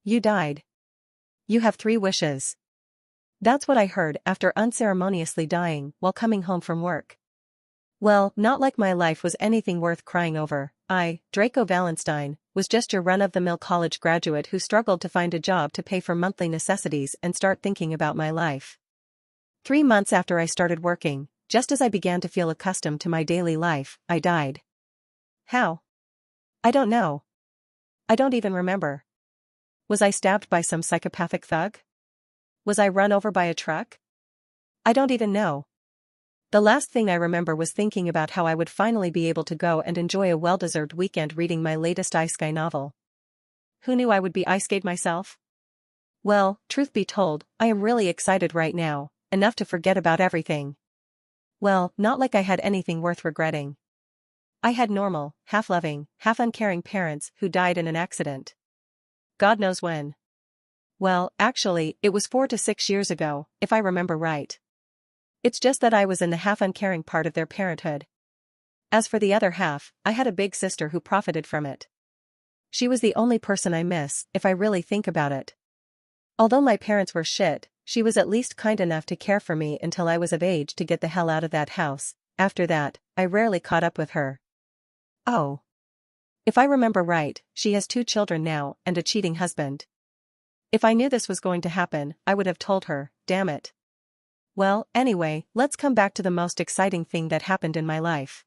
You died. You have 3 wishes. That's what I heard after unceremoniously dying while coming home from work. Well, not like my life was anything worth crying over. I, Draco Valenstein, was just your run-of-the-mill college graduate who struggled to find a job to pay for monthly necessities and start thinking about my life. 3 months after I started working, just as I began to feel accustomed to my daily life, I died. How? I don't know. I don't even remember. Was I stabbed by some psychopathic thug? Was I run over by a truck? I don't even know. The last thing I remember was thinking about how I would finally be able to go and enjoy a well-deserved weekend reading my latest Isekai novel. Who knew I would be Icekade myself? Well, truth be told, I am really excited right now, enough to forget about everything. Well, not like I had anything worth regretting. I had normal, half-loving, half-uncaring parents who died in an accident. God knows when. Well, actually, it was 4 to 6 years ago, if I remember right. It's just that I was in the half-uncaring part of their parenthood. As for the other half, I had a big sister who profited from it. She was the only person I miss, if I really think about it. Although my parents were shit, she was at least kind enough to care for me until I was of age to get the hell out of that house. After that, I rarely caught up with her. Oh. If I remember right, she has 2 children now and a cheating husband. If I knew this was going to happen, I would have told her, damn it. Well, anyway, let's come back to the most exciting thing that happened in my life.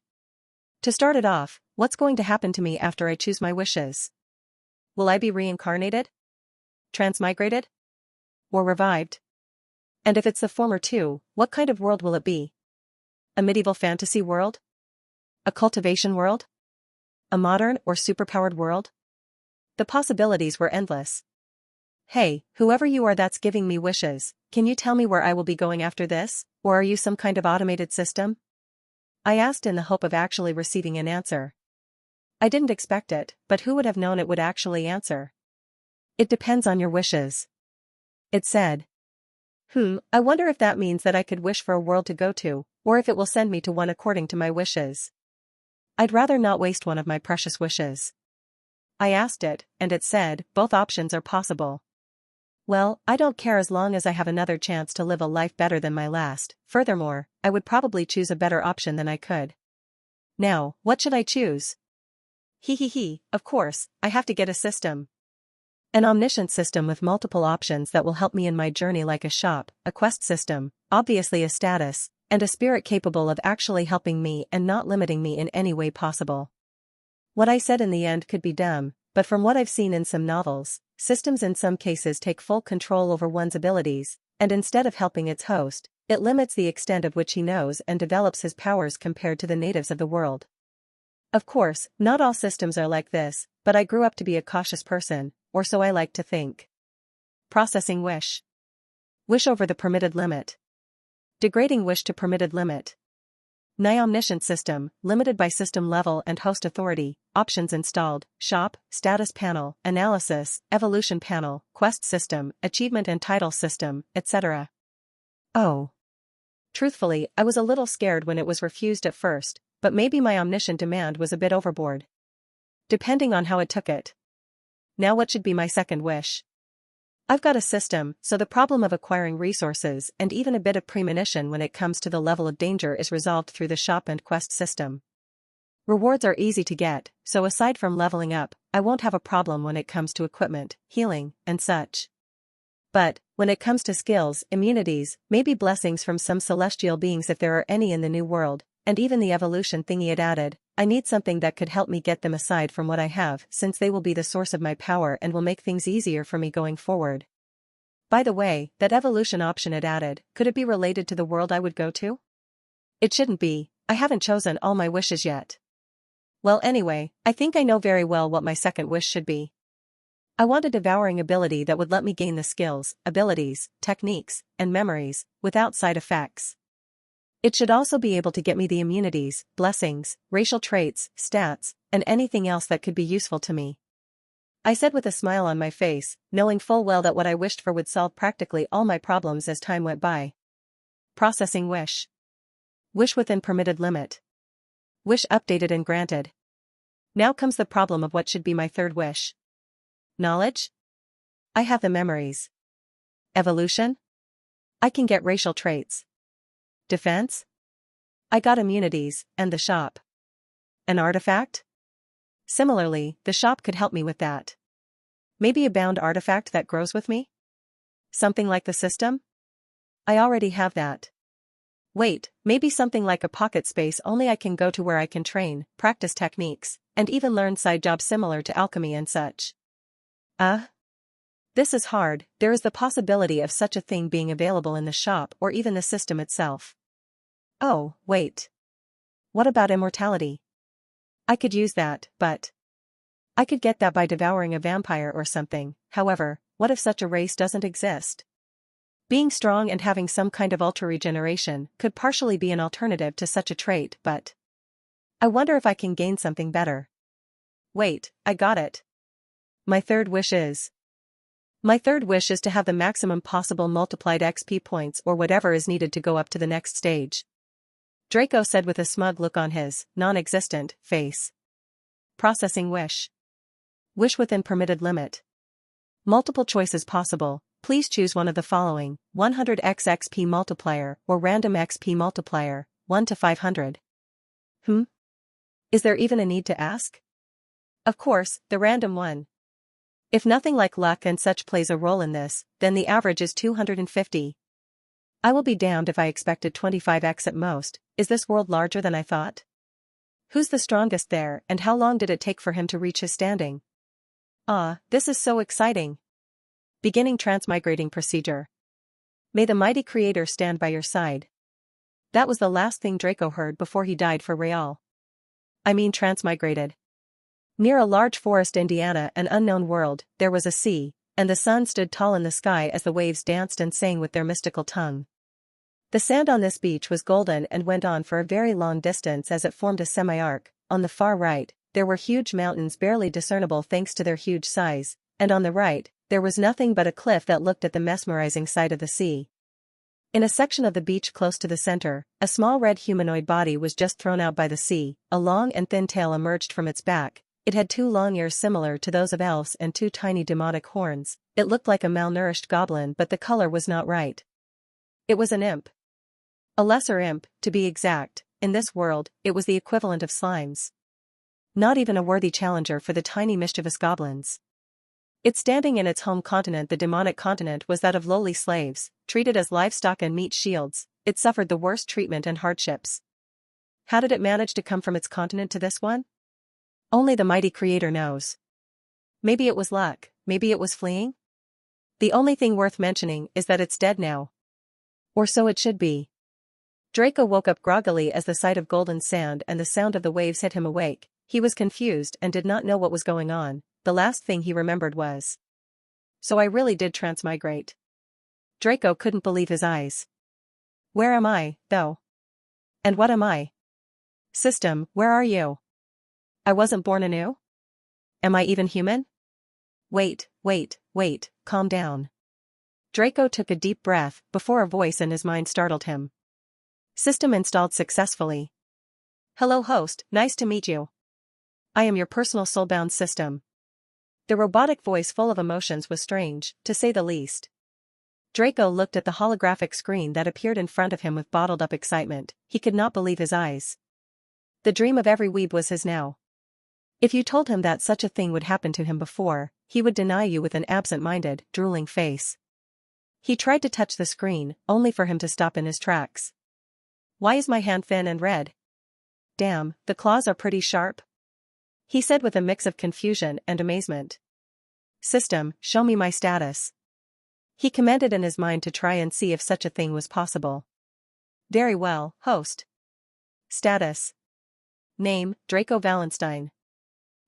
To start it off, what's going to happen to me after I choose my wishes? Will I be reincarnated? Transmigrated? Or revived? And if it's the former 2, what kind of world will it be? A medieval fantasy world? A cultivation world? A modern or superpowered world? The possibilities were endless. Hey, whoever you are that's giving me wishes, can you tell me where I will be going after this, or are you some kind of automated system? I asked in the hope of actually receiving an answer. I didn't expect it, but who would have known it would actually answer? It depends on your wishes. It said. I wonder if that means that I could wish for a world to go to, or if it will send me to one according to my wishes. I'd rather not waste one of my precious wishes. I asked it, and it said, both options are possible. Well, I don't care as long as I have another chance to live a life better than my last. Furthermore, I would probably choose a better option than I could. Now, what should I choose? Of course, I have to get a system. An omniscient system with multiple options that will help me in my journey, like a shop, a quest system, obviously a status, and a spirit capable of actually helping me and not limiting me in any way possible. What I said in the end could be dumb, but from what I've seen in some novels, systems in some cases take full control over one's abilities, and instead of helping its host, it limits the extent of which he knows and develops his powers compared to the natives of the world. Of course, not all systems are like this, but I grew up to be a cautious person, or so I like to think. Processing wish. Wish over the permitted limit. Degrading wish to permitted limit. Omniscient system, limited by system level and host authority, options installed, shop, status panel, analysis, evolution panel, quest system, achievement and title system, etc. Oh. Truthfully, I was a little scared when it was refused at first, but maybe my omniscient demand was a bit overboard. Depending on how it took it. Now what should be my second wish? I've got a system, so the problem of acquiring resources and even a bit of premonition when it comes to the level of danger is resolved through the shop and quest system. Rewards are easy to get, so aside from leveling up, I won't have a problem when it comes to equipment, healing, and such. But, when it comes to skills, immunities, maybe blessings from some celestial beings if there are any in the new world, and even the evolution thingy it added, I need something that could help me get them aside from what I have, since they will be the source of my power and will make things easier for me going forward. By the way, that evolution option it added, could it be related to the world I would go to? It shouldn't be, I haven't chosen all my wishes yet. Well, anyway, I think I know very well what my second wish should be. I want a devouring ability that would let me gain the skills, abilities, techniques, and memories, without side effects. It should also be able to get me the immunities, blessings, racial traits, stats, and anything else that could be useful to me. I said with a smile on my face, knowing full well that what I wished for would solve practically all my problems as time went by. Processing wish. Wish within permitted limit. Wish updated and granted. Now comes the problem of what should be my third wish. Knowledge? I have the memories. Evolution? I can get racial traits. Defense? I got immunities, and the shop. An artifact? Similarly, the shop could help me with that. Maybe a bound artifact that grows with me? Something like the system? I already have that. Wait, maybe something like a pocket space, only I can go to where I can train, practice techniques, and even learn side jobs similar to alchemy and such. This is hard. There is the possibility of such a thing being available in the shop or even the system itself. Oh, wait. What about immortality? I could use that, but I could get that by devouring a vampire or something. However, what if such a race doesn't exist? Being strong and having some kind of ultra regeneration could partially be an alternative to such a trait, but I wonder if I can gain something better. Wait, I got it. My third wish is to have the maximum possible multiplied XP points or whatever is needed to go up to the next stage. Draco said with a smug look on his non-existent face. Processing wish. Wish within permitted limit. Multiple choices possible. Please choose one of the following: 100x XP multiplier or random XP multiplier, 1 to 500. Is there even a need to ask? Of course, the random one. If nothing like luck and such plays a role in this, then the average is 250. I will be damned if I expected 25x at most. Is this world larger than I thought? Who's the strongest there, and how long did it take for him to reach his standing? This is so exciting. Beginning transmigrating procedure. May the mighty creator stand by your side. That was the last thing Draco heard before he died for real. I mean transmigrated. Near a large forest, Indiana, an unknown world, there was a sea, and the sun stood tall in the sky as the waves danced and sang with their mystical tongue. The sand on this beach was golden and went on for a very long distance as it formed a semi-arc. On the far right, there were huge mountains barely discernible thanks to their huge size, and on the right, there was nothing but a cliff that looked at the mesmerizing side of the sea. In a section of the beach close to the center, a small red humanoid body was just thrown out by the sea. A long and thin tail emerged from its back. It had 2 long ears similar to those of elves and 2 tiny demonic horns. It looked like a malnourished goblin, but the color was not right. It was an imp. A lesser imp, to be exact. In this world, it was the equivalent of slimes. Not even a worthy challenger for the tiny mischievous goblins. Its standing in its home continent, the demonic continent, was that of lowly slaves, treated as livestock and meat shields. It suffered the worst treatment and hardships. How did it manage to come from its continent to this one? Only the mighty creator knows. Maybe it was luck, maybe it was fleeing? The only thing worth mentioning is that it's dead now. Or so it should be. Draco woke up groggily as the sight of golden sand and the sound of the waves hit him awake. He was confused and did not know what was going on. The last thing he remembered was, so I really did transmigrate. Draco couldn't believe his eyes. Where am I, though? And what am I? System, where are you? I wasn't born anew? Am I even human? Wait, calm down. Draco took a deep breath before a voice in his mind startled him. System installed successfully. Hello host, nice to meet you. I am your personal soulbound system. The robotic voice, full of emotions, was strange, to say the least. Draco looked at the holographic screen that appeared in front of him with bottled-up excitement. He could not believe his eyes. The dream of every weeb was his now. If you told him that such a thing would happen to him before, he would deny you with an absent-minded, drooling face. He tried to touch the screen, only for him to stop in his tracks. Why is my hand thin and red? Damn, the claws are pretty sharp. He said with a mix of confusion and amazement. System, show me my status. He commanded in his mind to try and see if such a thing was possible. Very well, host. Status. Name, Draco Valenstein.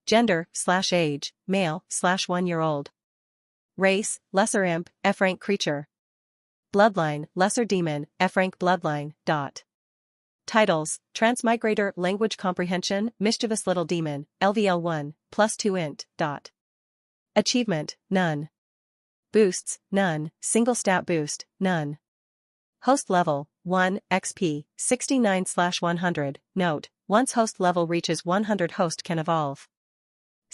Gender, /age, male, /1-year-old. Race, lesser imp, F-rank creature. Bloodline, lesser demon, F-rank bloodline, . Titles, Transmigrator, Language Comprehension, Mischievous Little Demon, LVL1, +2 int. Achievement, none. Boosts, none. Single stat boost, none. Host level, 1, XP, 69/100. Note, once host level reaches 100, host can evolve.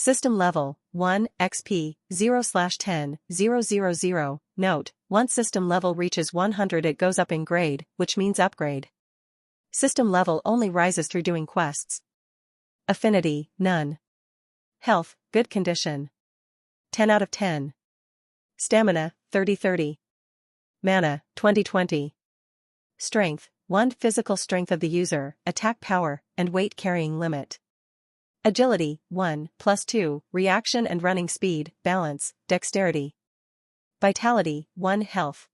System level, 1, XP, 0/10, 000. Note, once system level reaches 100 it goes up in grade, which means upgrade. System level only rises through doing quests. Affinity, none. Health, good condition. 10 out of 10. Stamina, 30/30. Mana, 20/20. Strength, 1 physical strength of the user, attack power, and weight carrying limit. Agility, 1, +2, reaction and running speed, balance, dexterity. Vitality, 1 health.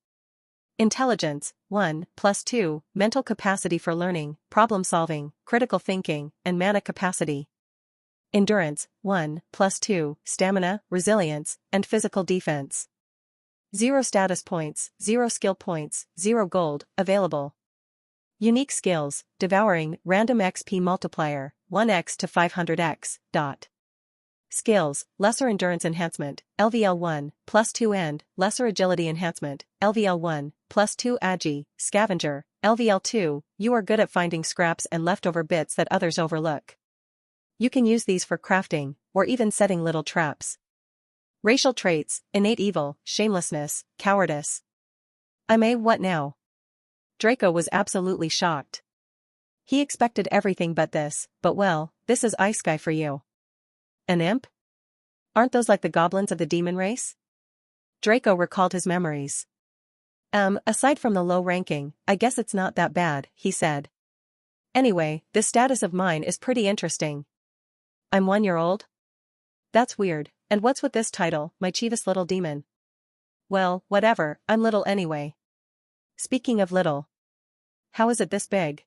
Intelligence, 1, +2, mental capacity for learning, problem solving, critical thinking, and mana capacity. Endurance, 1, +2, stamina, resilience, and physical defense. 0 status points, 0 skill points, 0 gold, available. Unique skills, Devouring, Random XP Multiplier, 1x to 500x. Skills, Lesser Endurance Enhancement, LVL1, +2 and, Lesser Agility Enhancement, LVL1, +2 Agi, Scavenger, LVL2, you are good at finding scraps and leftover bits that others overlook. You can use these for crafting, or even setting little traps. Racial traits, Innate Evil, Shamelessness, Cowardice. What now? Draco was absolutely shocked. He expected everything but this, but well, this is Ice Guy for you. An imp? Aren't those like the goblins of the demon race? Draco recalled his memories. Aside from the low ranking, I guess it's not that bad, he said. Anyway, this status of mine is pretty interesting. I'm 1 year old? That's weird, and what's with this title, Mischievous Little Demon? Well, whatever, I'm little anyway. Speaking of little. How is it this big?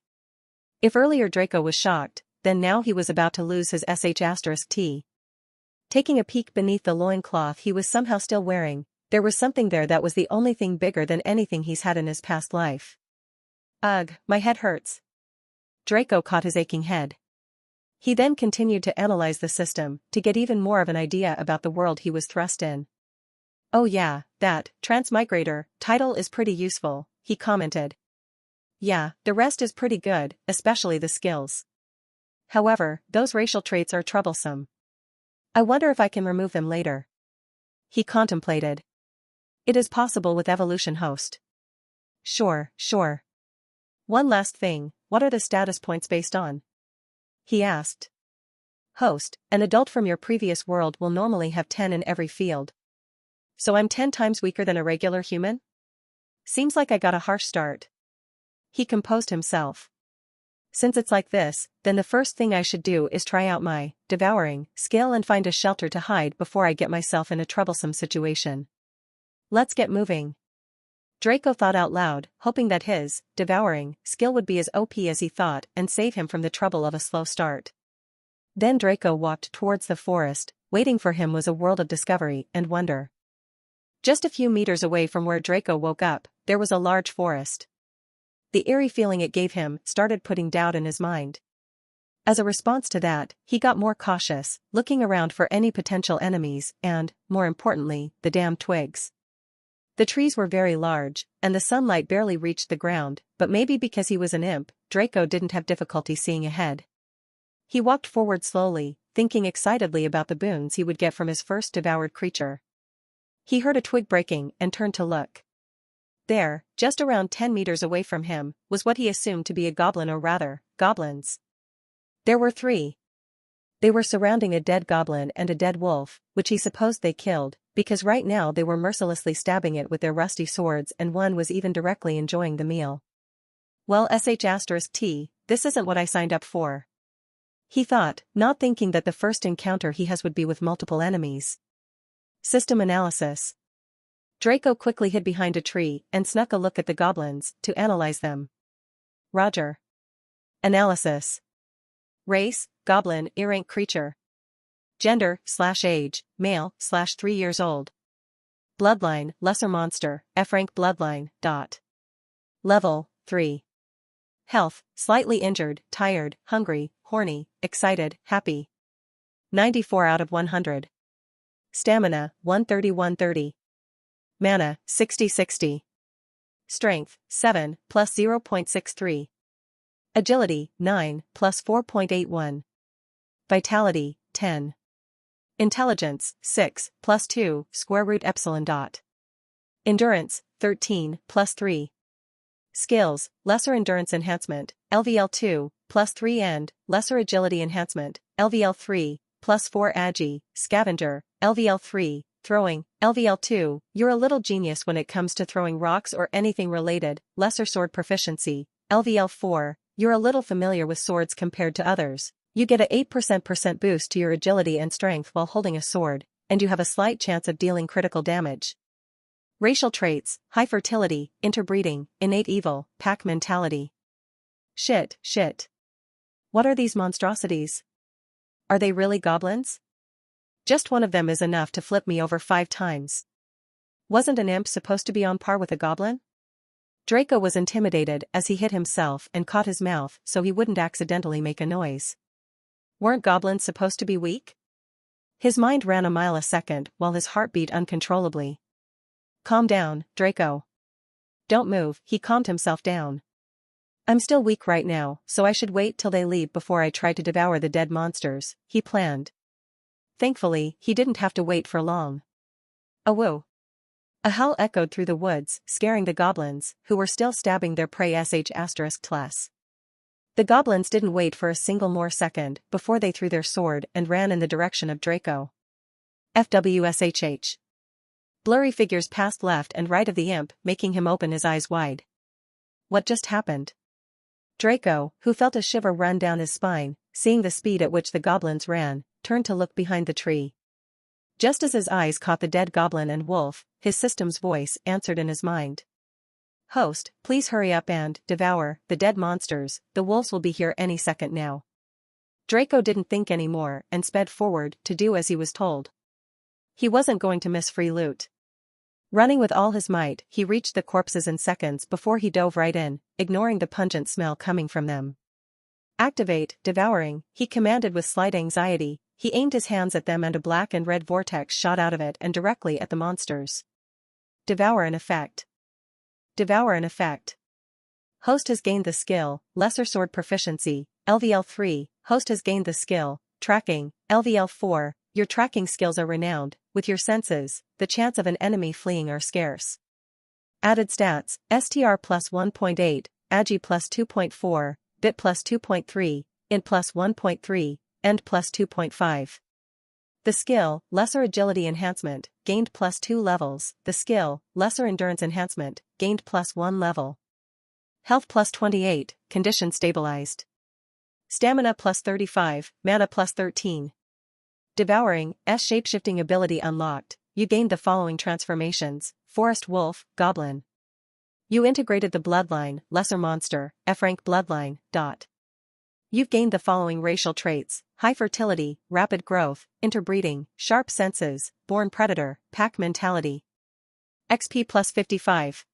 If earlier Draco was shocked, then now he was about to lose his sh*t. Taking a peek beneath the loincloth he was somehow still wearing, there was something there that was the only thing bigger than anything he's had in his past life. Ugh, my head hurts. Draco caught his aching head. He then continued to analyze the system, to get even more of an idea about the world he was thrust in. Oh yeah, that transmigrator title is pretty useful, he commented. Yeah, the rest is pretty good, especially the skills. However, those racial traits are troublesome. I wonder if I can remove them later. He contemplated. It is possible with Evolution Host. Sure. One last thing, what are the status points based on? He asked. Host, an adult from your previous world will normally have 10 in every field. So I'm 10 times weaker than a regular human? Seems like I got a harsh start. He composed himself. Since it's like this, then the first thing I should do is try out my devouring skill and find a shelter to hide before I get myself in a troublesome situation. Let's get moving. Draco thought out loud, hoping that his devouring skill would be as OP as he thought and save him from the trouble of a slow start. Then Draco walked towards the forest. Waiting for him was a world of discovery and wonder. Just a few meters away from where Draco woke up, there was a large forest. The eerie feeling it gave him started putting doubt in his mind. As a response to that, he got more cautious, looking around for any potential enemies and, more importantly, the damn twigs. The trees were very large, and the sunlight barely reached the ground, but maybe because he was an imp, Draco didn't have difficulty seeing ahead. He walked forward slowly, thinking excitedly about the boons he would get from his first devoured creature. He heard a twig breaking and turned to look. There, just around 10 meters away from him, was what he assumed to be a goblin, or rather, goblins. There were 3. They were surrounding a dead goblin and a dead wolf, which he supposed they killed, because right now they were mercilessly stabbing it with their rusty swords, and one was even directly enjoying the meal. Well, sh*t, this isn't what I signed up for. He thought, not thinking that the first encounter he has would be with multiple enemies. System analysis. Draco quickly hid behind a tree and snuck a look at the goblins to analyze them. Roger. Analysis. Race, goblin, errant creature. Gender/age, male/3 years old. Bloodline, lesser monster, F-rank bloodline. Level, 3. Health, slightly injured, tired, hungry, horny, excited, happy. 94 out of 100. Stamina, 130/130. Mana, 60/60. Strength, 7, plus 0.63. Agility, 9, plus 4.81. Vitality, 10. Intelligence, 6, plus 2, square root epsilon dot. Endurance, 13, plus 3. Skills, lesser endurance enhancement, LVL2, plus 3 and, lesser agility enhancement, LVL3, plus 4 agi, scavenger, LVL3, throwing, LVL2, you're a little genius when it comes to throwing rocks or anything related, lesser sword proficiency, LVL4, you're a little familiar with swords compared to others. You get a 8% boost to your agility and strength while holding a sword, and you have a slight chance of dealing critical damage. Racial traits, high fertility, interbreeding, innate evil, pack mentality. Shit. What are these monstrosities? Are they really goblins? Just one of them is enough to flip me over 5 times. Wasn't an imp supposed to be on par with a goblin? Draco was intimidated as he hit himself and caught his mouth so he wouldn't accidentally make a noise. Weren't goblins supposed to be weak? His mind ran a mile a second while his heart beat uncontrollably. Calm down, Draco. Don't move, he calmed himself down. I'm still weak right now, so I should wait till they leave before I try to devour the dead monsters, he planned. Thankfully, he didn't have to wait for long. Awoo. A howl echoed through the woods, scaring the goblins, who were still stabbing their prey ***. The goblins didn't wait for a single more second before they threw their sword and ran in the direction of Draco. FWSHH. Blurry figures passed left and right of the imp, making him open his eyes wide. What just happened? Draco, who felt a shiver run down his spine, seeing the speed at which the goblins ran, turned to look behind the tree. Just as his eyes caught the dead goblin and wolf, his system's voice answered in his mind. Host, please hurry up and devour the dead monsters, the wolves will be here any second now. Draco didn't think anymore and sped forward to do as he was told. He wasn't going to miss free loot. Running with all his might, he reached the corpses in seconds before he dove right in, ignoring the pungent smell coming from them. Activate, devouring, he commanded with slight anxiety. He aimed his hands at them and a black and red vortex shot out of it and directly at the monsters. Devour in effect. Devour in effect. Host has gained the skill, lesser sword proficiency, LVL3, host has gained the skill, tracking, LVL4, your tracking skills are renowned, with your senses, the chance of an enemy fleeing are scarce. Added stats, STR plus 1.8, Agi plus 2.4, Bit plus 2.3, Int plus 1.3, End plus 2.5. The skill, lesser agility enhancement, gained plus 2 levels, the skill, lesser endurance enhancement, gained plus 1 level. Health plus 28, condition stabilized. Stamina plus 35, mana plus 13. Devouring, shapeshifting ability unlocked, you gained the following transformations, Forest Wolf, Goblin. You integrated the bloodline, Lesser Monster, F-rank bloodline, dot. You've gained the following racial traits, high fertility, rapid growth, interbreeding, sharp senses, born predator, pack mentality. XP plus 55.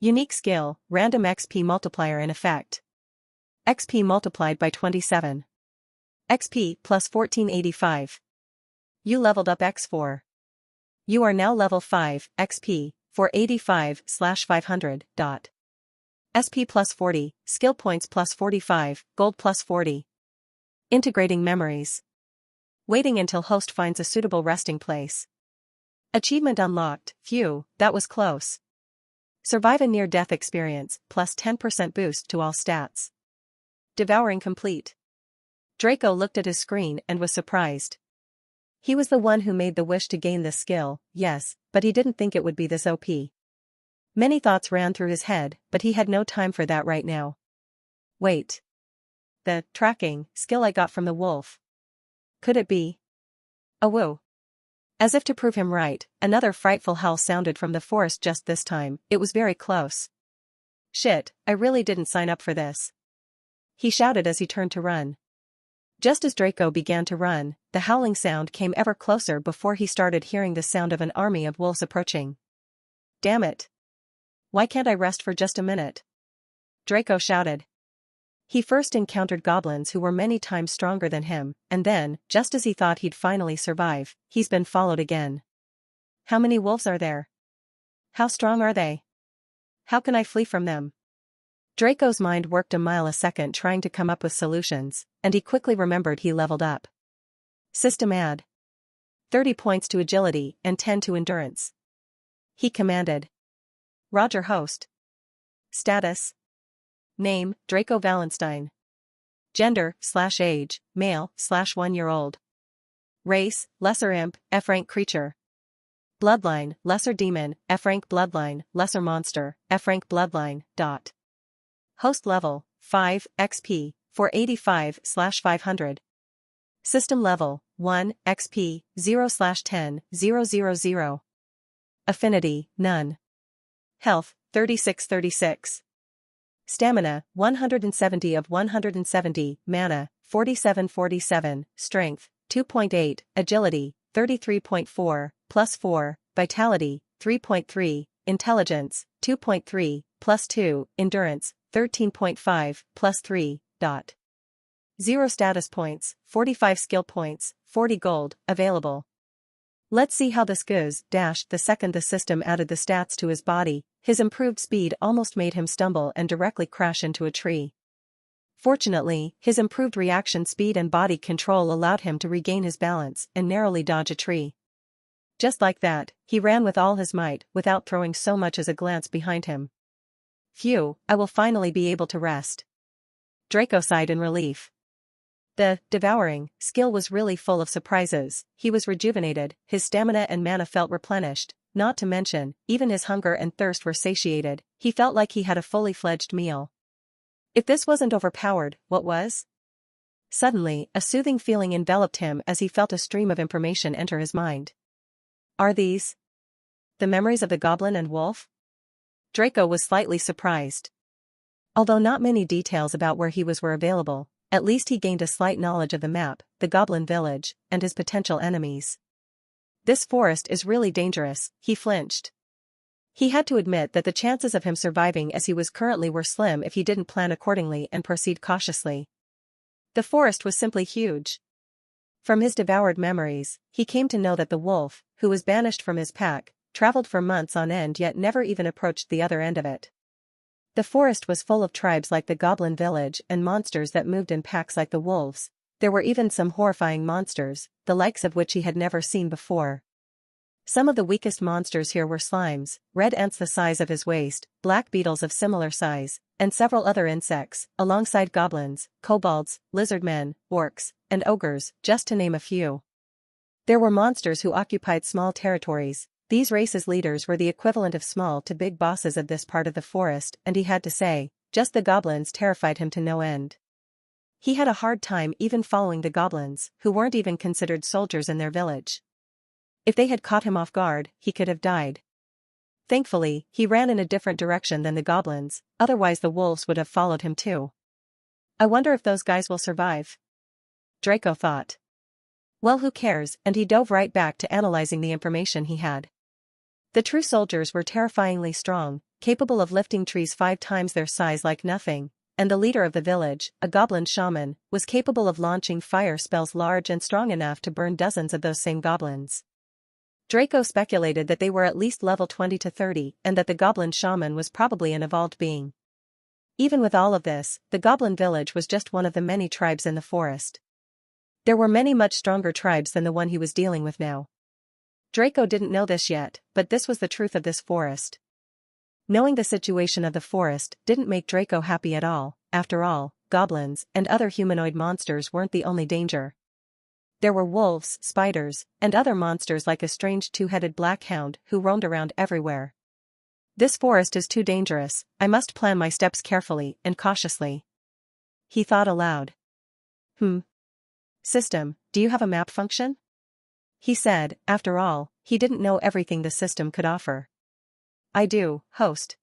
Unique skill, random XP multiplier in effect. XP multiplied by 27. XP plus 1485. You leveled up X4. You are now level 5, XP, 485/500, dot. SP plus 40, skill points plus 45, gold plus 40. Integrating memories. Waiting until host finds a suitable resting place. Achievement unlocked, phew, that was close. Survive a near-death experience, plus 10% boost to all stats. Devouring complete. Draco looked at his screen and was surprised. He was the one who made the wish to gain this skill, yes, but he didn't think it would be this OP. Many thoughts ran through his head, but he had no time for that right now. Wait. The tracking skill I got from the wolf. Could it be? Awoo. As if to prove him right, another frightful howl sounded from the forest just this time. It was very close. Shit, I really didn't sign up for this. He shouted as he turned to run. Just as Draco began to run, the howling sound came ever closer before he started hearing the sound of an army of wolves approaching. Damn it. Why can't I rest for just a minute? Draco shouted. He first encountered goblins who were many times stronger than him, and then, just as he thought he'd finally survive, he's been followed again. How many wolves are there? How strong are they? How can I flee from them? Draco's mind worked a mile a second trying to come up with solutions, and he quickly remembered he leveled up. System add. 30 points to agility and 10 to endurance. He commanded. Roger, host. Status. Name, Draco Valenstein. Gender/age, male/1-year-old. Race, lesser imp, F-rank creature. Bloodline, lesser demon, F-rank bloodline, lesser monster, F-rank bloodline. Host level, 5, XP, 485/500. System level, 1, XP, 0/10, 000. Affinity, none. Health, 36. Stamina, 170 of 170, mana, 47. Strength, 2.8, agility, 33.4, +4, vitality, 3.3, intelligence, 2.3, +2, endurance, 13.5, +3. 0 status points, 45 skill points, 40 gold, available. Let's see how this goes. The second the system added the stats to his body, his improved speed almost made him stumble and directly crash into a tree. Fortunately, his improved reaction speed and body control allowed him to regain his balance and narrowly dodge a tree. Just like that, he ran with all his might without throwing so much as a glance behind him. Phew, I will finally be able to rest. Draco sighed in relief. The devouring skill was really full of surprises. He was rejuvenated, his stamina and mana felt replenished, not to mention, even his hunger and thirst were satiated. He felt like he had a fully fledged meal. If this wasn't overpowered, what was? Suddenly, a soothing feeling enveloped him as he felt a stream of information enter his mind. Are these the memories of the goblin and wolf? Draco was slightly surprised. Although not many details about where he was were available, at least he gained a slight knowledge of the map, the goblin village, and his potential enemies. This forest is really dangerous, he flinched. He had to admit that the chances of him surviving as he was currently were slim if he didn't plan accordingly and proceed cautiously. The forest was simply huge. From his devoured memories, he came to know that the wolf, who was banished from his pack, traveled for months on end yet never even approached the other end of it. The forest was full of tribes like the goblin village and monsters that moved in packs like the wolves. There were even some horrifying monsters, the likes of which he had never seen before. Some of the weakest monsters here were slimes, red ants the size of his waist, black beetles of similar size, and several other insects, alongside goblins, kobolds, lizardmen, orcs, and ogres, just to name a few. There were monsters who occupied small territories. These races' leaders were the equivalent of small to big bosses of this part of the forest, and he had to say, just the goblins terrified him to no end. He had a hard time even following the goblins, who weren't even considered soldiers in their village. If they had caught him off guard, he could have died. Thankfully, he ran in a different direction than the goblins, otherwise the wolves would have followed him too. I wonder if those guys will survive. Draco thought. Well, who cares, and he dove right back to analyzing the information he had. The true soldiers were terrifyingly strong, capable of lifting trees 5 times their size like nothing, and the leader of the village, a goblin shaman, was capable of launching fire spells large and strong enough to burn dozens of those same goblins. Draco speculated that they were at least level 20 to 30 and that the goblin shaman was probably an evolved being. Even with all of this, the goblin village was just one of the many tribes in the forest. There were many much stronger tribes than the one he was dealing with now. Draco didn't know this yet, but this was the truth of this forest. Knowing the situation of the forest didn't make Draco happy at all. After all, goblins and other humanoid monsters weren't the only danger. There were wolves, spiders, and other monsters like a strange 2-headed black hound who roamed around everywhere. This forest is too dangerous, I must plan my steps carefully and cautiously. He thought aloud. System, do you have a map function? He said, after all, he didn't know everything the system could offer. I do, host.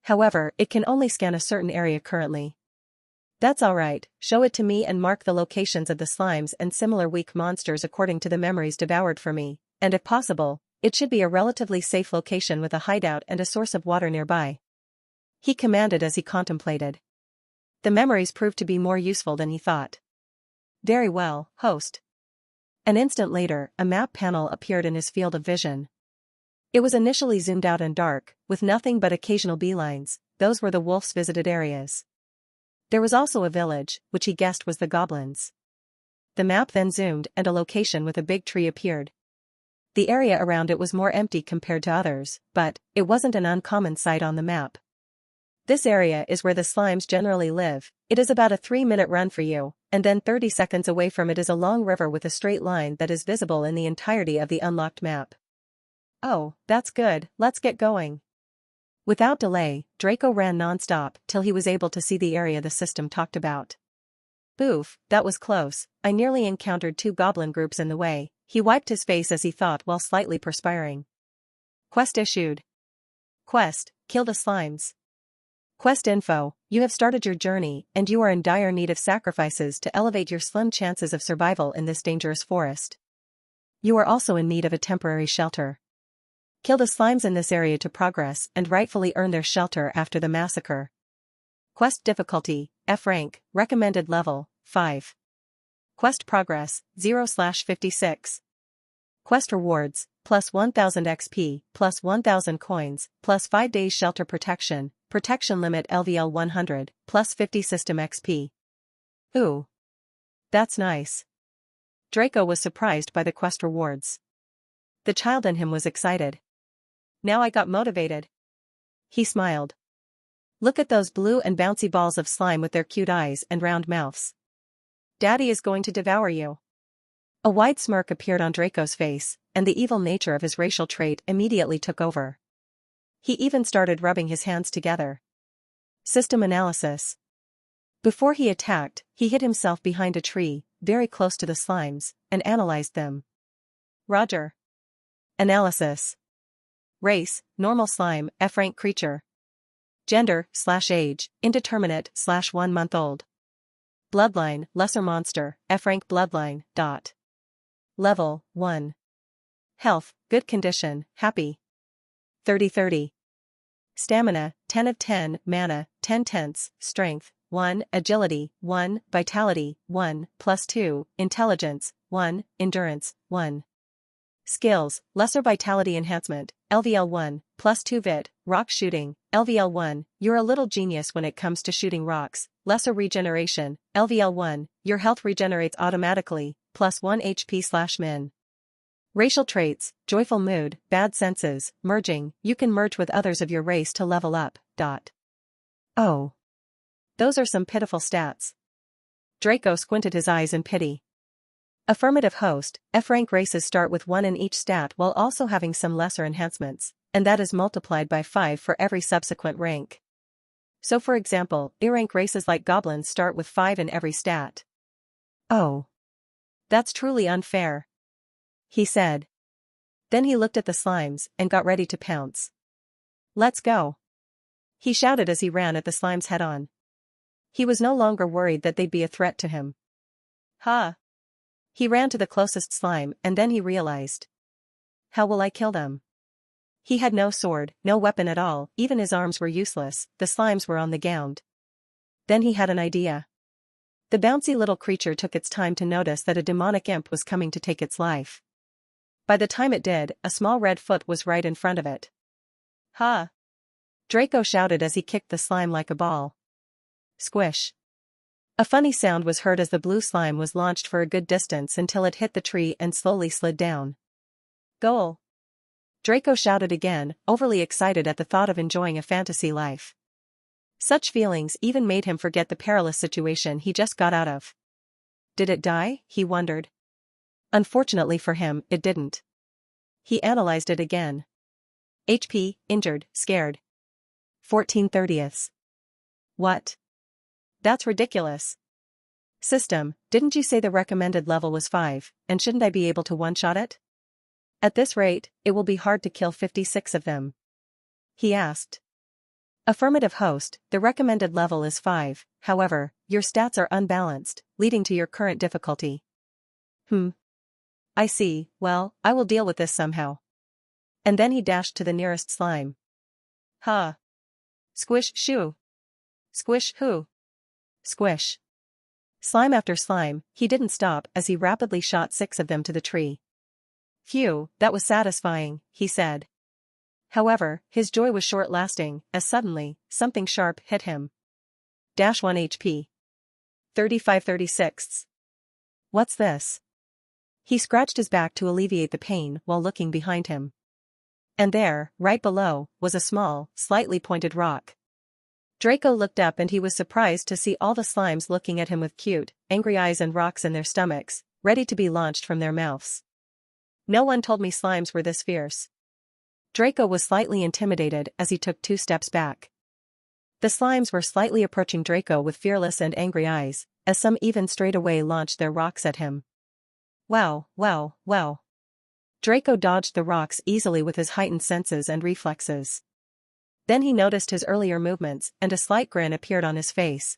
However, it can only scan a certain area currently. That's alright, show it to me and mark the locations of the slimes and similar weak monsters according to the memories devoured for me, and if possible, it should be a relatively safe location with a hideout and a source of water nearby. He commanded as he contemplated. The memories proved to be more useful than he thought. Very well, host. An instant later, a map panel appeared in his field of vision. It was initially zoomed out and dark, with nothing but occasional beelines. Those were the wolves' visited areas. There was also a village, which he guessed was the goblins. The map then zoomed and a location with a big tree appeared. The area around it was more empty compared to others, but it wasn't an uncommon sight on the map. This area is where the slimes generally live. It is about a 3-minute run for you, and then 30 seconds away from it is a long river with a straight line that is visible in the entirety of the unlocked map. Oh, that's good, let's get going. Without delay, Draco ran non-stop till he was able to see the area the system talked about. Boof, that was close. I nearly encountered 2 goblin groups in the way. He wiped his face as he thought while slightly perspiring. Quest issued. Quest, kill the slimes. Quest info, you have started your journey and you are in dire need of sacrifices to elevate your slim chances of survival in this dangerous forest. You are also in need of a temporary shelter. Kill the slimes in this area to progress and rightfully earn their shelter after the massacre. Quest difficulty, F rank, recommended level, 5. Quest progress, 0/56. Quest rewards, plus 1000 XP, plus 1000 coins, plus 5 days shelter protection, protection limit LVL 100, plus 50 system XP. Ooh. That's nice. Draco was surprised by the quest rewards. The child in him was excited. Now I got motivated. He smiled. Look at those blue and bouncy balls of slime with their cute eyes and round mouths. Daddy is going to devour you. A wide smirk appeared on Draco's face, and the evil nature of his racial trait immediately took over. He even started rubbing his hands together. System analysis. Before he attacked, he hid himself behind a tree, very close to the slimes, and analyzed them. Roger. Analysis. Race, normal slime, F-rank creature. Gender/age, indeterminate /1 month old. Bloodline, lesser monster, F-rank bloodline, . Level, 1. Health, good condition, happy. 30/30. Stamina, 10 of 10, mana, 10/10, strength, 1, agility, 1, vitality, 1, +2, intelligence, 1, endurance, 1. Skills, lesser vitality enhancement, LVL 1, +2 vit, rock shooting, LVL 1, you're a little genius when it comes to shooting rocks, lesser regeneration, LVL 1, your health regenerates automatically, +1 HP/min. Racial traits, joyful mood, bad senses, merging, you can merge with others of your race to level up. Oh. Those are some pitiful stats. Draco squinted his eyes in pity. Affirmative host, F-rank races start with 1 in each stat while also having some lesser enhancements, and that is multiplied by 5 for every subsequent rank. So for example, A-rank races like goblins start with 5 in every stat. Oh. That's truly unfair. He said. Then he looked at the slimes and got ready to pounce. Let's go. He shouted as he ran at the slimes head-on. He was no longer worried that they'd be a threat to him. Ha! He ran to the closest slime and then he realized. How will I kill them? He had no sword, no weapon at all, even his arms were useless, the slimes were on the ground. Then he had an idea. The bouncy little creature took its time to notice that a demonic imp was coming to take its life. By the time it did, a small red foot was right in front of it. Ha! Draco shouted as he kicked the slime like a ball. Squish. A funny sound was heard as the blue slime was launched for a good distance until it hit the tree and slowly slid down. Goal! Draco shouted again, overly excited at the thought of enjoying a fantasy life. Such feelings even made him forget the perilous situation he just got out of. Did it die? He wondered. Unfortunately for him, it didn't. He analyzed it again. HP, injured, scared. 14/30. What? That's ridiculous. System, didn't you say the recommended level was 5, and shouldn't I be able to one-shot it? At this rate, it will be hard to kill 56 of them. He asked. Affirmative host, the recommended level is 5, however, your stats are unbalanced, leading to your current difficulty. I see, well, I will deal with this somehow. And then he dashed to the nearest slime. Ha! Squish shoo! Squish hoo! Squish. Slime after slime, he didn't stop as he rapidly shot 6 of them to the tree. Phew, that was satisfying, he said. However, his joy was short-lasting, as suddenly, something sharp hit him. -1 HP. 35/36. What's this? He scratched his back to alleviate the pain while looking behind him. And there, right below, was a small, slightly pointed rock. Draco looked up and he was surprised to see all the slimes looking at him with cute, angry eyes and rocks in their stomachs, ready to be launched from their mouths. No one told me slimes were this fierce. Draco was slightly intimidated as he took 2 steps back. The slimes were slightly approaching Draco with fearless and angry eyes, as some even straight away launched their rocks at him. Wow, wow, wow. Draco dodged the rocks easily with his heightened senses and reflexes. Then he noticed his earlier movements and a slight grin appeared on his face.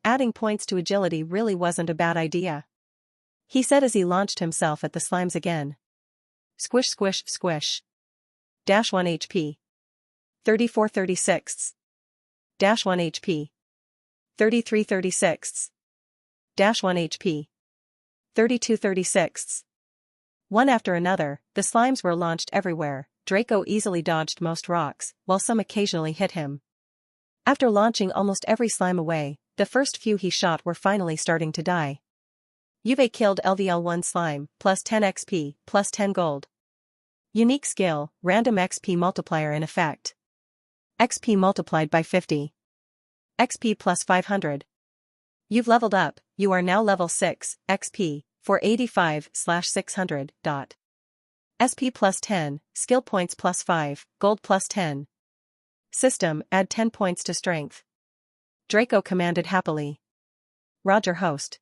Adding points to agility really wasn't a bad idea. He said as he launched himself at the slimes again. Squish squish squish. -1 HP. 34/36. -1 HP. 33/36. -1 HP. 32/36. One after another, the slimes were launched everywhere. Draco easily dodged most rocks, while some occasionally hit him. After launching almost every slime away, the first few he shot were finally starting to die. You've killed LVL1 slime, plus 10 XP, plus 10 gold. Unique skill, random XP multiplier in effect. XP multiplied by 50. XP plus 500. You've leveled up, you are now level 6, XP, 485/600. SP plus 10, skill points plus 5, gold plus 10. System, add 10 points to strength. Draco commanded happily. Roger host.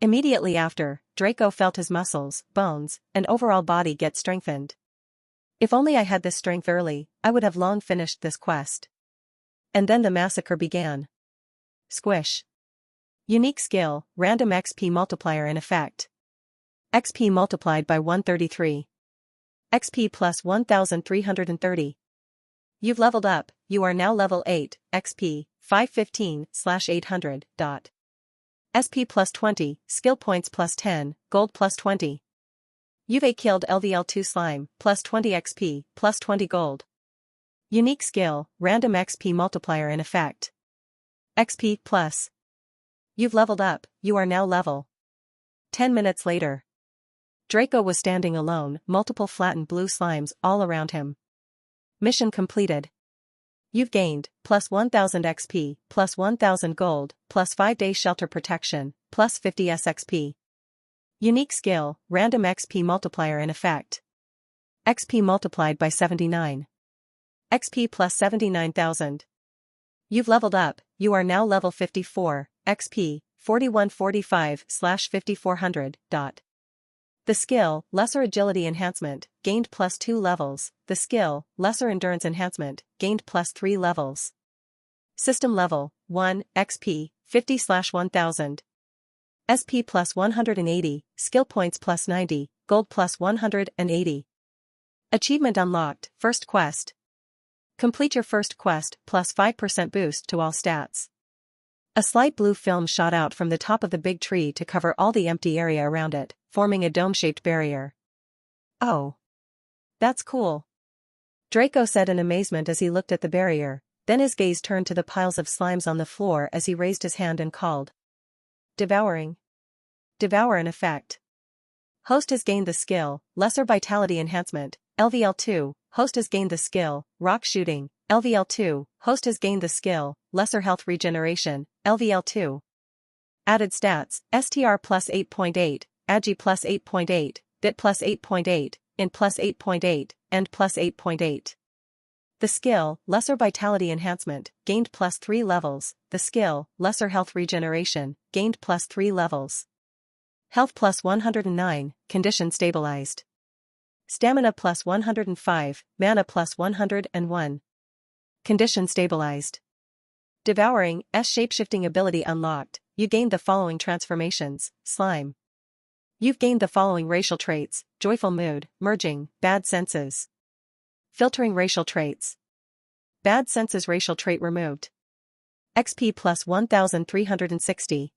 Immediately after, Draco felt his muscles, bones, and overall body get strengthened. If only I had this strength early, I would have long finished this quest. And then the massacre began. Squish. Unique skill, random XP multiplier in effect. XP multiplied by 133. XP plus 1330. You've leveled up, you are now level 8, XP, 515/800. SP plus 20, skill points plus 10, gold plus 20. You've killed LVL2 slime, plus 20 XP, plus 20 gold. Unique skill, random XP multiplier in effect. XP plus. You've leveled up, you are now level 10 minutes later. Draco was standing alone, multiple flattened blue slimes all around him. Mission completed. You've gained, plus 1000 XP, plus 1000 gold, plus 5 days shelter protection, plus 50 SXP. Unique skill, random XP multiplier in effect. XP multiplied by 79. XP plus 79,000. You've leveled up, you are now level 54, XP, 4145/5400. The skill, Lesser Agility Enhancement, gained plus 2 levels, the skill, Lesser Endurance Enhancement, gained plus 3 levels. System level, 1, XP, 50/1000. SP plus 180, skill points plus 90, gold plus 180. Achievement unlocked, first quest. Complete your first quest, plus 5% boost to all stats. A slight blue film shot out from the top of the big tree to cover all the empty area around it, forming a dome-shaped barrier. Oh. That's cool. Draco said in amazement as he looked at the barrier, then his gaze turned to the piles of slimes on the floor as he raised his hand and called. Devouring. Devour in effect. Host has gained the skill, Lesser Vitality Enhancement, LVL2, Host has gained the skill, Rock Shooting, LVL2, Host has gained the skill, Lesser Health Regeneration, LVL2. Added stats, STR plus 8.8, Agi plus 8.8, Bit plus 8.8, Int plus 8.8, and plus 8.8. The skill, Lesser Vitality Enhancement, gained plus 3 levels, the skill, Lesser Health Regeneration, gained plus 3 levels. Health plus 109, condition stabilized. Stamina plus 105, mana plus 101. Condition stabilized. Devouring, shapeshifting ability unlocked, you gained the following transformations, slime. You've gained the following racial traits, joyful mood, merging, bad senses. Filtering racial traits. Bad senses racial trait removed. XP plus 1360.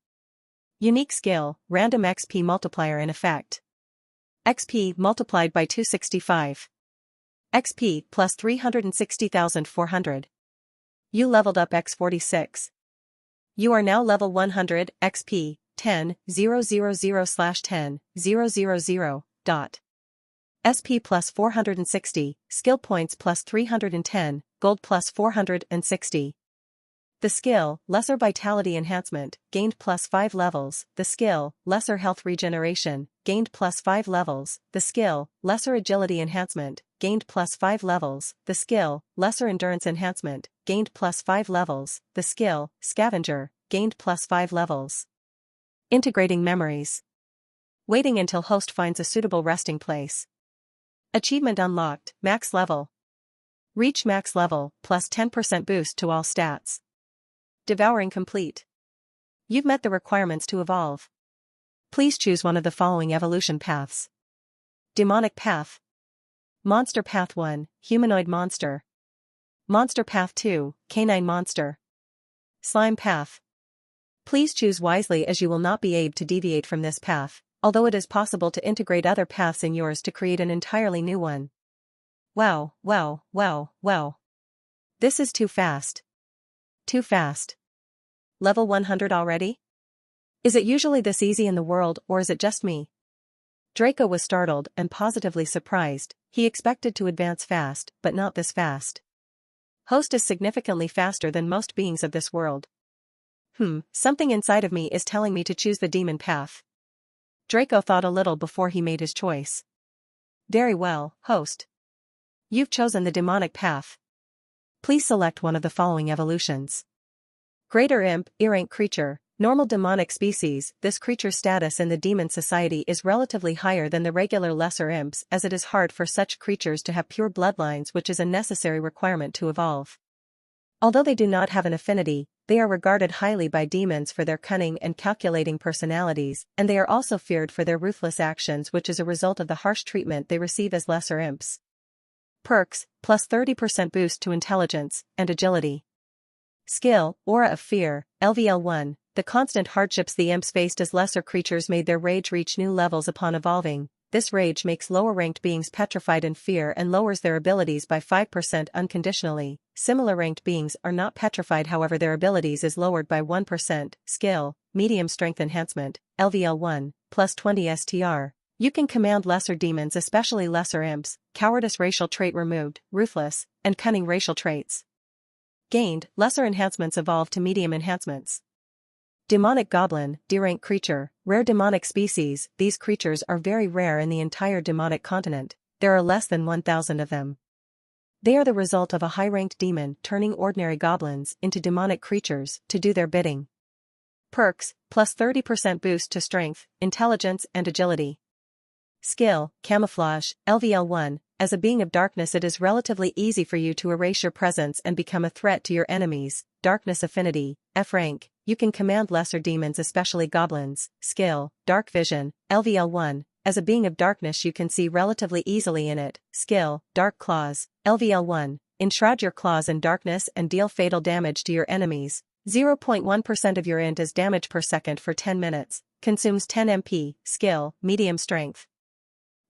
Unique skill, random XP multiplier in effect. XP multiplied by 265. XP plus 360,400. You leveled up x46. You are now level 100, XP, 10,000/10,000. SP plus 460, skill points plus 310, gold plus 460. The skill, Lesser Vitality Enhancement, gained plus 5 levels. The skill, Lesser Health Regeneration, gained plus 5 levels. The skill, Lesser Agility Enhancement, gained plus 5 levels. The skill, Lesser Endurance Enhancement, gained plus 5 levels. The skill, Scavenger, gained plus 5 levels. Integrating Memories. Waiting until host finds a suitable resting place. Achievement unlocked, max level. Reach max level, plus 10% boost to all stats. Devouring complete. You've met the requirements to evolve. Please choose one of the following evolution paths. Demonic Path. Monster Path 1, Humanoid Monster. Monster Path 2, Canine Monster. Slime Path. Please choose wisely as you will not be able to deviate from this path, although it is possible to integrate other paths in yours to create an entirely new one. Wow. This is too fast. Too fast. Level 100 already? Is it usually this easy in the world, or is it just me? Draco was startled and positively surprised. He expected to advance fast, but not this fast. Host is significantly faster than most beings of this world. Something inside of me is telling me to choose the demon path. Draco thought a little before he made his choice. Very well, host. You've chosen the demonic path. Please select one of the following evolutions. Greater Imp, Ear-Rank Creature, normal demonic species. This creature's status in the demon society is relatively higher than the regular lesser imps, as it is hard for such creatures to have pure bloodlines, which is a necessary requirement to evolve. Although they do not have an affinity, they are regarded highly by demons for their cunning and calculating personalities, and they are also feared for their ruthless actions, which is a result of the harsh treatment they receive as lesser imps. Perks, plus 30% boost to intelligence and agility. Skill, Aura of Fear, LVL1, the constant hardships the imps faced as lesser creatures made their rage reach new levels upon evolving. This rage makes lower-ranked beings petrified in fear and lowers their abilities by 5% unconditionally. Similar ranked beings are not petrified, however their abilities is lowered by 1%. Skill, Medium Strength Enhancement, LVL1, plus 20 STR. You can command lesser demons, especially lesser imps. Cowardice racial trait removed, ruthless, and cunning racial traits. Gained, lesser enhancements evolved to medium enhancements. Demonic Goblin, D-rank creature, rare demonic species. These creatures are very rare in the entire demonic continent. There are less than 1,000 of them. They are the result of a high-ranked demon turning ordinary goblins into demonic creatures to do their bidding. Perks, plus 30% boost to strength, intelligence and agility. Skill, Camouflage, LVL1, as a being of darkness it is relatively easy for you to erase your presence and become a threat to your enemies. Darkness Affinity, F rank, you can command lesser demons, especially goblins. Skill, Dark Vision, LVL1, as a being of darkness you can see relatively easily in it. Skill, Dark Claws, LVL1, enshroud your claws in darkness and deal fatal damage to your enemies. 0.1% of your int is damage per second for 10 minutes, consumes 10 MP. Skill, Medium Strength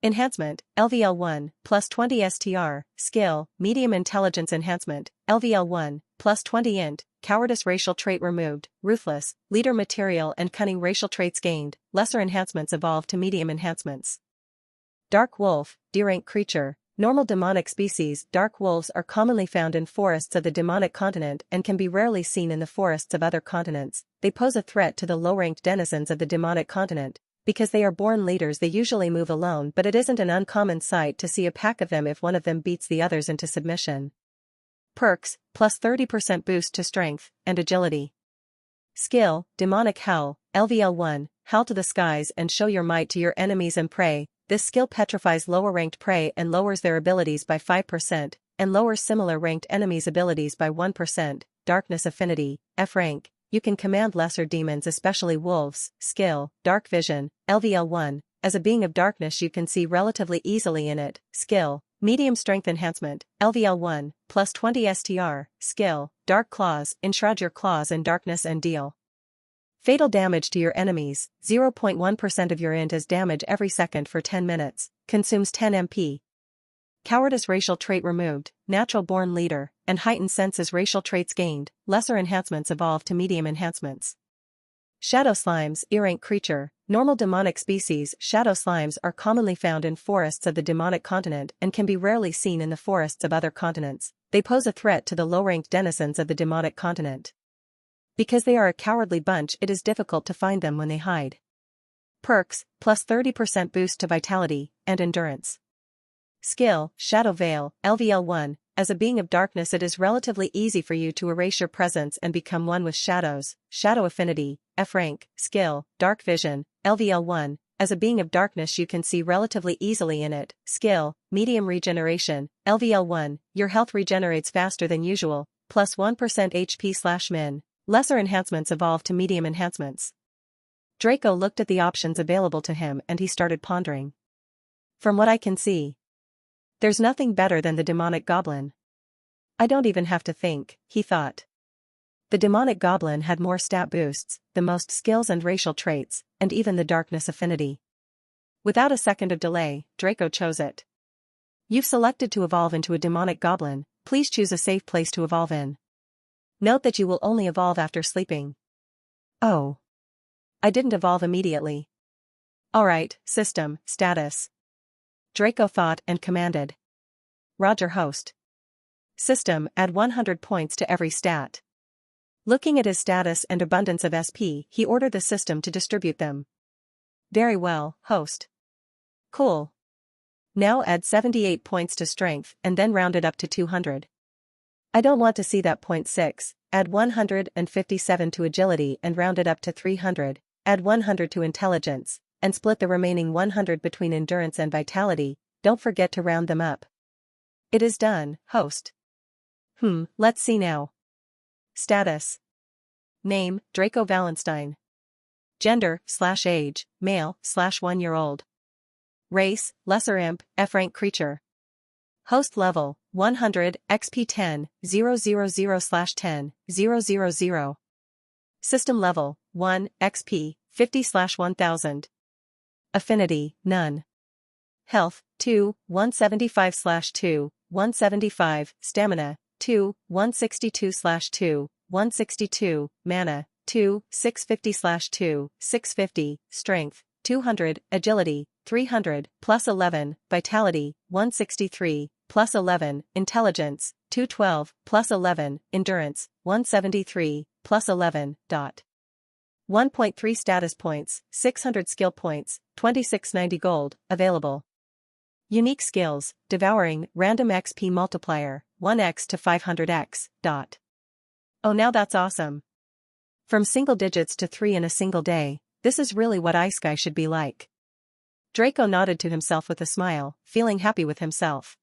Enhancement, LVL1, plus 20 STR. Skill, Medium Intelligence Enhancement, LVL1, plus 20 int. Cowardice racial trait removed, ruthless, leader material and cunning racial traits gained. Lesser enhancements evolved to medium enhancements. Dark Wolf, D-rank creature, normal demonic species. Dark wolves are commonly found in forests of the demonic continent and can be rarely seen in the forests of other continents. They pose a threat to the low-ranked denizens of the demonic continent. Because they are born leaders they usually move alone, but it isn't an uncommon sight to see a pack of them if one of them beats the others into submission. Perks, plus 30% boost to strength and agility. Skill, Demonic Howl, LVL1, howl to the skies and show your might to your enemies and prey. This skill petrifies lower-ranked prey and lowers their abilities by 5%, and lowers similar-ranked enemies' abilities by 1%. Darkness Affinity, F rank. You can command lesser demons, especially wolves. Skill, Dark Vision, LVL1, as a being of darkness you can see relatively easily in it. Skill, Medium Strength Enhancement, LVL1, plus 20 STR. Skill, Dark Claws, enshroud your claws in darkness and deal fatal damage to your enemies. 0.1% of your int is damage every second for 10 minutes, consumes 10 MP. Cowardice racial trait removed, natural born leader, and heightened senses racial traits gained. Lesser enhancements evolved to medium enhancements. Shadow slimes, ear-rank creature. Normal demonic species. Shadow slimes are commonly found in forests of the demonic continent and can be rarely seen in the forests of other continents. They pose a threat to the low-ranked denizens of the demonic continent. Because they are a cowardly bunch, it is difficult to find them when they hide. Perks, plus 30% boost to vitality and endurance. Skill, Shadow Veil, LVL1. As a being of darkness, it is relatively easy for you to erase your presence and become one with shadows. Shadow Affinity, F rank. Skill, Dark Vision, LVL1. As a being of darkness, you can see relatively easily in it. Skill, Medium Regeneration, LVL1. Your health regenerates faster than usual, plus 1% HP/min. Lesser enhancements evolve to medium enhancements. Draco looked at the options available to him and he started pondering. From what I can see, there's nothing better than the demonic goblin. I don't even have to think, he thought. The demonic goblin had more stat boosts, the most skills and racial traits, and even the darkness affinity. Without a second of delay, Draco chose it. You've selected to evolve into a demonic goblin. Please choose a safe place to evolve in. Note that you will only evolve after sleeping. Oh. I didn't evolve immediately. Alright, system, status. Draco thought and commanded. Roger host. System, add 100 points to every stat. Looking at his status and abundance of SP, he ordered the system to distribute them. Very well, host. Cool. Now add 78 points to strength and then round it up to 200. I don't want to see that. 6. Add 157 to agility and round it up to 300. Add 100 to intelligence, and split the remaining 100 between endurance and vitality. Don't forget to round them up. It is done, host. Let's see now. Status. Name, Draco Valenstein. Gender, /age, male, /1 year old. Race, Lesser Imp, F-rank creature. Host level, 100, XP 10, 000/10, 000. System level, 1, XP, 50/1000. Affinity, none. Health, 2, 175/2, 175. Stamina, 2, 162/2, 162. Mana, 2, 650/2, 650. Strength, 200. Agility, 300, plus 11. Vitality, 163, plus 11. Intelligence, 212, plus 11. Endurance, 173, plus 11. 1.3 status points, 600 skill points, 2690 gold, available. Unique skills, Devouring, Random XP Multiplier, 1x to 500x. Oh, now that's awesome. From single digits to 3 in a single day, this is really what Ice-Sky should be like. Draco nodded to himself with a smile, feeling happy with himself.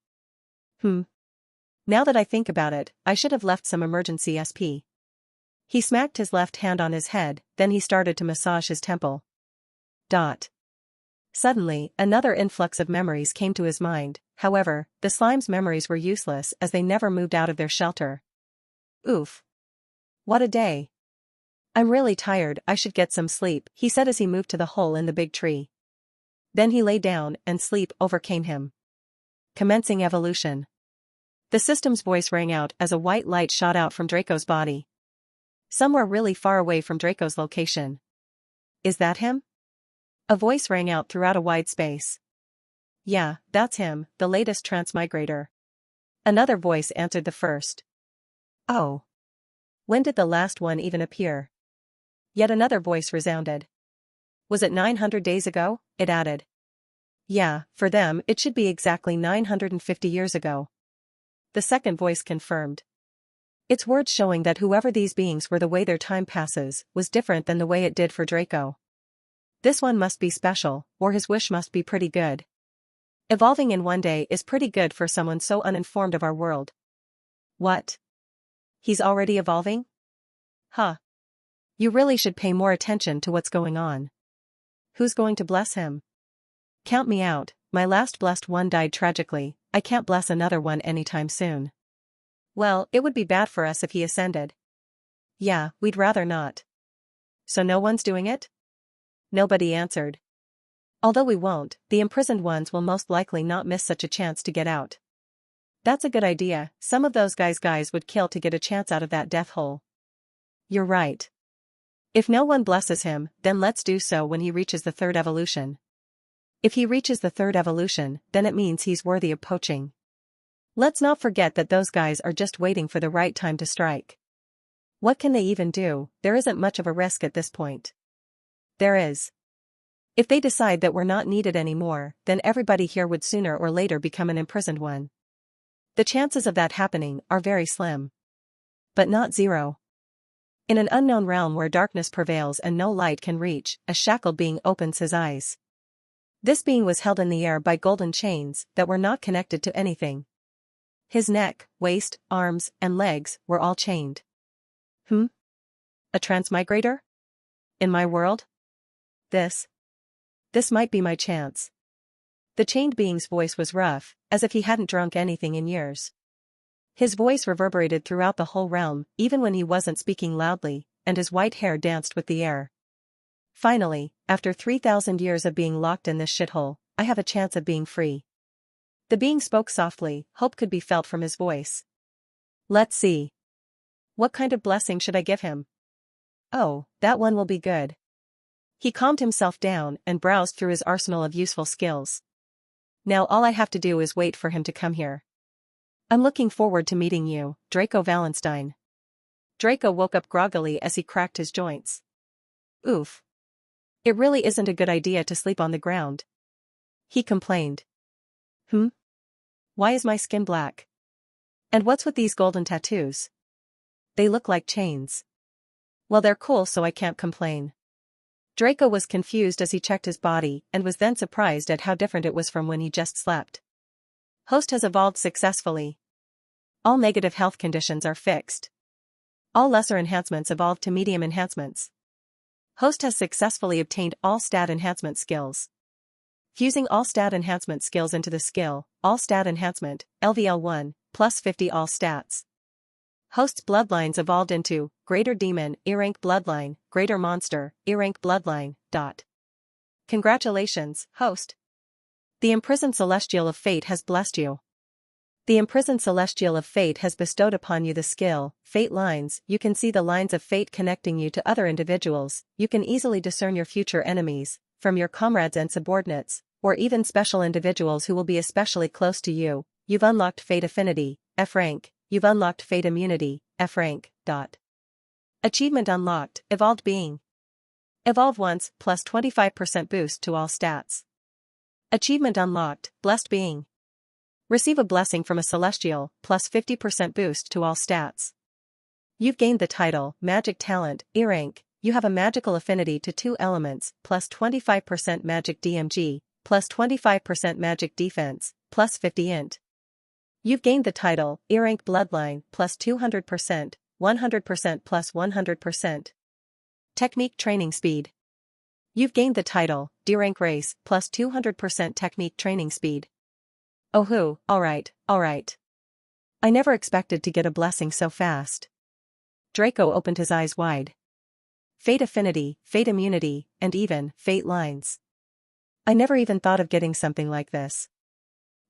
Now that I think about it, I should have left some emergency SP. He smacked his left hand on his head, then he started to massage his temple. Suddenly, another influx of memories came to his mind. However, the slime's memories were useless as they never moved out of their shelter. Oof. What a day. I'm really tired, I should get some sleep, he said as he moved to the hole in the big tree. Then he lay down and sleep overcame him. Commencing evolution. The system's voice rang out as a white light shot out from Draco's body. Somewhere really far away from Draco's location. Is that him? A voice rang out throughout a wide space. Yeah, that's him, the latest transmigrator. Another voice answered the first. Oh. When did the last one even appear? Yet another voice resounded. Was it 900 days ago? It added. Yeah, for them it should be exactly 950 years ago. The second voice confirmed. Its words showing that whoever these beings were, the way their time passes was different than the way it did for Draco. This one must be special, or his wish must be pretty good. Evolving in one day is pretty good for someone so uninformed of our world. What? He's already evolving? Huh. You really should pay more attention to what's going on. Who's going to bless him? Count me out, my last blessed one died tragically, I can't bless another one anytime soon. Well, it would be bad for us if he ascended. Yeah, we'd rather not. So no one's doing it? Nobody answered. Although we won't, the imprisoned ones will most likely not miss such a chance to get out. That's a good idea, some of those guys would kill to get a chance out of that death hole. You're right. If no one blesses him, then let's do so when he reaches the third evolution. If he reaches the third evolution, then it means he's worthy of poaching. Let's not forget that those guys are just waiting for the right time to strike. What can they even do? There isn't much of a risk at this point. There is. If they decide that we're not needed anymore, then everybody here would sooner or later become an imprisoned one. The chances of that happening are very slim. But not zero. In an unknown realm where darkness prevails and no light can reach, a shackled being opens his eyes. This being was held in the air by golden chains that were not connected to anything. His neck, waist, arms, and legs were all chained. A transmigrator? In my world? This might be my chance. The chained being's voice was rough, as if he hadn't drunk anything in years. His voice reverberated throughout the whole realm, even when he wasn't speaking loudly, and his white hair danced with the air. Finally, after 3,000 years of being locked in this shithole, I have a chance of being free. The being spoke softly, hope could be felt from his voice. Let's see. What kind of blessing should I give him? Oh, that one will be good. He calmed himself down and browsed through his arsenal of useful skills. Now all I have to do is wait for him to come here. I'm looking forward to meeting you, Draco Wallenstein. Draco woke up groggily as he cracked his joints. Oof. It really isn't a good idea to sleep on the ground. He complained. Why is my skin black? And what's with these golden tattoos? They look like chains. Well, they're cool, so I can't complain. Draco was confused as he checked his body and was then surprised at how different it was from when he just slept. Host has evolved successfully. All negative health conditions are fixed. All lesser enhancements evolved to medium enhancements. Host has successfully obtained all stat enhancement skills. Fusing all stat enhancement skills into the skill, all stat enhancement, LVL1, plus 50 all stats. Host's bloodlines evolved into Greater Demon, E-rank Bloodline, Greater Monster, E-rank Bloodline. Congratulations, Host. The imprisoned Celestial of Fate has blessed you. The imprisoned Celestial of Fate has bestowed upon you the skill, Fate Lines. You can see the lines of fate connecting you to other individuals. You can easily discern your future enemies, from your comrades and subordinates, or even special individuals who will be especially close to you. You've unlocked Fate Affinity, F rank. You've unlocked Fate Immunity, F rank. Achievement unlocked, Evolved Being. Evolve once, plus 25% boost to all stats. Achievement unlocked, Blessed Being. Receive a blessing from a celestial, plus 50% boost to all stats. You've gained the title, Magic Talent, E rank. You have a magical affinity to 2 elements, plus 25% magic DMG, plus 25% magic defense, plus 50 int. You've gained the title, E-rank Bloodline, plus 200%, 100% plus 100%. Technique Training Speed. You've gained the title, D-rank Race, plus 200% technique training speed. Oh alright. I never expected to get a blessing so fast. Draco opened his eyes wide. Fate Affinity, Fate Immunity, and even Fate Lines. I never even thought of getting something like this.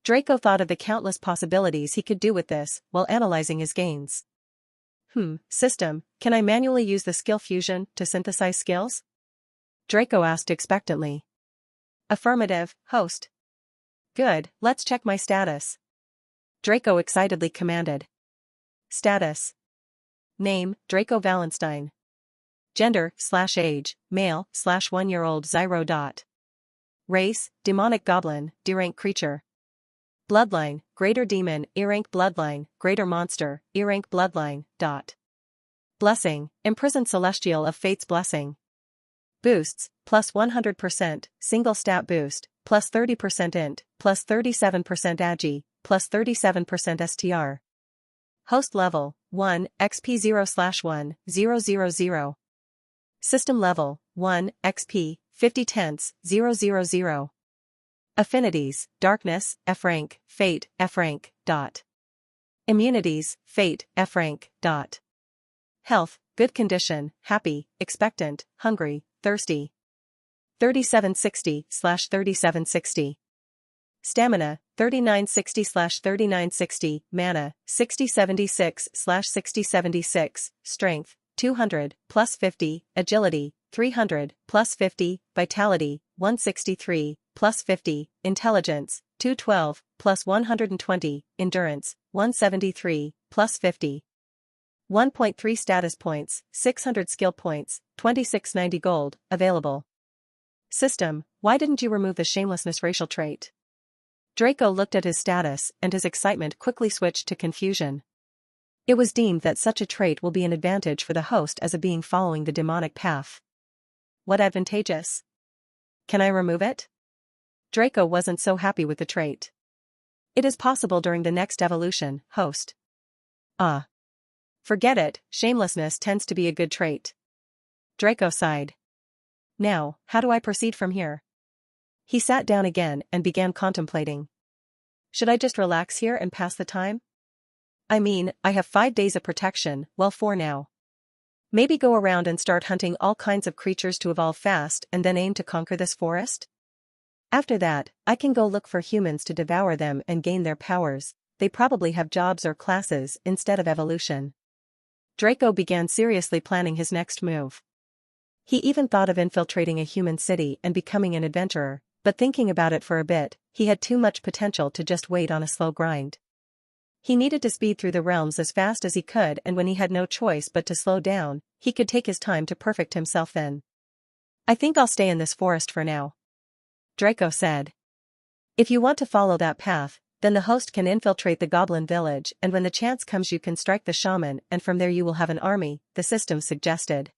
Draco thought of the countless possibilities he could do with this while analyzing his gains. System, can I manually use the skill fusion to synthesize skills? Draco asked expectantly. Affirmative, Host. Good, let's check my status. Draco excitedly commanded. Status. Name, Draco Wallenstein. Gender, /age, male, /1-year-old 0. Race, demonic goblin, D-rank creature. Bloodline, Greater Demon, E-rank Bloodline, Greater Monster, E-rank Bloodline. Blessing, Imprisoned Celestial of Fate's Blessing. Boosts, plus 100%, single stat boost, plus 30% int, plus 37% agi, plus 37% str. Host level, 1, XP 0/1, 000. System level, 1, XP, 50 tenths, 000. Affinities, Darkness, F rank, Fate, F rank. Immunities, Fate, F rank. Health, good condition, happy, expectant, hungry, thirsty. 3760/3760. Stamina, 3960/3960, mana, 6076/6076, strength, 200, plus 50, agility, 300, plus 50, vitality, 163, plus 50, intelligence, 212, plus 120, endurance, 173, plus 50. 1.3 status points, 600 skill points, 2690 gold, available. System, why didn't you remove the shamelessness racial trait? Draco looked at his status, and his excitement quickly switched to confusion. It was deemed that such a trait will be an advantage for the host as a being following the demonic path. What advantageous? Can I remove it? Draco wasn't so happy with the trait. It is possible during the next evolution, host. Forget it, shamelessness tends to be a good trait. Draco sighed. Now, how do I proceed from here? He sat down again and began contemplating. Should I just relax here and pass the time? I mean, I have 5 days of protection, well 4 now. Maybe go around and start hunting all kinds of creatures to evolve fast and then aim to conquer this forest? After that, I can go look for humans to devour them and gain their powers. They probably have jobs or classes instead of evolution. Draco began seriously planning his next move. He even thought of infiltrating a human city and becoming an adventurer, but thinking about it for a bit, he had too much potential to just wait on a slow grind. He needed to speed through the realms as fast as he could, and when he had no choice but to slow down, he could take his time to perfect himself then. I think I'll stay in this forest for now. Draco said. If you want to follow that path, then the host can infiltrate the goblin village, and when the chance comes you can strike the shaman, and from there you will have an army, the system suggested.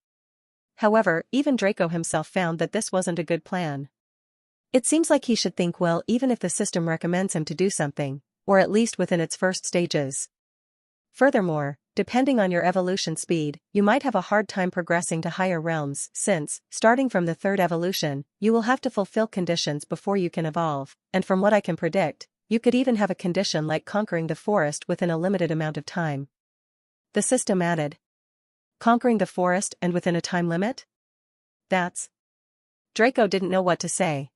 However, even Draco himself found that this wasn't a good plan. It seems like he should think well even if the system recommends him to do something, or at least within its first stages. Furthermore, depending on your evolution speed, you might have a hard time progressing to higher realms since, starting from the 3rd evolution, you will have to fulfill conditions before you can evolve, and from what I can predict, you could even have a condition like conquering the forest within a limited amount of time. The system added. Conquering the forest and within a time limit? That's... Draco didn't know what to say.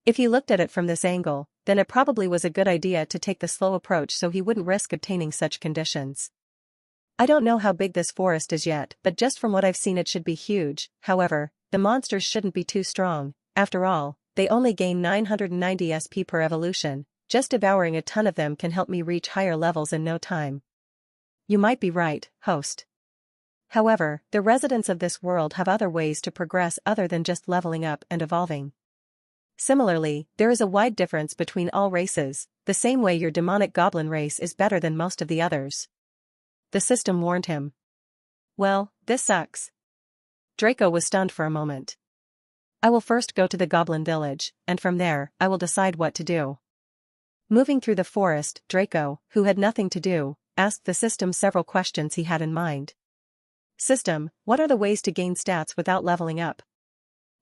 If he looked at it from this angle, then it probably was a good idea to take the slow approach so he wouldn't risk obtaining such conditions. I don't know how big this forest is yet, but just from what I've seen it should be huge. However, the monsters shouldn't be too strong. After all, they only gain 990 SP per evolution. Just devouring a ton of them can help me reach higher levels in no time. You might be right, host. However, the residents of this world have other ways to progress other than just leveling up and evolving. Similarly, there is a wide difference between all races, the same way your demonic goblin race is better than most of the others. The system warned him. Well, this sucks. Draco was stunned for a moment. I will first go to the goblin village, and from there, I will decide what to do. Moving through the forest, Draco, who had nothing to do, asked the system several questions he had in mind. System, what are the ways to gain stats without leveling up?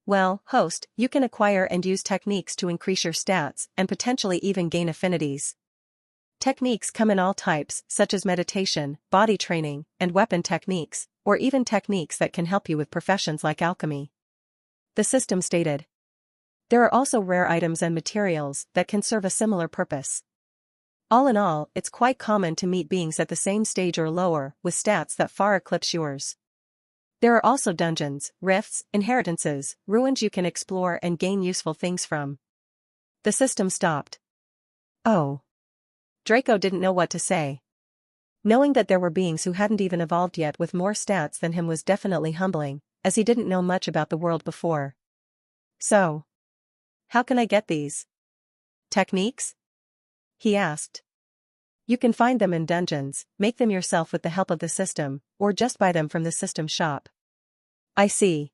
Well, host, you can acquire and use techniques to increase your stats and potentially even gain affinities. Techniques come in all types, such as meditation, body training, and weapon techniques, or even techniques that can help you with professions like alchemy. The system stated. There are also rare items and materials that can serve a similar purpose. All in all, it's quite common to meet beings at the same stage or lower, with stats that far eclipse yours. There are also dungeons, rifts, inheritances, ruins you can explore and gain useful things from. The system stopped. Oh. Draco didn't know what to say. Knowing that there were beings who hadn't even evolved yet with more stats than him was definitely humbling, as he didn't know much about the world before. So, how can I get these techniques? He asked. You can find them in dungeons, make them yourself with the help of the system, or just buy them from the system shop. I see.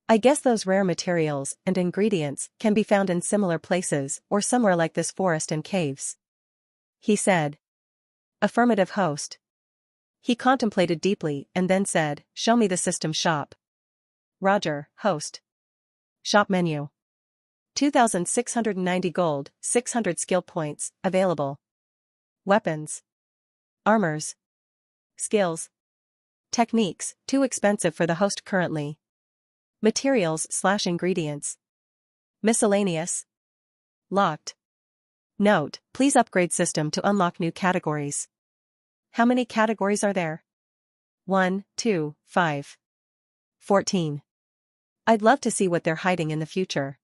I guess those rare materials and ingredients can be found in similar places or somewhere like this forest and caves. He said. Affirmative, host. He contemplated deeply and then said, Show me the system shop. Roger, host. Shop menu. 2,690 gold, 600 skill points, available. Weapons. Armors. Skills. Techniques, too expensive for the host currently. Materials/ingredients. Miscellaneous. Locked. Note, please upgrade system to unlock new categories. How many categories are there? 1, 2, 5. 14. I'd love to see what they're hiding in the future.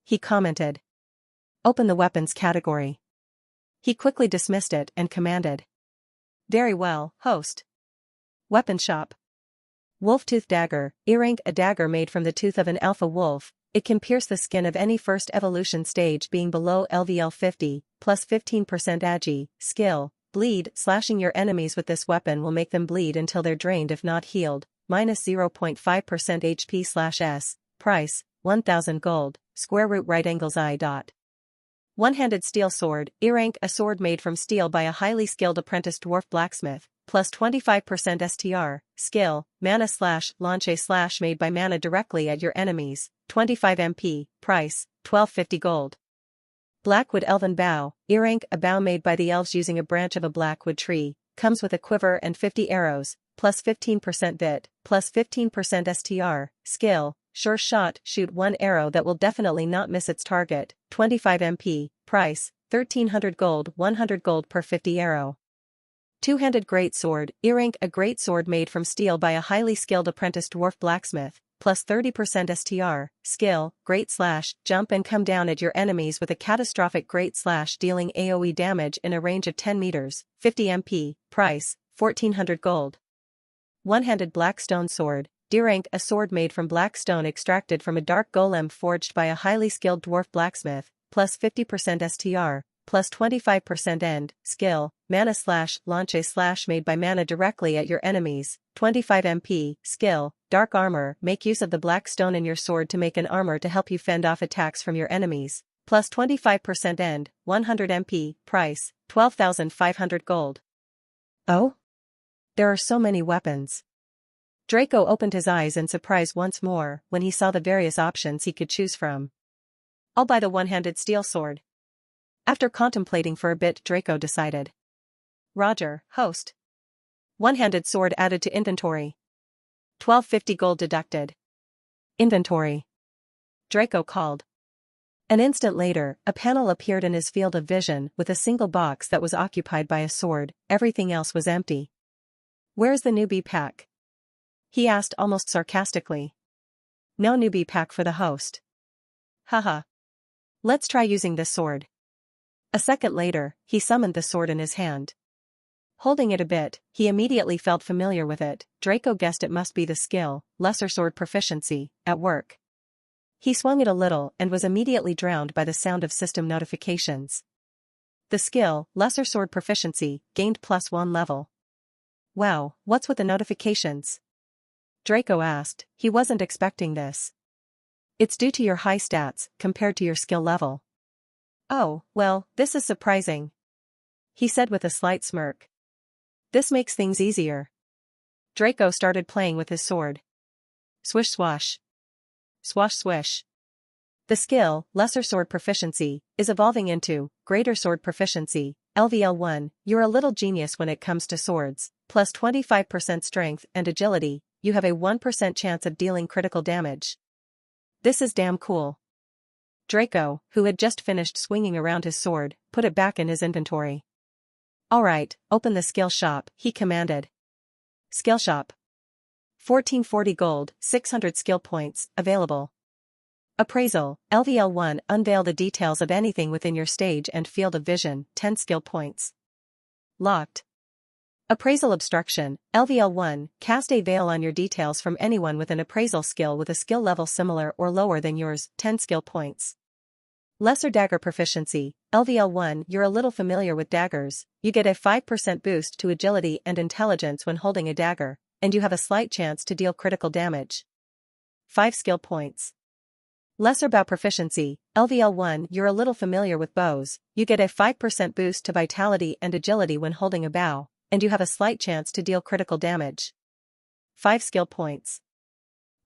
He commented. Open the weapons category. He quickly dismissed it and commanded. Very well, host. Weapon shop. Wolf Tooth Dagger, earring, a dagger made from the tooth of an alpha wolf. It can pierce the skin of any first evolution stage being below LVL 50, plus 15% agi, skill, bleed. Slashing your enemies with this weapon will make them bleed until they're drained if not healed, minus 0.5% HP/S, price, 1000 gold, square root right angles I. One-handed steel sword, earring, a sword made from steel by a highly skilled apprentice dwarf blacksmith, plus 25% STR, skill, mana/launch made by mana directly at your enemies, 25 MP, price, 1250 gold. Blackwood Elven Bow, earring, a bow made by the elves using a branch of a blackwood tree, comes with a quiver and 50 arrows, plus 15% VIT, plus 15% STR, skill, sure shot, shoot one arrow that will definitely not miss its target, 25 MP, price, 1300 gold, 100 gold per 50 arrow. Two-handed great sword, earring, a great sword made from steel by a highly skilled apprentice dwarf blacksmith, plus 30% STR, skill, great slash, jump and come down at your enemies with a catastrophic great slash dealing AoE damage in a range of 10 meters, 50 MP, price, 1400 gold. One-handed black stone sword, earring, a sword made from black stone extracted from a dark golem forged by a highly skilled dwarf blacksmith, plus 50% STR, plus 25% end, skill, mana/launch made by mana directly at your enemies, 25 MP, skill, dark armor, make use of the black stone in your sword to make an armor to help you fend off attacks from your enemies, plus 25% end, 100 MP, price, 12,500 gold. Oh? There are so many weapons. Draco opened his eyes in surprise once more when he saw the various options he could choose from. I'll buy the one-handed steel sword. After contemplating for a bit, Draco decided. Roger, host. One-handed sword added to inventory. 1250 gold deducted. Inventory. Draco called. An instant later, a panel appeared in his field of vision with a single box that was occupied by a sword. Everything else was empty. Where's the newbie pack? He asked almost sarcastically. No newbie pack for the host. Haha. Let's try using this sword. A second later, he summoned the sword in his hand. Holding it a bit, he immediately felt familiar with it. Draco guessed it must be the skill, lesser sword proficiency, at work. He swung it a little and was immediately drowned by the sound of system notifications. The skill, lesser sword proficiency, gained +1 level. Wow, what's with the notifications? Draco asked. He wasn't expecting this. It's due to your high stats, compared to your skill level. Oh, well, this is surprising. He said with a slight smirk. This makes things easier. Draco started playing with his sword. Swish swash. Swash swish. The skill, lesser sword proficiency, is evolving into greater sword proficiency, LVL1. You're a little genius when it comes to swords, plus 25% strength and agility, you have a 1% chance of dealing critical damage. This is damn cool. Draco, who had just finished swinging around his sword, put it back in his inventory. Alright, open the skill shop, he commanded. Skill shop. 1440 gold, 600 skill points, available. Appraisal, LVL1, unveil the details of anything within your stage and field of vision, 10 skill points. Locked. Appraisal obstruction, LVL1, cast a veil on your details from anyone with an appraisal skill with a skill level similar or lower than yours, 10 skill points. Lesser dagger proficiency, LVL1, you're a little familiar with daggers, you get a 5% boost to agility and intelligence when holding a dagger, and you have a slight chance to deal critical damage. 5 skill points. Lesser bow proficiency, LVL1, you're a little familiar with bows, you get a 5% boost to vitality and agility when holding a bow, and you have a slight chance to deal critical damage. 5 skill points.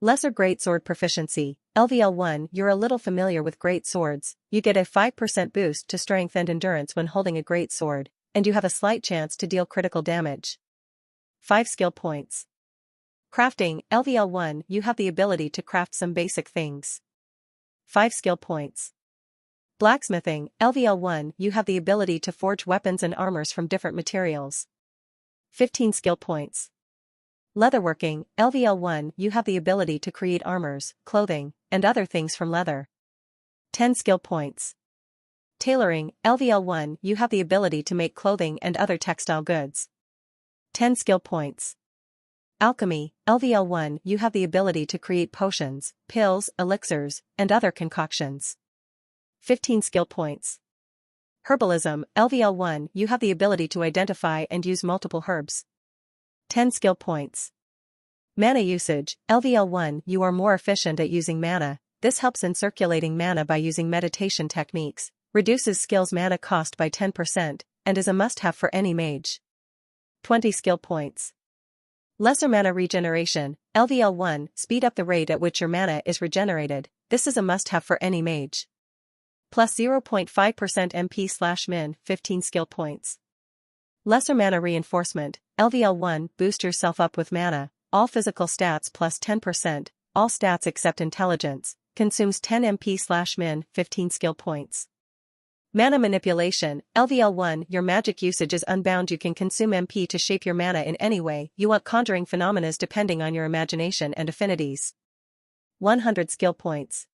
Lesser greatsword proficiency, LVL1, you're a little familiar with great swords, you get a 5% boost to strength and endurance when holding a great sword, and you have a slight chance to deal critical damage. 5 skill points. Crafting, LVL1, you have the ability to craft some basic things. 5 skill points. Blacksmithing, LVL1, you have the ability to forge weapons and armors from different materials. 15 skill points. Leatherworking, LVL1, you have the ability to create armors, clothing, and other things from leather. 10 skill points. Tailoring, LVL1, you have the ability to make clothing and other textile goods. 10 skill points. Alchemy, LVL1, you have the ability to create potions, pills, elixirs, and other concoctions. 15 skill points. Herbalism, LVL1, you have the ability to identify and use multiple herbs. 10 skill points. Mana usage, LVL1, you are more efficient at using mana. This helps in circulating mana by using meditation techniques, reduces skills mana cost by 10%, and is a must-have for any mage. 20 skill points. Lesser mana regeneration, LVL1, speed up the rate at which your mana is regenerated. This is a must-have for any mage. Plus 0.5% MP/min, 15 skill points. Lesser mana reinforcement, LVL1, boost yourself up with mana, all physical stats plus 10%, all stats except intelligence, consumes 10 MP/min, 15 skill points. Mana manipulation, LVL1, your magic usage is unbound. You can consume MP to shape your mana in any way you want, conjuring phenomena depending on your imagination and affinities. 100 skill points.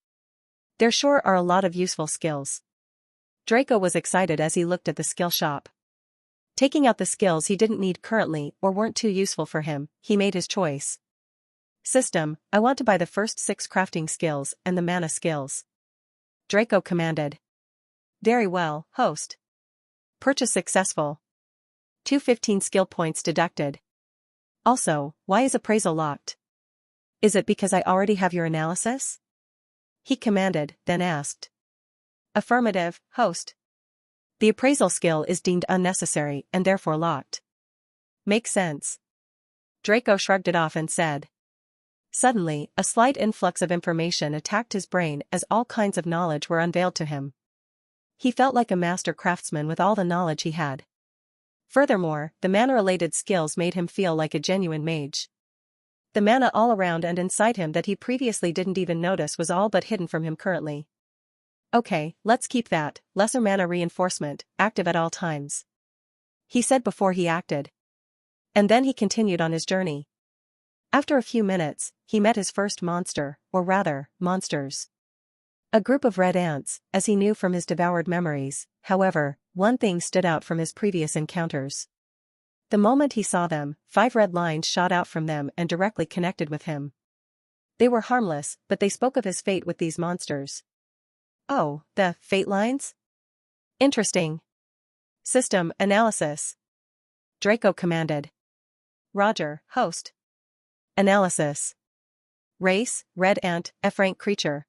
There sure are a lot of useful skills. Draco was excited as he looked at the skill shop. Taking out the skills he didn't need currently or weren't too useful for him, he made his choice. System, I want to buy the first 6 crafting skills and the mana skills. Draco commanded. Very well, host. Purchase successful. 215 skill points deducted. Also, why is appraisal locked? Is it because I already have your analysis? He commanded, then asked. Affirmative, host. The appraisal skill is deemed unnecessary and therefore locked. Makes sense. Draco shrugged it off and said. Suddenly, a slight influx of information attacked his brain as all kinds of knowledge were unveiled to him. He felt like a master craftsman with all the knowledge he had. Furthermore, the mana-related skills made him feel like a genuine mage. The mana all around and inside him that he previously didn't even notice was all but hidden from him currently. Okay, let's keep that, lesser mana reinforcement, active at all times. He said before he acted. And then he continued on his journey. After a few minutes, he met his first monster, or rather, monsters. A group of red ants, as he knew from his devoured memories. However, one thing stood out from his previous encounters. The moment he saw them, 5 red lines shot out from them and directly connected with him. They were harmless, but they spoke of his fate with these monsters. Oh, the fate lines? Interesting. System analysis. Draco commanded. Roger, host. Analysis. Race, red ant, F-rank creature.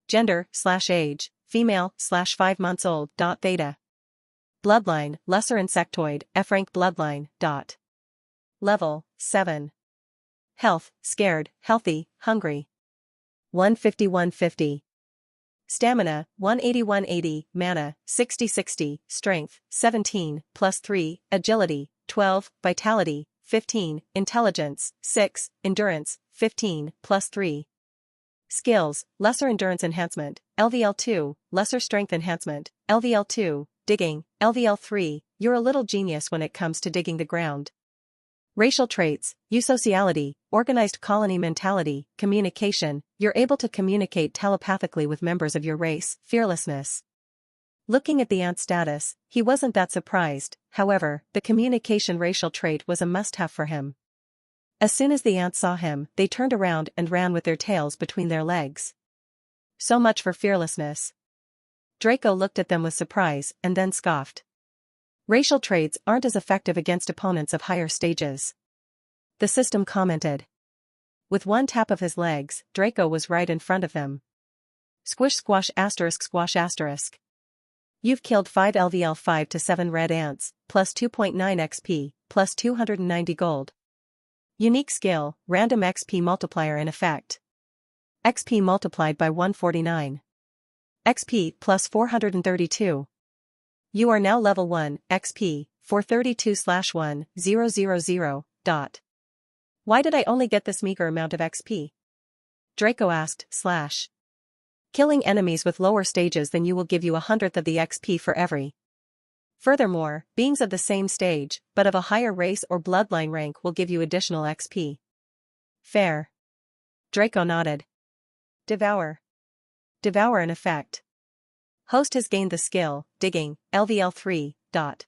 Gender/age, female/5 months old. Theta. Bloodline, lesser insectoid, F-rank bloodline. Level, 7. Health, scared, healthy, hungry. 150-150. Stamina, 180-180, mana, 60-60, strength, 17, plus 3, agility, 12, vitality, 15, intelligence, 6, endurance, 15, plus 3. Skills, lesser endurance enhancement, LVL2, lesser strength enhancement, LVL2, digging, LVL3, you're a little genius when it comes to digging the ground. Racial traits, eusociality, organized colony mentality, communication, you're able to communicate telepathically with members of your race, fearlessness. Looking at the ant status, he wasn't that surprised, however, the communication racial trait was a must-have for him. As soon as the ants saw him, they turned around and ran with their tails between their legs. So much for fearlessness. Draco looked at them with surprise and then scoffed. Racial traits aren't as effective against opponents of higher stages. The system commented. With one tap of his legs, Draco was right in front of them. Squish squash asterisk squash asterisk. You've killed 5 LVL 5 to 7 red ants, plus 2.9 XP, plus 290 gold. Unique skill, random XP multiplier in effect. XP multiplied by 149. XP plus 432. You are now level 1, XP, 432/1000. Why did I only get this meager amount of XP? Draco asked, Killing enemies with lower stages than you will give you 100th of the XP for every Furthermore, beings of the same stage, but of a higher race or bloodline rank will give you additional XP. Fair. Draco nodded. Devour. Devour in effect. Host has gained the skill, Digging, LVL3, dot.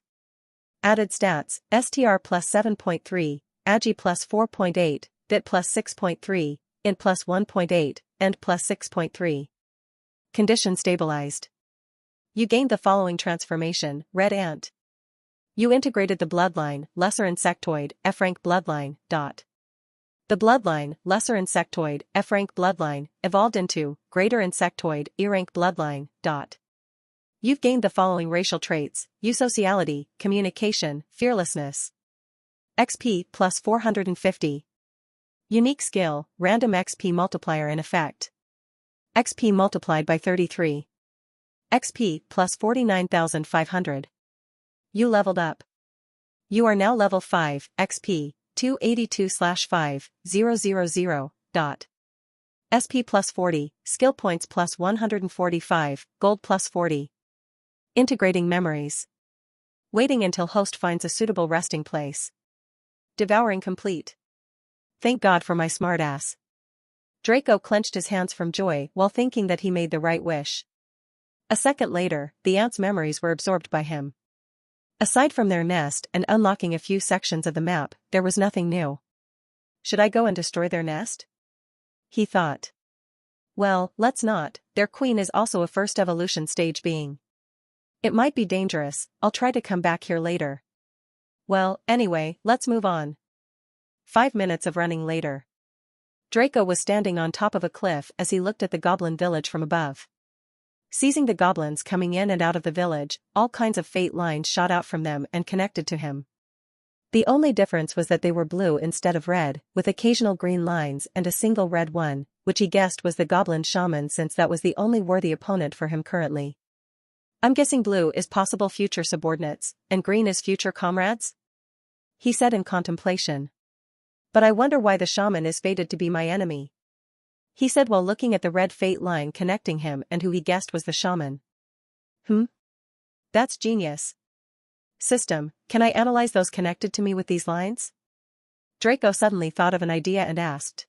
Added stats, STR plus 7.3, Agi plus 4.8, Bit plus 6.3, Int plus 1.8, and plus 6.3. Condition stabilized. You gained the following transformation, Red Ant. You integrated the bloodline, Lesser Insectoid, F-rank bloodline, dot. The bloodline, Lesser Insectoid, F-rank bloodline, evolved into Greater Insectoid, E-rank bloodline, dot. You've gained the following racial traits, Eusociality, Communication, Fearlessness. XP plus 450. Unique skill, Random XP multiplier in effect. XP multiplied by 33. XP plus 49,500. You leveled up. You are now level 5, XP, 282/5000, dot. SP plus 40, skill points plus 145, gold plus 40. Integrating memories. Waiting until host finds a suitable resting place. Devouring complete. Thank God for my smartass. Draco clenched his hands from joy while thinking that he made the right wish. A second later, the ants' memories were absorbed by him. Aside from their nest and unlocking a few sections of the map, there was nothing new. Should I go and destroy their nest? He thought. Well, let's not, their queen is also a first evolution stage being. It might be dangerous, I'll try to come back here later. Well, anyway, let's move on. 5 minutes of running later. Draco was standing on top of a cliff as he looked at the goblin village from above. Seizing the goblins coming in and out of the village, all kinds of fate lines shot out from them and connected to him. The only difference was that they were blue instead of red, with occasional green lines and a single red one, which he guessed was the goblin shaman since that was the only worthy opponent for him currently. I'm guessing blue is possible future subordinates, and green is future comrades? He said in contemplation. But I wonder why the shaman is fated to be my enemy. He said while looking at the red fate line connecting him and who he guessed was the shaman. That's genius. System, can I analyze those connected to me with these lines? Draco suddenly thought of an idea and asked.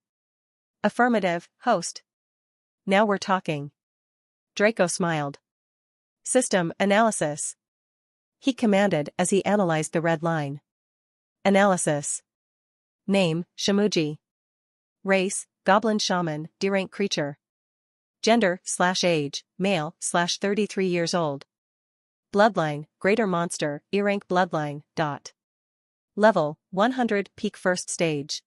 Affirmative, host. Now we're talking. Draco smiled. System analysis. He commanded as he analyzed the red line. Analysis. Name, Shamuji. Race, Goblin Shaman, D-rank creature. Gender/age, male/33 years old. Bloodline, Greater Monster, E-rank bloodline, dot. Level, 100, peak first stage.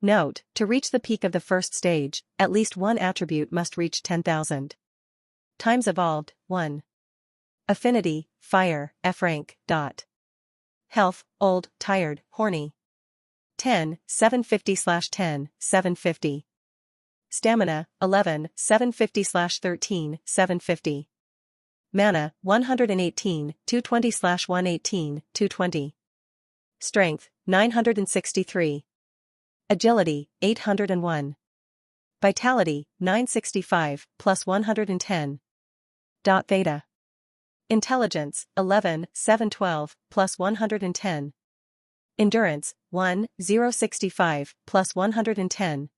Note, to reach the peak of the first stage, at least one attribute must reach 10,000. Times evolved, 1. Affinity, Fire, F-rank, dot. Health, Old, Tired, Horny. 10, 750/10, 750. Stamina, 11, 750/13, 750. Mana, 118, 220/118, 220. Strength, 963. Agility, 801. Vitality, 965, plus 110. Theta. Intelligence, 11, 712, plus 110. Endurance, 1, 065, plus 110.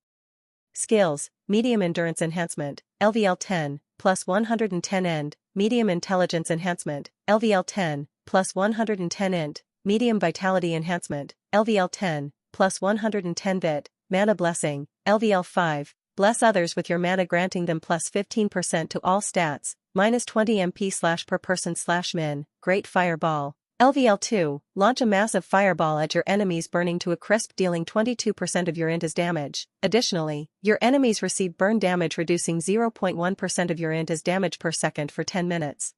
Skills, Medium Endurance Enhancement, LVL 10, plus 110 End, Medium Intelligence Enhancement, LVL 10, plus 110 Int, Medium Vitality Enhancement, LVL 10, plus 110 Bit, Mana Blessing, LVL 5, bless others with your mana granting them plus 15% to all stats, minus 20 MP/per person/min, Great Fireball. LVL 2, launch a massive fireball at your enemies burning to a crisp dealing 22% of your int as damage. Additionally, your enemies receive burn damage reducing 0.1% of your int as damage per second for 10 minutes.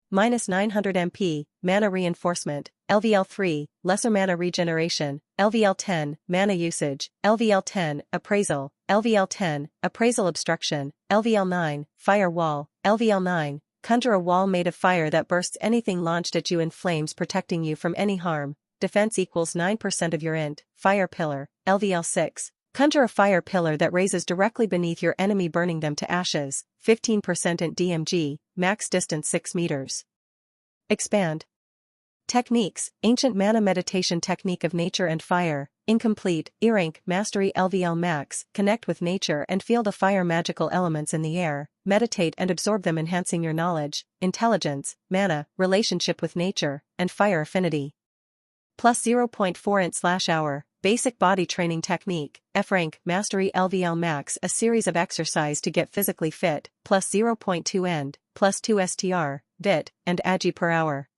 Minus 900 MP, Mana Reinforcement, LVL 3, Lesser Mana Regeneration, LVL 10, Mana Usage, LVL 10, Appraisal, LVL 10, Appraisal Obstruction, LVL 9, Firewall, LVL 9, Conjure a wall made of fire that bursts anything launched at you in flames protecting you from any harm, defense equals 9% of your int, Fire Pillar, LVL 6, conjure a fire pillar that raises directly beneath your enemy burning them to ashes, 15% int DMG, max distance 6 meters. Expand. Techniques: Ancient Mana Meditation Technique of Nature and Fire. Incomplete. E-Rank Mastery LVL Max. Connect with nature and feel the fire magical elements in the air. Meditate and absorb them, enhancing your knowledge, intelligence, mana, relationship with nature, and fire affinity. Plus 0.4 int/hour. Basic Body Training Technique. F-Rank Mastery LVL Max. A series of exercise to get physically fit. Plus 0.2 end. Plus 2 STR, VIT, and AGI per hour.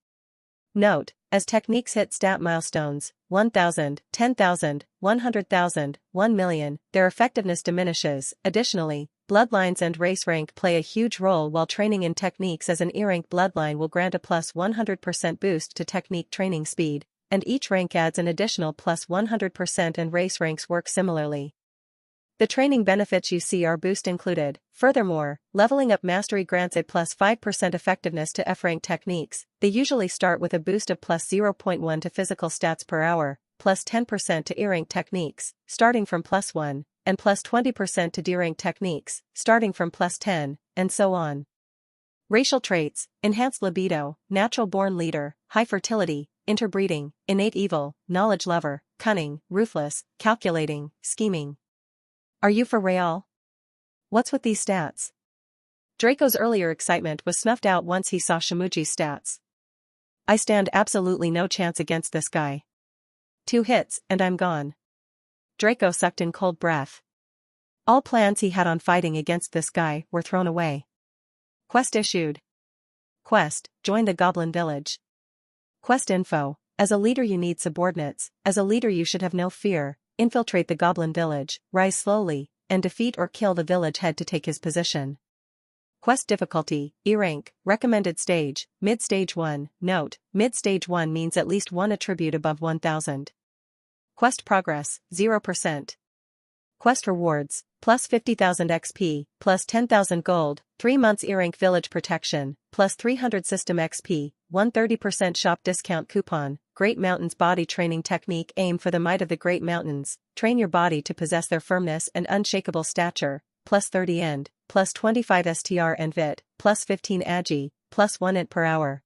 Note: as techniques hit stat milestones, 1,000, 10,000, 100,000, 1 million, their effectiveness diminishes. Additionally, bloodlines and race rank play a huge role while training in techniques, as an E-rank bloodline will grant a plus 100% boost to technique training speed, and each rank adds an additional plus 100%, and race ranks work similarly. The training benefits you see are boost included. Furthermore, leveling up mastery grants a plus 5% effectiveness to F-rank techniques. They usually start with a boost of plus 0.1 to physical stats per hour, plus 10% to E-rank techniques, starting from plus 1, and plus 20% to D-rank techniques, starting from plus 10, and so on. Racial traits: enhanced libido, natural-born leader, high fertility, interbreeding, innate evil, knowledge lover, cunning, ruthless, calculating, scheming. Are you for real? What's with these stats? Draco's earlier excitement was snuffed out once he saw Shimuji's stats. I stand absolutely no chance against this guy. 2 hits, and I'm gone. Draco sucked in cold breath. All plans he had on fighting against this guy were thrown away. Quest issued. Quest: join the Goblin Village. Quest info: as a leader you need subordinates. As a leader you should have no fear. Infiltrate the Goblin Village, rise slowly, and defeat or kill the village head to take his position. Quest difficulty: E-rank, recommended stage, mid-stage 1. Note: mid-stage 1 means at least one attribute above 1000. Quest progress: 0%. Quest rewards: plus 50,000 XP, plus 10,000 gold, 3 months E-rank village protection, plus 300 system XP, 130% shop discount coupon. Great Mountains Body Training Technique. Aim for the might of the Great Mountains. Train your body to possess their firmness and unshakable stature. Plus 30 end, plus 25 STR and VIT, plus 15 AGI, plus 1 int per hour.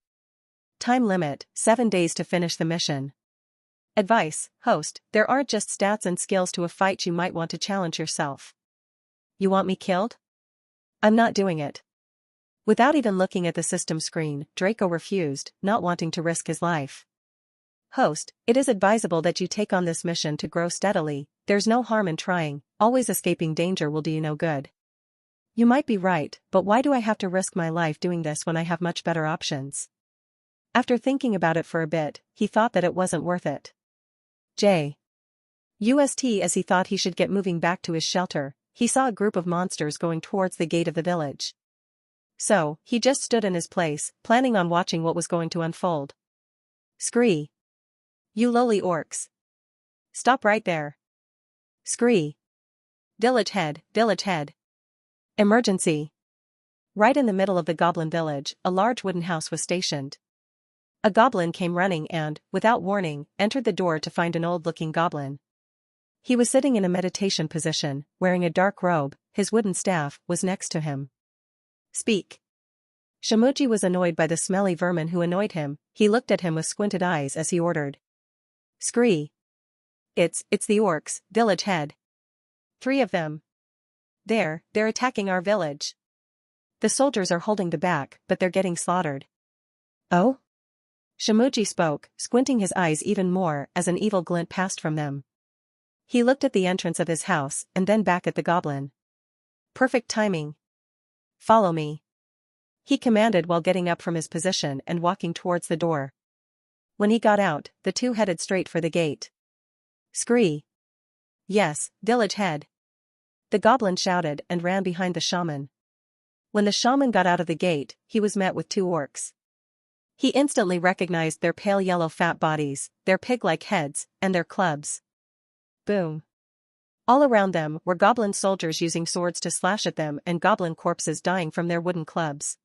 Time limit: 7 days to finish the mission. Advice: host, there aren't just stats and skills to a fight. You might want to challenge yourself. You want me killed? I'm not doing it. Without even looking at the system screen, Draco refused, not wanting to risk his life. Host, it is advisable that you take on this mission to grow steadily. There's no harm in trying, always escaping danger will do you no good. You might be right, but why do I have to risk my life doing this when I have much better options? After thinking about it for a bit, he thought that it wasn't worth it. As he thought he should get moving back to his shelter, he saw a group of monsters going towards the gate of the village. So, he just stood in his place, planning on watching what was going to unfold. Scree. You lowly orcs. Stop right there. Scree. Village head, village head. Emergency. Right in the middle of the goblin village, a large wooden house was stationed. A goblin came running and, without warning, entered the door to find an old-looking goblin. He was sitting in a meditation position, wearing a dark robe. His wooden staff was next to him. Speak. Shimuji was annoyed by the smelly vermin who annoyed him. He looked at him with squinted eyes as he ordered. Scree. It's the orcs, village head. 3 of them. They're attacking our village. The soldiers are holding the back, but they're getting slaughtered. Oh? Shimuji spoke, squinting his eyes even more as an evil glint passed from them. He looked at the entrance of his house and then back at the goblin. Perfect timing. Follow me. He commanded while getting up from his position and walking towards the door. When he got out, the 2 headed straight for the gate. Scree. Yes, village head. The goblin shouted and ran behind the shaman. When the shaman got out of the gate, he was met with 2 orcs. He instantly recognized their pale yellow fat bodies, their pig-like heads, and their clubs. Boom. All around them were goblin soldiers using swords to slash at them and goblin corpses dying from their wooden clubs.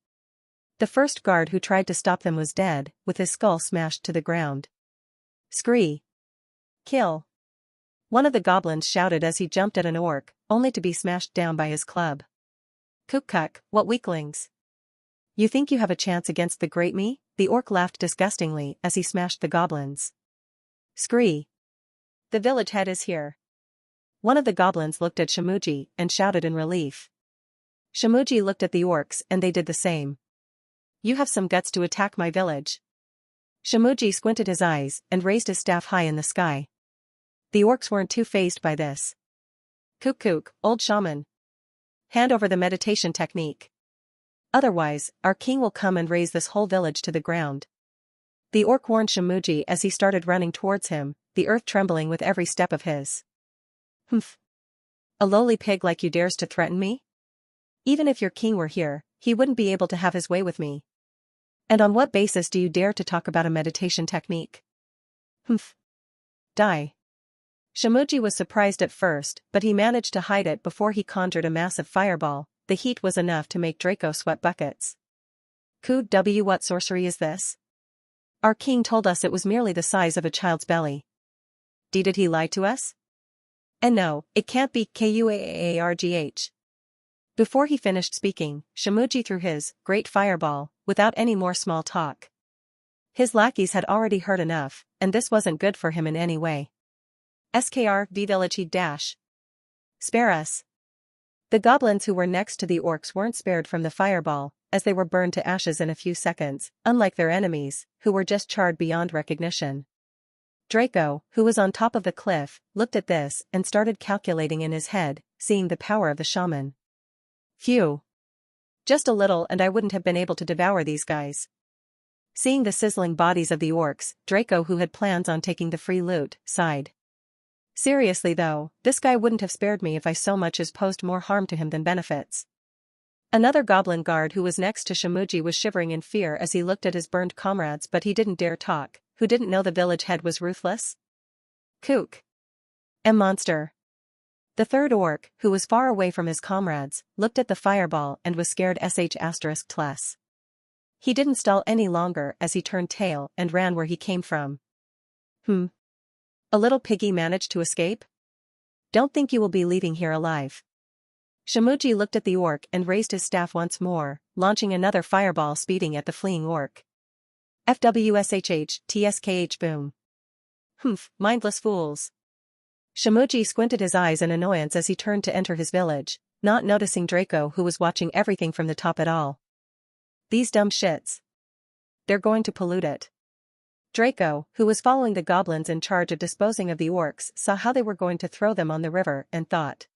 The first guard who tried to stop them was dead, with his skull smashed to the ground. Scree. Kill. One of the goblins shouted as he jumped at an orc, only to be smashed down by his club. Kook-kuk, what weaklings. You think you have a chance against the great me? the orc laughed disgustingly as he smashed the goblins. Scree! The village head is here. One of the goblins looked at Shimuji and shouted in relief. Shimuji looked at the orcs and they did the same. You have some guts to attack my village. Shimuji squinted his eyes and raised his staff high in the sky. The orcs weren't too fazed by this. Kook kook, old shaman. Hand over the meditation technique. Otherwise, our king will come and raze this whole village to the ground. The orc warned Shimuji as he started running towards him, the earth trembling with every step of his. Humph. A lowly pig like you dares to threaten me? Even if your king were here, he wouldn't be able to have his way with me. And on what basis do you dare to talk about a meditation technique? Humph. Die. Shimuji was surprised at first, but he managed to hide it before he conjured a massive fireball. The heat was enough to make Draco sweat buckets. What sorcery is this? Our king told us it was merely the size of a child's belly. Did he lie to us? And no, it can't be Kuaargh. Before he finished speaking, Shimuji threw his great fireball, without any more small talk. His lackeys had already heard enough, and this wasn't good for him in any way. Skr village dash. Spare us. The goblins who were next to the orcs weren't spared from the fireball, as they were burned to ashes in a few seconds, unlike their enemies, who were just charred beyond recognition. Draco, who was on top of the cliff, looked at this and started calculating in his head, seeing the power of the shaman. Phew. Just a little and I wouldn't have been able to devour these guys. Seeing the sizzling bodies of the orcs, Draco, who had plans on taking the free loot, sighed. Seriously though, this guy wouldn't have spared me if I so much as posed more harm to him than benefits. Another goblin guard who was next to Shimuji was shivering in fear as he looked at his burned comrades, but he didn't dare talk. Who didn't know the village head was ruthless? Kook. Monster. The third orc, who was far away from his comrades, looked at the fireball and was scared *. He didn't stall any longer as he turned tail and ran where he came from. A little piggy managed to escape? Don't think you will be leaving here alive. Shimuji looked at the orc and raised his staff once more, launching another fireball speeding at the fleeing orc. FWSHH, boom. Mindless fools. Shimuji squinted his eyes in annoyance as he turned to enter his village, not noticing Draco, who was watching everything from the top at all. These dumb shits. They're going to pollute it. Draco, who was following the goblins in charge of disposing of the orcs, saw how they were going to throw them on the river and thought.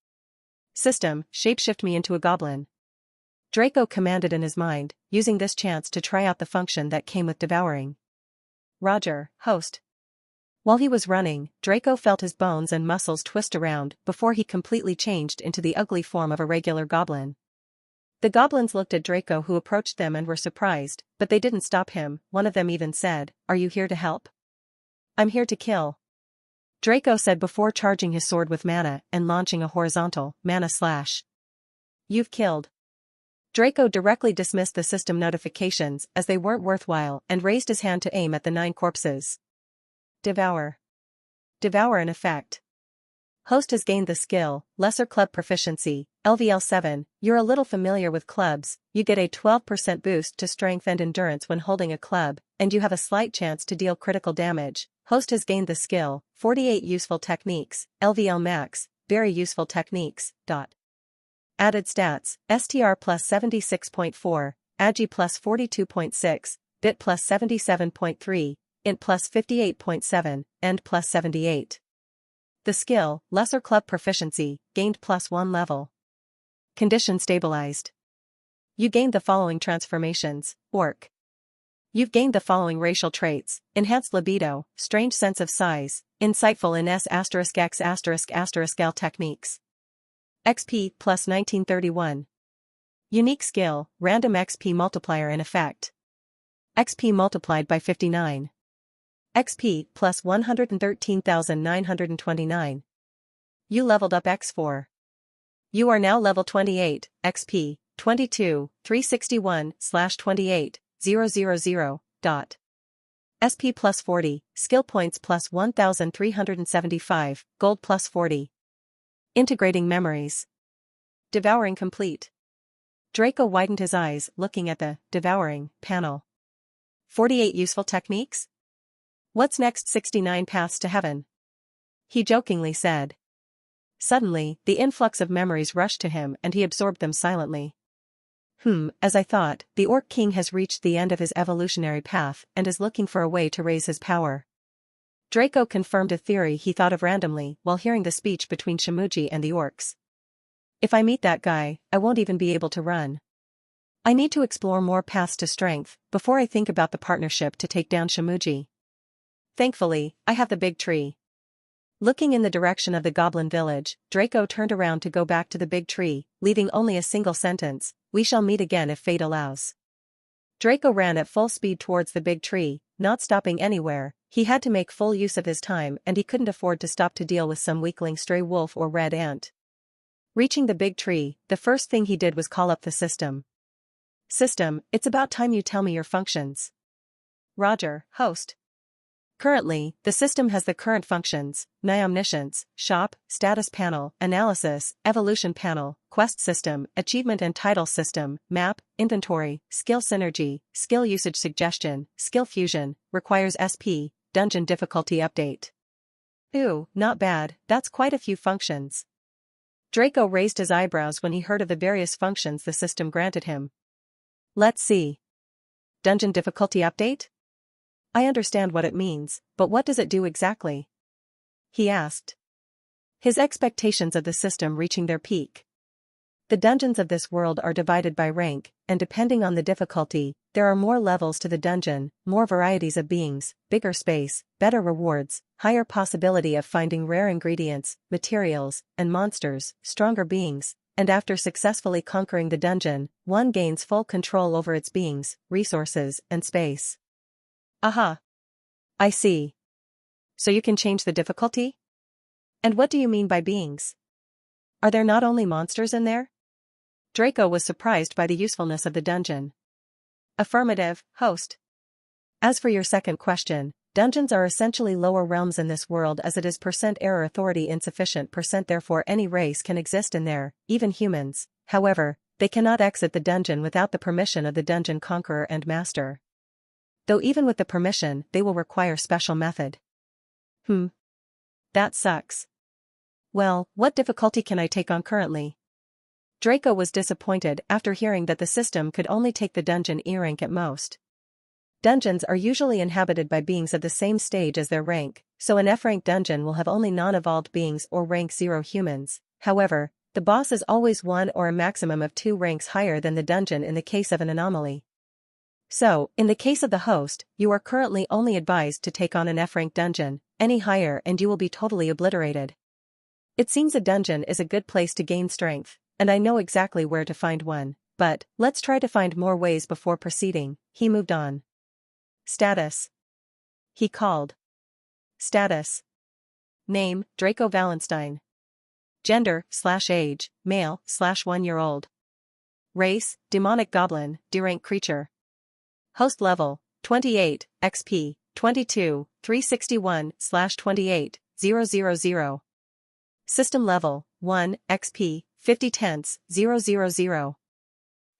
System, shapeshift me into a goblin. Draco commanded in his mind, using this chance to try out the function that came with devouring. Roger, host. While he was running, Draco felt his bones and muscles twist around before he completely changed into the ugly form of a regular goblin. The goblins looked at Draco, who approached them, and were surprised, but they didn't stop him. One of them even said, "Are you here to help?" "I'm here to kill," Draco said before charging his sword with mana and launching a horizontal mana slash. "You've killed." Draco directly dismissed the system notifications as they weren't worthwhile and raised his hand to aim at the 9 corpses. Devour. Devour in effect. Host has gained the skill, Lesser Club Proficiency, LVL 7, you're a little familiar with clubs, you get a 12% boost to strength and endurance when holding a club, and you have a slight chance to deal critical damage. Host has gained the skill, 48 Useful Techniques, LVL Max, Very Useful Techniques. Added stats, STR plus 76.4, Agi plus 42.6, Bit plus 77.3, Int plus 58.7, End plus 78. The skill, Lesser Club Proficiency, gained plus 1 level. Condition stabilized. You gained the following transformations, Orc. You've gained the following racial traits, Enhanced Libido, Strange Sense of Size, Insightful in S******L Techniques. XP plus 1931. Unique skill, Random XP Multiplier in effect. XP multiplied by 59. XP plus 113,929. You leveled up x4. You are now level 28, XP, 22, 361/28, 000. SP plus 40, skill points plus 1,375, gold plus 40. Integrating memories. Devouring complete. Draco widened his eyes, looking at the devouring panel. 48 useful techniques? What's next? 69 paths to heaven. He jokingly said. Suddenly, the influx of memories rushed to him and he absorbed them silently. As I thought, the Orc King has reached the end of his evolutionary path and is looking for a way to raise his power. Draco confirmed a theory he thought of randomly while hearing the speech between Shimuji and the orcs. If I meet that guy, I won't even be able to run. I need to explore more paths to strength before I think about the partnership to take down Shimuji. Thankfully, I have the big tree. Looking in the direction of the goblin village, Draco turned around to go back to the big tree, leaving only a single sentence, "We shall meet again if fate allows." Draco ran at full speed towards the big tree, not stopping anywhere. He had to make full use of his time and he couldn't afford to stop to deal with some weakling stray wolf or red ant. Reaching the big tree, the first thing he did was call up the system. "System, it's about time you tell me your functions." "Roger, host." Currently, the system has the current functions: Omniscience, Shop, Status Panel, Analysis, Evolution Panel, Quest System, Achievement and Title System, Map, Inventory, Skill Synergy, Skill Usage Suggestion, Skill Fusion, Requires SP, Dungeon Difficulty Update. Ooh, not bad, that's quite a few functions. Draco raised his eyebrows when he heard of the various functions the system granted him. Let's see. Dungeon Difficulty Update? I understand what it means, but what does it do exactly? He asked. His expectations of the system reaching their peak. The dungeons of this world are divided by rank, and depending on the difficulty, there are more levels to the dungeon, more varieties of beings, bigger space, better rewards, higher possibility of finding rare ingredients, materials, and monsters, stronger beings, and after successfully conquering the dungeon, one gains full control over its beings, resources, and space. Aha. I see. So you can change the difficulty? And what do you mean by beings? Are there not only monsters in there? Draco was surprised by the usefulness of the dungeon. Affirmative, host. As for your second question, dungeons are essentially lower realms in this world as it is %error authority insufficient therefore any race can exist in there, even humans. However, they cannot exit the dungeon without the permission of the dungeon conqueror and master. Though even with the permission, they will require special method. That sucks. Well, what difficulty can I take on currently? Draco was disappointed after hearing that the system could only take the dungeon E rank at most. Dungeons are usually inhabited by beings of the same stage as their rank, so an F-rank dungeon will have only non-evolved beings or rank 0 humans. However, the boss is always 1 or a maximum of 2 ranks higher than the dungeon in the case of an anomaly. So, in the case of the host, you are currently only advised to take on an F-rank dungeon, any higher and you will be totally obliterated. It seems a dungeon is a good place to gain strength, and I know exactly where to find one, but let's try to find more ways before proceeding. He moved on. Status. He called. Status. Name, Draco Wallenstein. Gender/age, male/1-year-old. Race, demonic goblin, D-rank creature. Host level, 28, XP, 22, 361/28, 000. System level, 1, XP, 50 tenths, 000.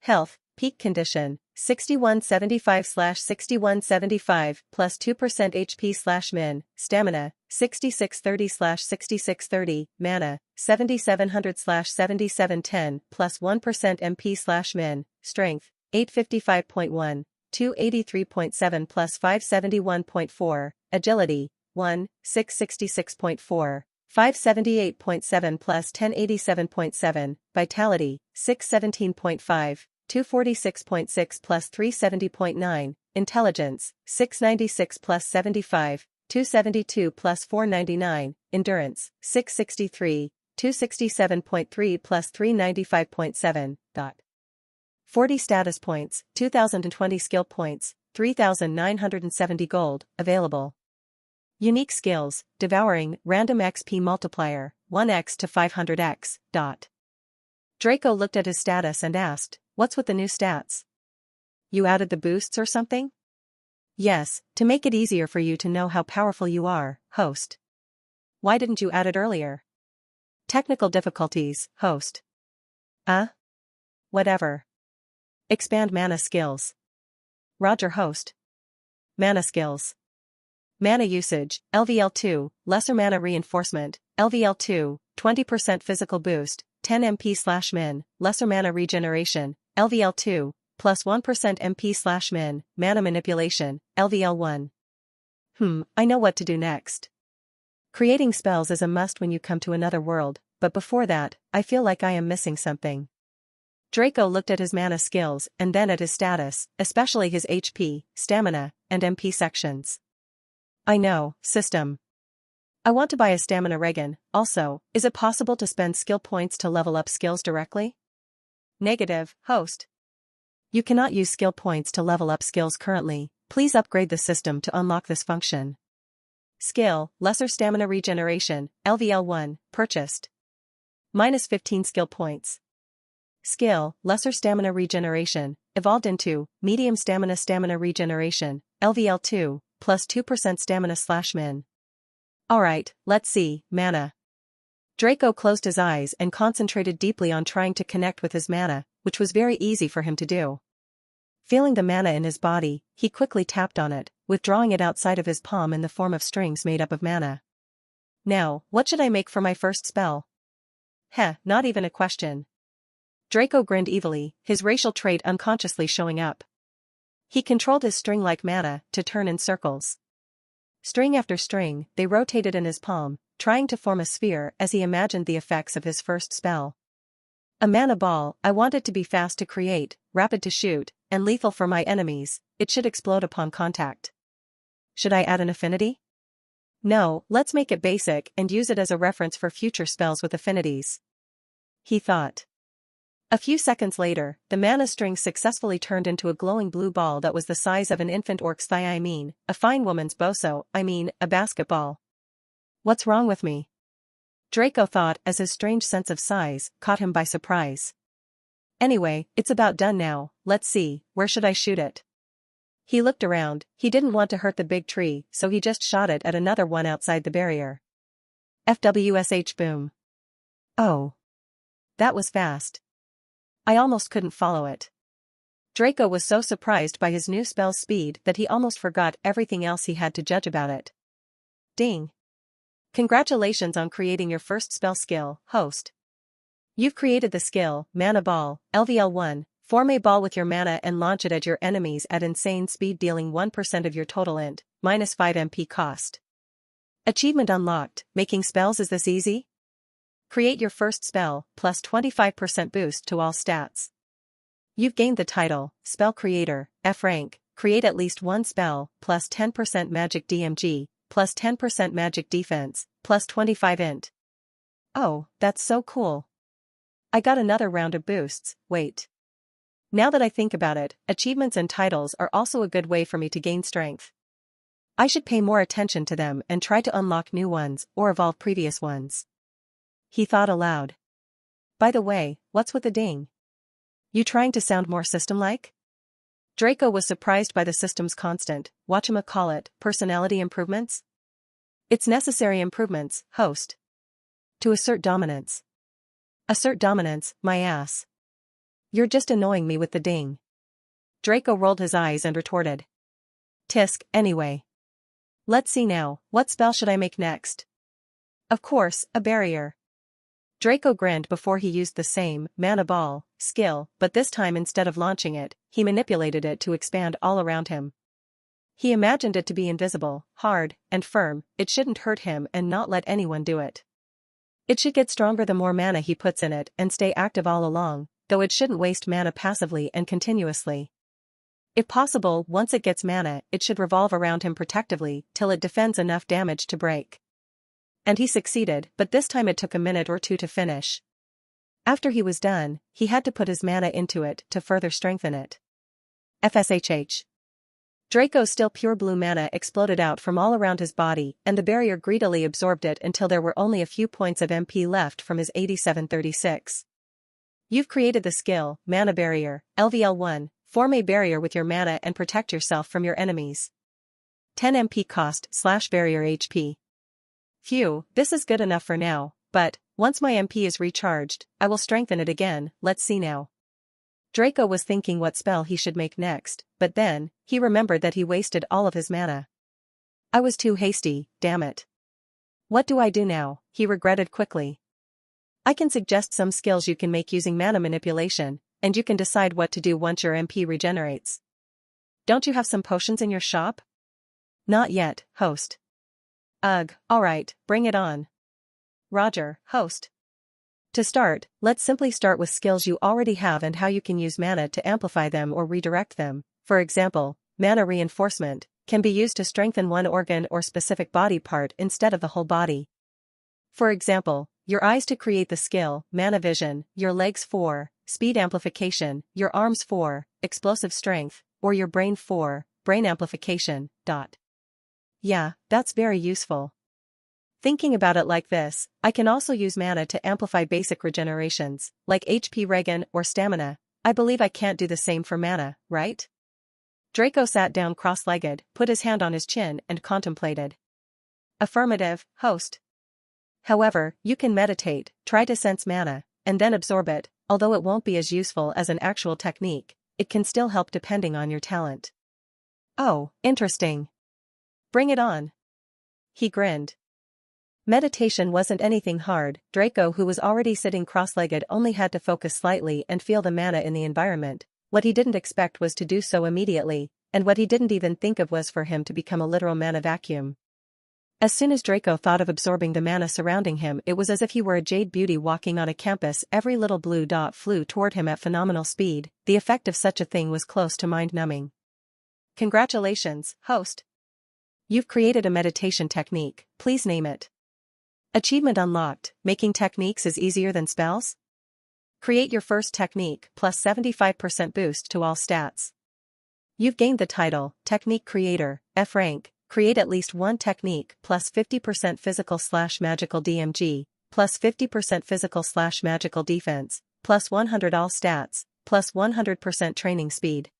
Health, peak condition, 6175/6175 plus 2% HP/min, stamina, 6630/6630, mana, 7700/7710 plus 1% MP/min, strength, 855.1. 283.7 plus 571.4, agility, 1, 666.4, 578.7 plus 1087.7, vitality, 617.5, 246.6 plus 370.9, intelligence, 696 plus 75, 272 plus 499, endurance, 663, 267.3 plus 395.7, 40 status points, 2020 skill points, 3,970 gold, available. Unique skills, Devouring, Random XP Multiplier, 1x to 500x. Draco looked at his status and asked, "What's with the new stats? You added the boosts or something?" "Yes, to make it easier for you to know how powerful you are, host." "Why didn't you add it earlier?" "Technical difficulties, host." Whatever. Expand mana skills. Roger, host. Mana skills. Mana usage, LVL2, lesser mana reinforcement, LVL2, 20% physical boost, 10 MP/min, lesser mana regeneration, LVL2, plus 1% MP/min, mana manipulation, LVL1. I know what to do next. Creating spells is a must when you come to another world, but before that, I feel like I am missing something. Draco looked at his mana skills and then at his status, especially his HP, stamina, and MP sections. I know, system. I want to buy a stamina regen. Also, is it possible to spend skill points to level up skills directly? Negative, host. You cannot use skill points to level up skills currently. Please upgrade the system to unlock this function. Skill, lesser stamina regeneration, LVL1, purchased. Minus 15 skill points. Skill, lesser stamina regeneration, evolved into medium stamina regeneration, LVL2, plus 2% stamina/min. Alright, let's see, mana. Draco closed his eyes and concentrated deeply on trying to connect with his mana, which was very easy for him to do. Feeling the mana in his body, he quickly tapped on it, withdrawing it outside of his palm in the form of strings made up of mana. Now, what should I make for my first spell? Not even a question. Draco grinned evilly, his racial trait unconsciously showing up. He controlled his string-like mana to turn in circles. String after string, they rotated in his palm, trying to form a sphere as he imagined the effects of his first spell. A mana ball. I want it to be fast to create, rapid to shoot, and lethal for my enemies. It should explode upon contact. Should I add an affinity? No, let's make it basic and use it as a reference for future spells with affinities. He thought. A few seconds later, the mana string successfully turned into a glowing blue ball that was the size of an infant orc's thigh. A fine woman's boso, a basketball. What's wrong with me? Draco thought as his strange sense of size caught him by surprise. Anyway, it's about done now. Let's see, where should I shoot it? He looked around. He didn't want to hurt the big tree, so he just shot it at another one outside the barrier. FWSH boom. Oh. That was fast. I almost couldn't follow it. Draco was so surprised by his new spell's speed that he almost forgot everything else he had to judge about it. Ding. Congratulations on creating your first spell skill, host. You've created the skill, Mana Ball, LVL1, form a ball with your mana and launch it at your enemies at insane speed dealing 1% of your total int, minus 5 MP cost. Achievement unlocked, making spells is this easy? Create your first spell, plus 25% boost to all stats. You've gained the title, Spell Creator, F rank, create at least one spell, plus 10% magic DMG, plus 10% magic defense, plus 25 int. Oh, that's so cool. I got another round of boosts. Wait. Now that I think about it, achievements and titles are also a good way for me to gain strength. I should pay more attention to them and try to unlock new ones or evolve previous ones. He thought aloud. By the way, what's with the ding? You trying to sound more system-like? Draco was surprised by the system's constant, whatchamacallit, personality improvements? It's necessary improvements, host. To assert dominance. Assert dominance, my ass. You're just annoying me with the ding. Draco rolled his eyes and retorted. Tisk, anyway. Let's see now, what spell should I make next? Of course, a barrier. Draco grinned before he used the same, Mana Ball, skill, but this time instead of launching it, he manipulated it to expand all around him. He imagined it to be invisible, hard, and firm. It shouldn't hurt him and not let anyone do it. It should get stronger the more mana he puts in it and stay active all along, though it shouldn't waste mana passively and continuously. If possible, once it gets mana, it should revolve around him protectively till it defends enough damage to break. And he succeeded, but this time it took a minute or two to finish. After he was done, he had to put his mana into it to further strengthen it. FSHH. Draco's still pure blue mana exploded out from all around his body, and the barrier greedily absorbed it until there were only a few points of MP left from his 8736. You've created the skill, Mana Barrier, LVL1, form a barrier with your mana and protect yourself from your enemies. 10 MP cost / barrier HP. Phew, this is good enough for now, but, once my MP is recharged, I will strengthen it again. Let's see now. Draco was thinking what spell he should make next, but then, He remembered that he wasted all of his mana. I was too hasty, damn it. What do I do now? He regretted quickly. I can suggest some skills you can make using mana manipulation, and you can decide what to do once your MP regenerates. Don't you have some potions in your shop? Not yet, host. Ugh, alright, bring it on. Roger, host. To start, let's simply start with skills you already have and how you can use mana to amplify them or redirect them. For example, mana reinforcement can be used to strengthen one organ or specific body part instead of the whole body. For example, your eyes to create the skill, mana vision, your legs for speed amplification, your arms for explosive strength, or your brain for brain amplification. Yeah, that's very useful. Thinking about it like this, I can also use mana to amplify basic regenerations, like HP regen or stamina. I believe I can't do the same for mana, right? Draco sat down cross-legged, put his hand on his chin and contemplated. Affirmative, host. However, you can meditate, try to sense mana, and then absorb it. Although it won't be as useful as an actual technique, it can still help depending on your talent. Oh, interesting. Bring it on. He grinned. Meditation wasn't anything hard. Draco, who was already sitting cross-legged, only had to focus slightly and feel the mana in the environment. What he didn't expect was to do so immediately, and what he didn't even think of was for him to become a literal mana vacuum. As soon as Draco thought of absorbing the mana surrounding him, it was as if he were a jade beauty walking on a campus. Every little blue dot flew toward him at phenomenal speed. The effect of such a thing was close to mind-numbing. Congratulations, host. You've created a meditation technique. Please name it. Achievement unlocked. Making techniques is easier than spells? Create your first technique plus 75% boost to all stats. You've gained the title, Technique Creator, F rank. Create at least one technique plus 50% physical/magical DMG, plus 50% physical/magical defense, plus 100 all stats, plus 100% training speed.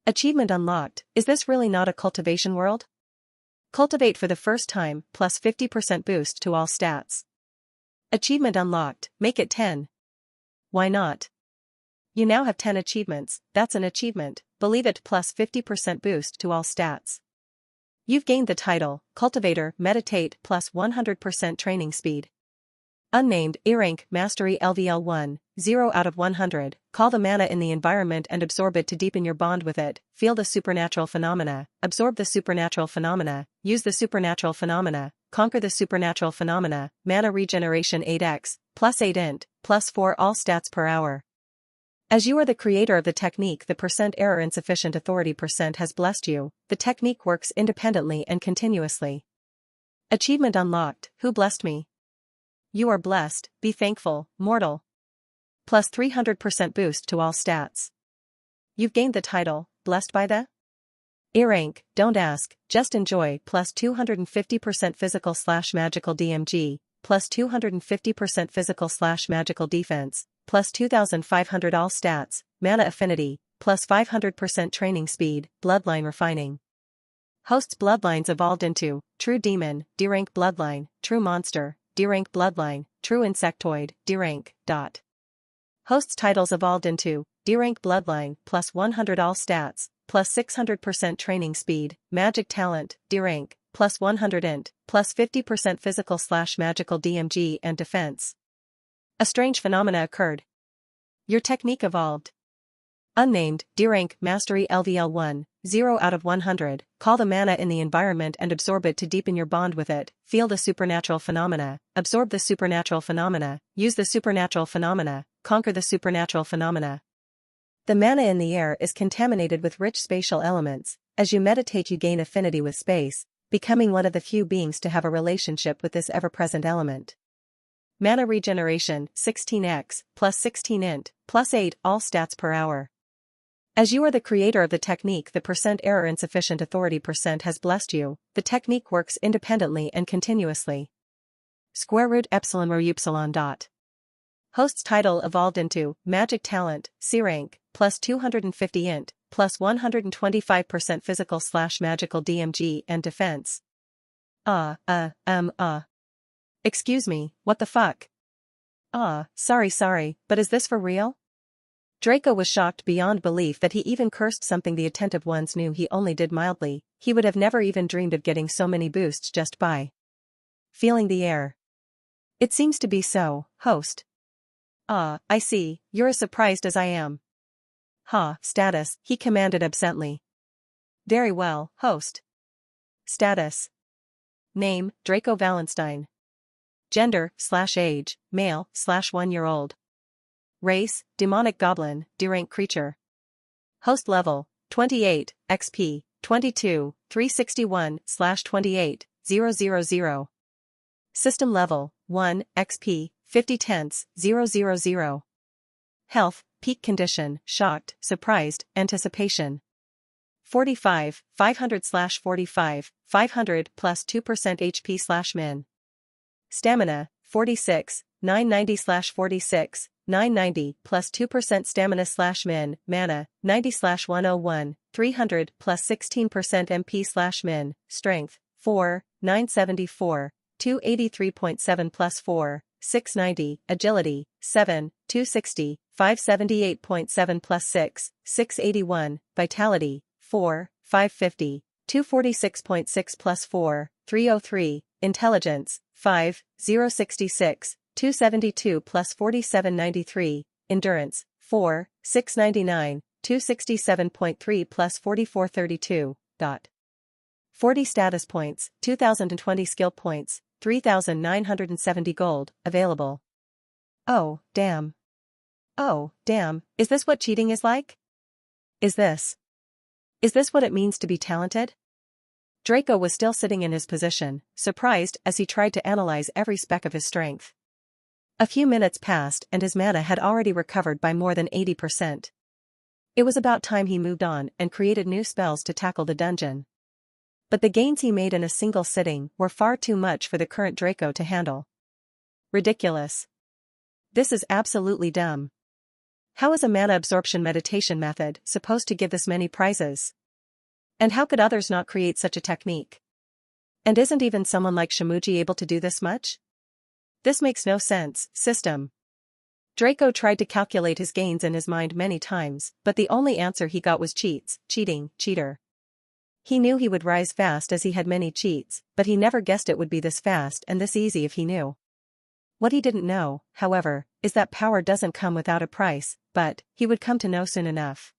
Achievement unlocked. Is this really not a cultivation world? Cultivate for the first time, plus 50% boost to all stats. Achievement unlocked. Make it 10. Why not? You now have 10 achievements. That's an achievement. Believe it, plus 50% boost to all stats. You've gained the title, Cultivator, Meditate, plus 100% training speed. Unnamed, A rank, Mastery LVL 1, 0 out of 100. Call the mana in the environment and absorb it to deepen your bond with it. Feel the supernatural phenomena. Absorb the supernatural phenomena. Use the supernatural phenomena. Conquer the supernatural phenomena. Mana regeneration 8x, plus 8 int, plus 4 all stats per hour. As you are the creator of the technique, the % error insufficient authority % has blessed you. The technique works independently and continuously. Achievement unlocked. Who blessed me? You are blessed, be thankful, mortal. Plus 300% boost to all stats. You've gained the title, Blessed by the A rank, don't ask, just enjoy, plus 250% physical/magical DMG, plus 250% physical/magical defense, plus 2500 all stats, mana affinity, plus 500% training speed, bloodline refining. Host's bloodlines evolved into True Demon, D rank bloodline, True Monster, D rank bloodline, True Insectoid, D rank. Host's titles evolved into D rank bloodline, plus 100 all stats, plus 600% training speed, magic talent, D rank, plus 100 int, plus 50% physical/magical DMG and defense. A strange phenomena occurred. Your technique evolved. Unnamed, D rank, Mastery LVL 1, 0 out of 100. Call the mana in the environment and absorb it to deepen your bond with it. Feel the supernatural phenomena. Absorb the supernatural phenomena. Use the supernatural phenomena. Conquer the supernatural phenomena. The mana in the air is contaminated with rich spatial elements. As you meditate, you gain affinity with space, becoming one of the few beings to have a relationship with this ever-present element. Mana regeneration, 16x, plus 16 int, plus 8 all stats per hour. As you are the creator of the technique, the % error insufficient authority % has blessed you. The technique works independently and continuously. Square root epsilon rho upsilon dot. Host's title evolved into Magic Talent, C rank, plus 250 int, plus 125% physical/magical DMG and defense. Excuse me, what the fuck? Sorry, but is this for real? Draco was shocked beyond belief that he even cursed something the attentive ones knew he only did mildly. He would have never even dreamed of getting so many boosts just by feeling the air. It seems to be so, host. Ah, I see, you're as surprised as I am. Ha, status, he commanded absently. Very well, host. Status. Name, Draco Valenstein. Gender/age, male/1-year-old. Race, demonic goblin, D-rank creature. Host level, 28, XP, 22, 361/28, 000. System level, 1, XP, 50 tenths, 000. Health, peak condition, shocked, surprised, anticipation. 45, 500/45, 500 plus 2% HP/min. Stamina, 46, 990/46, 990 plus 2% stamina/min, mana, 90/101, 300 plus 16% MP/min, strength, 4, 974, 283.7 plus 4, 690, agility, 7, 260, 578.7 plus 6, 681, vitality, 4, 550, 246.6 plus 4, 303, intelligence, 5, 066, 272 plus 4793, endurance, 4, 699, 267.3 plus 4432. 40 status points, 2020 skill points, 3,970 gold, available. Oh, damn. Oh, damn, is this what cheating is like? Is this what it means to be talented? Draco was still sitting in his position, surprised as he tried to analyze every speck of his strength. A few minutes passed and his mana had already recovered by more than 80%. It was about time he moved on and created new spells to tackle the dungeon. But the gains he made in a single sitting were far too much for the current Draco to handle. Ridiculous. This is absolutely dumb. How is a mana absorption meditation method supposed to give this many prizes? And how could others not create such a technique? And isn't even someone like Shimuji able to do this much? This makes no sense, system. Draco tried to calculate his gains in his mind many times, but the only answer he got was cheats, cheating, cheater. He knew he would rise fast as he had many cheats, but he never guessed it would be this fast and this easy if he knew. What he didn't know, however, is that power doesn't come without a price, but he would come to know soon enough.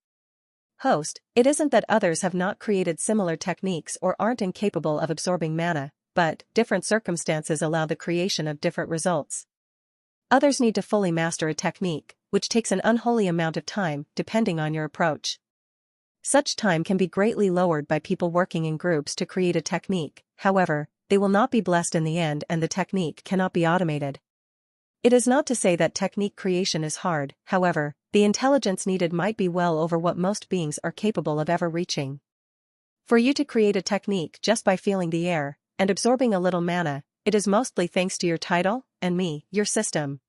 Host, it isn't that others have not created similar techniques or aren't incapable of absorbing mana, but different circumstances allow the creation of different results. Others need to fully master a technique, which takes an unholy amount of time, depending on your approach. Such time can be greatly lowered by people working in groups to create a technique, however, they will not be blessed in the end and the technique cannot be automated. It is not to say that technique creation is hard, however, the intelligence needed might be well over what most beings are capable of ever reaching. For you to create a technique just by feeling the air, and absorbing a little mana, it is mostly thanks to your title, and me, your system.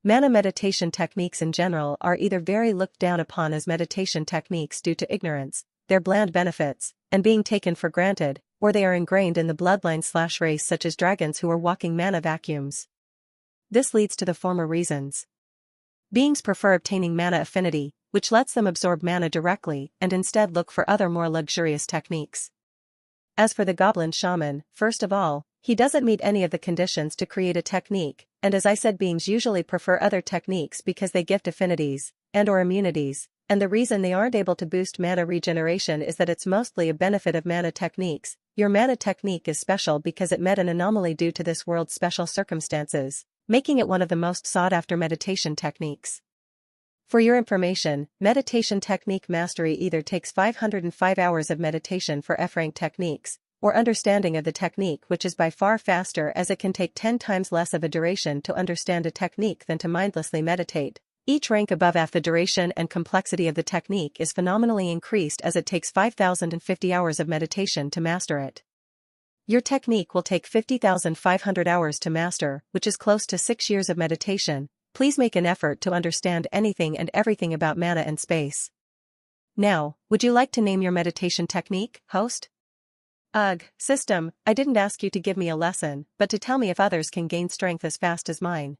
Mana meditation techniques in general are either very looked down upon as meditation techniques due to ignorance, their bland benefits, and being taken for granted, or they are ingrained in the bloodline/race such as dragons who are walking mana vacuums. This leads to the former reasons. Beings prefer obtaining mana affinity, which lets them absorb mana directly and instead look for other more luxurious techniques. As for the goblin shaman, first of all, he doesn't meet any of the conditions to create a technique, and as I said, beings usually prefer other techniques because they gift affinities, and/or immunities, and the reason they aren't able to boost mana regeneration is that it's mostly a benefit of mana techniques. Your mana technique is special because it met an anomaly due to this world's special circumstances, making it one of the most sought-after meditation techniques. For your information, meditation technique mastery either takes 505 hours of meditation for F-rank techniques, or understanding of the technique, which is by far faster as it can take 10 times less of a duration to understand a technique than to mindlessly meditate. Each rank above F, the duration and complexity of the technique is phenomenally increased as it takes 5,050 hours of meditation to master it. Your technique will take 50,500 hours to master, which is close to 6 years of meditation. Please make an effort to understand anything and everything about mana and space. Now, would you like to name your meditation technique, host? Ugh, system, I didn't ask you to give me a lesson, but to tell me if others can gain strength as fast as mine.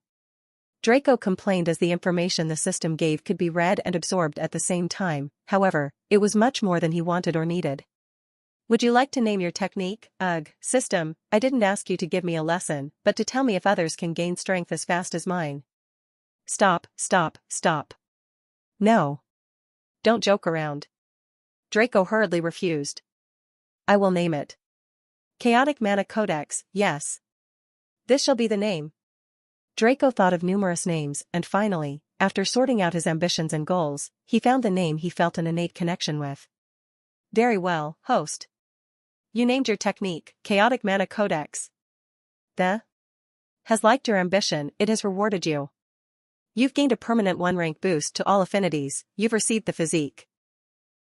Draco complained as the information the system gave could be read and absorbed at the same time. However, it was much more than he wanted or needed. Would you like to name your technique? Ugh, system, I didn't ask you to give me a lesson, but to tell me if others can gain strength as fast as mine. Stop, stop, stop. No. Don't joke around. Draco hurriedly refused. I will name it. Chaotic Mana Codex, yes. This shall be the name. Draco thought of numerous names, and finally, after sorting out his ambitions and goals, he found the name he felt an innate connection with. Very well, host. You named your technique, Chaotic Mana Codex. The has liked your ambition, it has rewarded you. You've gained a permanent 1-rank boost to all affinities, you've received the physique.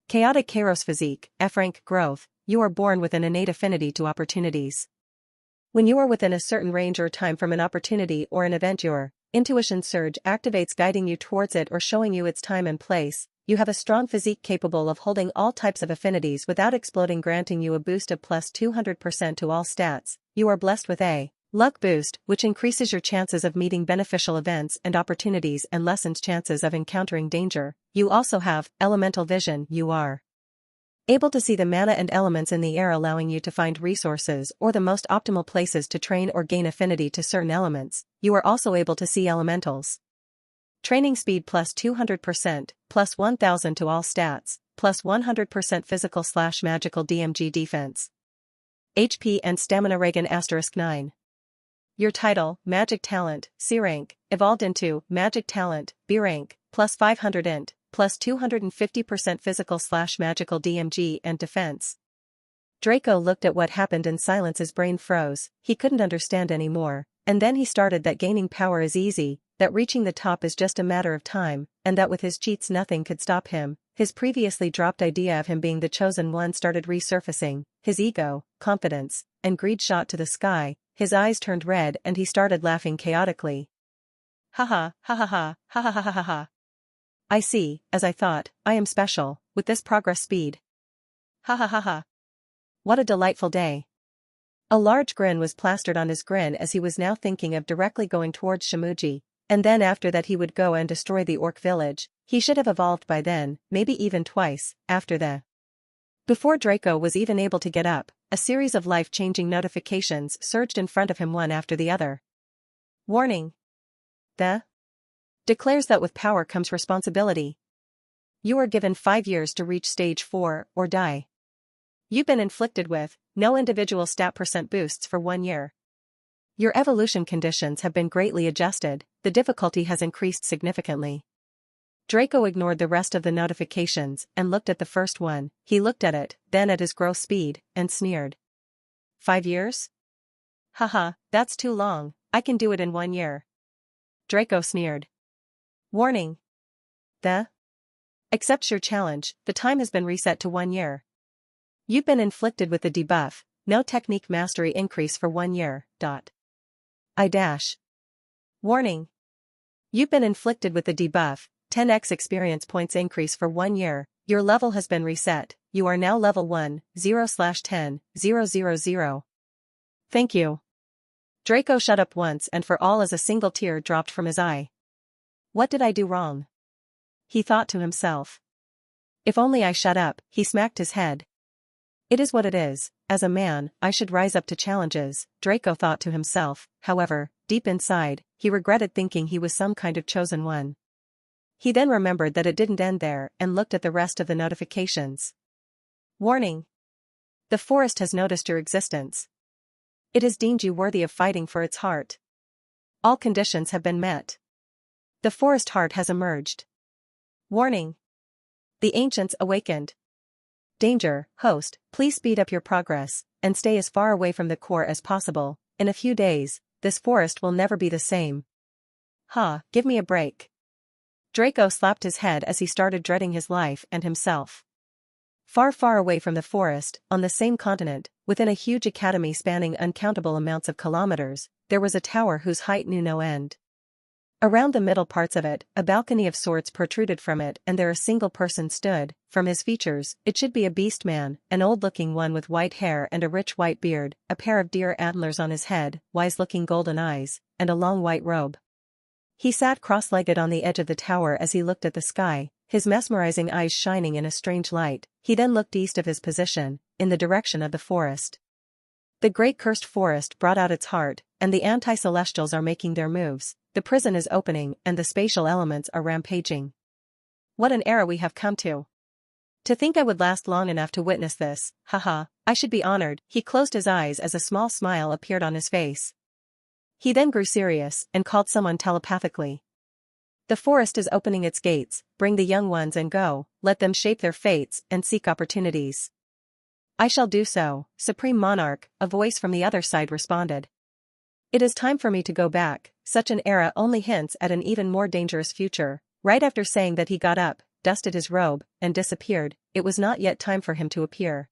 Chaotic Kairos Physique, F-rank growth, you are born with an innate affinity to opportunities. When you are within a certain range or time from an opportunity or an event, your intuition surge activates, guiding you towards it or showing you its time and place. You have a strong physique capable of holding all types of affinities without exploding, granting you a boost of plus 200% to all stats. You are blessed with a luck boost, which increases your chances of meeting beneficial events and opportunities and lessens chances of encountering danger. You also have elemental vision. You are able to see the mana and elements in the air, allowing you to find resources or the most optimal places to train or gain affinity to certain elements. You are also able to see elementals. Training speed plus 200%, plus 1000 to all stats, plus 100% physical/magical DMG defense. HP and stamina Reagan *9. Your title, Magic Talent, C rank, evolved into Magic Talent, B rank, plus 500 int, plus 250% physical/magical DMG and defense. Draco looked at what happened in silence. His brain froze, he couldn't understand anymore, and then he started that gaining power is easy, that reaching the top is just a matter of time, and that with his cheats nothing could stop him. His previously dropped idea of him being the chosen one started resurfacing, his ego, confidence, and greed shot to the sky, his eyes turned red and he started laughing chaotically. Ha ha, ha ha ha, ha ha ha ha ha ha. I see, as I thought, I am special, with this progress speed. Ha ha ha ha. What a delightful day. A large grin was plastered on his grin as he was now thinking of directly going towards Shimuji, and then after that he would go and destroy the orc village. He should have evolved by then, maybe even twice, after the. Before Draco was even able to get up, a series of life-changing notifications surged in front of him one after the other. Warning. The declares that with power comes responsibility. You are given 5 years to reach stage 4 or die. You've been inflicted with no individual stat % boosts for 1 year. Your evolution conditions have been greatly adjusted, the difficulty has increased significantly. Draco ignored the rest of the notifications and looked at the first one. He looked at it, then at his growth speed, and sneered. 5 years? Haha, that's too long, I can do it in 1 year. Draco sneered. Warning. The accepts your challenge, the time has been reset to 1 year. You've been inflicted with the debuff, no technique mastery increase for 1 year. Warning. You've been inflicted with the debuff, 10x experience points increase for 1 year, your level has been reset, you are now level 1, 0/10, 000. Thank you. Draco shut up once and for all as a single tear dropped from his eye. What did I do wrong? He thought to himself. If only I shut up, he smacked his head. It is what it is, as a man, I should rise up to challenges, Draco thought to himself. However, deep inside, he regretted thinking he was some kind of chosen one. He then remembered that it didn't end there and looked at the rest of the notifications. Warning. The forest has noticed your existence. It has deemed you worthy of fighting for its heart. All conditions have been met. The forest heart has emerged. Warning. The ancients awakened. Danger, host, please speed up your progress, and stay as far away from the core as possible. In a few days, this forest will never be the same. Give me a break. Draco slapped his head as he started dreading his life and himself. Far, far away from the forest, on the same continent, within a huge academy spanning uncountable amounts of kilometers, there was a tower whose height knew no end. Around the middle parts of it, a balcony of sorts protruded from it and there a single person stood. From his features, it should be a beast man, an old-looking one with white hair and a rich white beard, a pair of deer antlers on his head, wise-looking golden eyes, and a long white robe. He sat cross-legged on the edge of the tower as he looked at the sky, his mesmerizing eyes shining in a strange light. He then looked east of his position, in the direction of the forest. The great cursed forest brought out its heart, and the anti-celestials are making their moves. The prison is opening and the spatial elements are rampaging. What an era we have come to. To think I would last long enough to witness this, haha, I should be honored. He closed his eyes as a small smile appeared on his face. He then grew serious and called someone telepathically. The forest is opening its gates, bring the young ones and go, let them shape their fates and seek opportunities. I shall do so, Supreme Monarch, a voice from the other side responded. It is time for me to go back. Such an era only hints at an even more dangerous future. Right after saying that he got up, dusted his robe, and disappeared. It was not yet time for him to appear.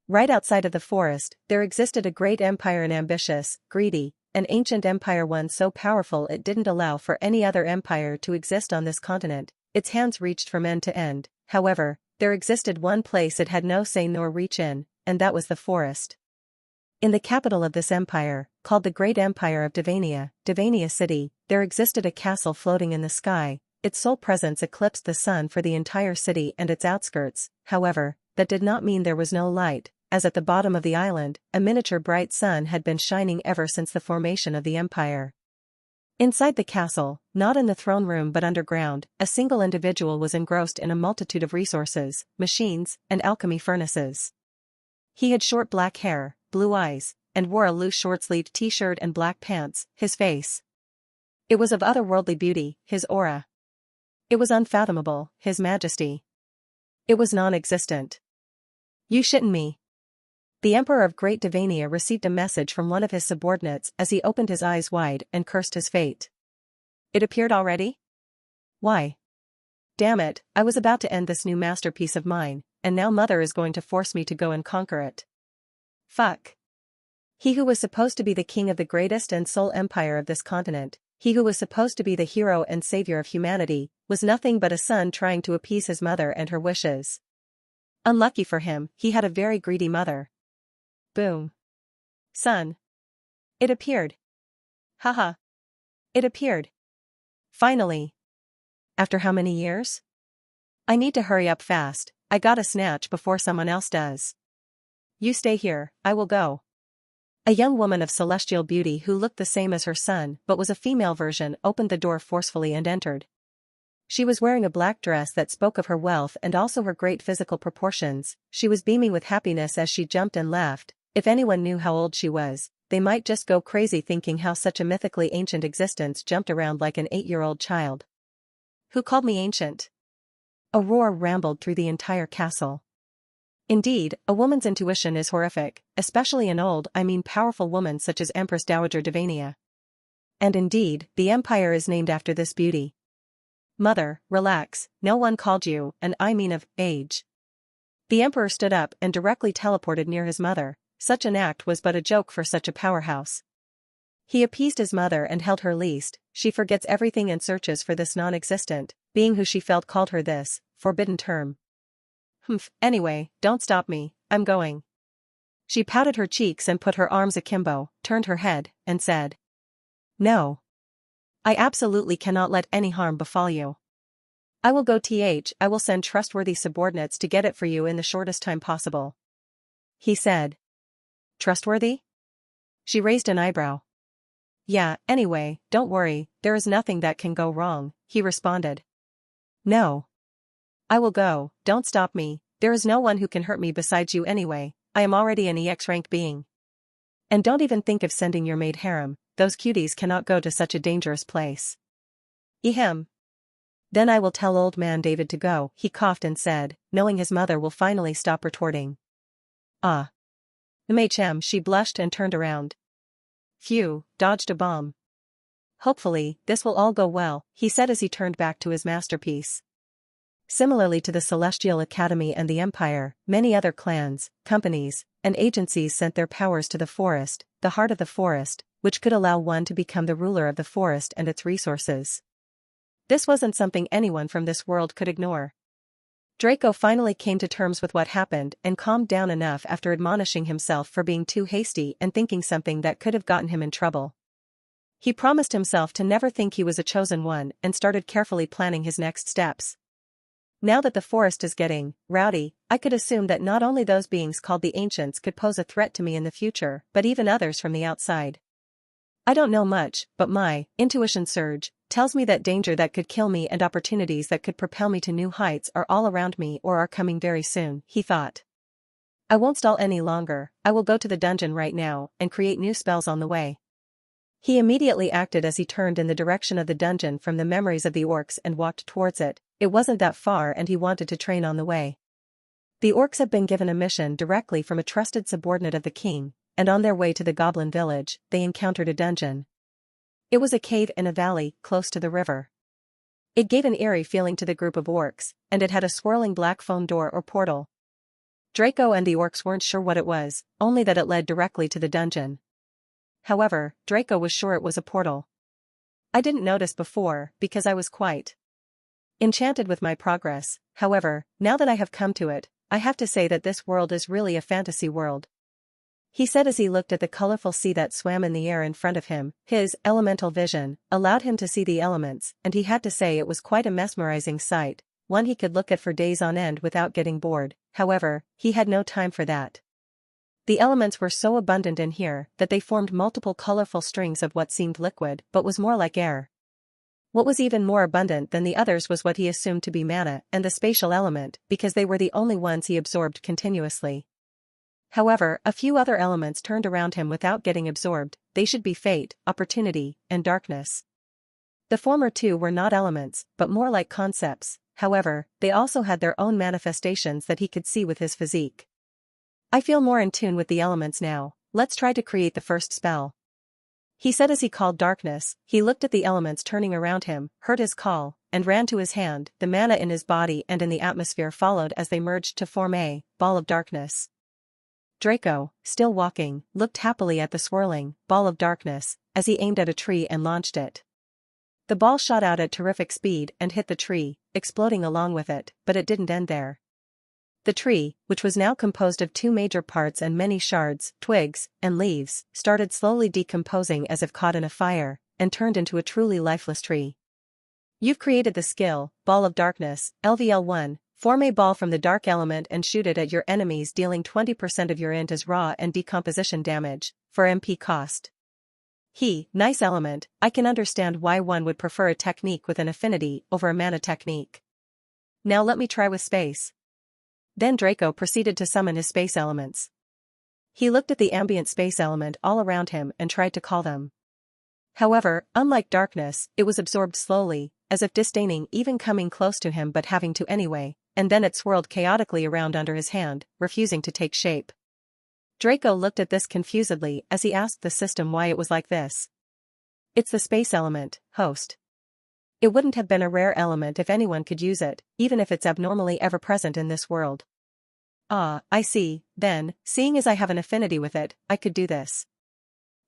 Right outside of the forest, there existed a great empire, an ambitious, greedy, an ancient empire, one so powerful it didn't allow for any other empire to exist on this continent. Its hands reached from end to end. However, there existed one place it had no say nor reach in, and that was the forest. In the capital of this empire, called the Great Empire of Devania, Devania City, there existed a castle floating in the sky. Its sole presence eclipsed the sun for the entire city and its outskirts. However, that did not mean there was no light, as at the bottom of the island, a miniature bright sun had been shining ever since the formation of the empire. Inside the castle, not in the throne room but underground, a single individual was engrossed in a multitude of resources, machines, and alchemy furnaces. He had short black hair, blue eyes, and wore a loose short-sleeved t-shirt and black pants. His face, it was of otherworldly beauty. His aura, it was unfathomable. His majesty, it was non-existent. You shitting me? The Emperor of Great Devania received a message from one of his subordinates as he opened his eyes wide and cursed his fate. It appeared already? Why? Damn it, I was about to end this new masterpiece of mine, and now Mother is going to force me to go and conquer it. Fuck. He who was supposed to be the king of the greatest and sole empire of this continent, he who was supposed to be the hero and savior of humanity, was nothing but a son trying to appease his mother and her wishes. Unlucky for him, he had a very greedy mother. Boom. Son. It appeared. Haha. It appeared. Finally. After how many years? I need to hurry up fast, I gotta snatch before someone else does. You stay here, I will go. A young woman of celestial beauty who looked the same as her son but was a female version opened the door forcefully and entered. She was wearing a black dress that spoke of her wealth and also her great physical proportions. She was beaming with happiness as she jumped and laughed. If anyone knew how old she was, they might just go crazy thinking how such a mythically ancient existence jumped around like an 8-year-old child. Who called me ancient? A roar rambled through the entire castle. Indeed, a woman's intuition is horrific, especially an old, powerful woman such as Empress Dowager Devania. And indeed, the empire is named after this beauty. Mother, relax, no one called you, and of age. The emperor stood up and directly teleported near his mother. Such an act was but a joke for such a powerhouse. He appeased his mother and held her least. She forgets everything and searches for this non-existent being who she felt called her this forbidden term. Anyway, don't stop me, I'm going. She pouted her cheeks and put her arms akimbo, turned her head, and said, No. I absolutely cannot let any harm befall you. I will go. I will send trustworthy subordinates to get it for you in the shortest time possible. He said. Trustworthy? She raised an eyebrow. Yeah, anyway, don't worry, there is nothing that can go wrong, he responded. No. I will go, don't stop me, there is no one who can hurt me besides you anyway, I am already an EX rank being. And don't even think of sending your maid harem, those cuties cannot go to such a dangerous place. Ehem. Then I will tell old man David to go, he coughed and said, knowing his mother will finally stop retorting. Ah. She blushed and turned around. Phew, dodged a bomb. Hopefully, this will all go well, he said as he turned back to his masterpiece. Similarly to the Celestial Academy and the Empire, many other clans, companies, and agencies sent their powers to the forest, the heart of the forest, which could allow one to become the ruler of the forest and its resources. This wasn't something anyone from this world could ignore. Draco finally came to terms with what happened and calmed down enough after admonishing himself for being too hasty and thinking something that could have gotten him in trouble. He promised himself to never think he was a chosen one and started carefully planning his next steps. Now that the forest is getting rowdy, I could assume that not only those beings called the Ancients could pose a threat to me in the future, but even others from the outside. I don't know much, but my intuition surge tells me that danger that could kill me and opportunities that could propel me to new heights are all around me or are coming very soon, he thought. I won't stall any longer, I will go to the dungeon right now and create new spells on the way. He immediately acted as he turned in the direction of the dungeon from the memories of the orcs and walked towards it. It wasn't that far and he wanted to train on the way. The orcs had been given a mission directly from a trusted subordinate of the king, and on their way to the goblin village, they encountered a dungeon. It was a cave in a valley, close to the river. It gave an eerie feeling to the group of orcs, and it had a swirling black foam door or portal. Draco and the orcs weren't sure what it was, only that it led directly to the dungeon. However, Draco was sure it was a portal. I didn't notice before, because I was quite enchanted with my progress. However, now that I have come to it, I have to say that this world is really a fantasy world. He said as he looked at the colorful sea that swam in the air in front of him. His elemental vision allowed him to see the elements, and he had to say it was quite a mesmerizing sight, one he could look at for days on end without getting bored. However, he had no time for that. The elements were so abundant in here that they formed multiple colorful strings of what seemed liquid but was more like air. What was even more abundant than the others was what he assumed to be mana and the spatial element, because they were the only ones he absorbed continuously. However, a few other elements turned around him without getting absorbed. They should be fate, opportunity, and darkness. The former two were not elements, but more like concepts. However, they also had their own manifestations that he could see with his physique. I feel more in tune with the elements now. Let's try to create the first spell. He said as he called darkness. He looked at the elements turning around him, heard his call, and ran to his hand. The mana in his body and in the atmosphere followed as they merged to form a ball of darkness. Draco, still walking, looked happily at the swirling ball of darkness as he aimed at a tree and launched it. The ball shot out at terrific speed and hit the tree, exploding along with it, but it didn't end there. The tree, which was now composed of two major parts and many shards, twigs, and leaves, started slowly decomposing as if caught in a fire, and turned into a truly lifeless tree. You've created the skill, Ball of Darkness, LVL1, form a ball from the dark element and shoot it at your enemies dealing 20% of your int as raw and decomposition damage, for MP cost. Nice element. I can understand why one would prefer a technique with an affinity over a mana technique. Now let me try with space. Then Draco proceeded to summon his space elements. He looked at the ambient space element all around him and tried to call them. However, unlike darkness, it was absorbed slowly, as if disdaining even coming close to him but having to anyway, and then it swirled chaotically around under his hand, refusing to take shape. Draco looked at this confusedly as he asked the system why it was like this. It's the space element, host. It wouldn't have been a rare element if anyone could use it, even if it's abnormally ever present in this world. Ah, I see, then, seeing as I have an affinity with it, I could do this.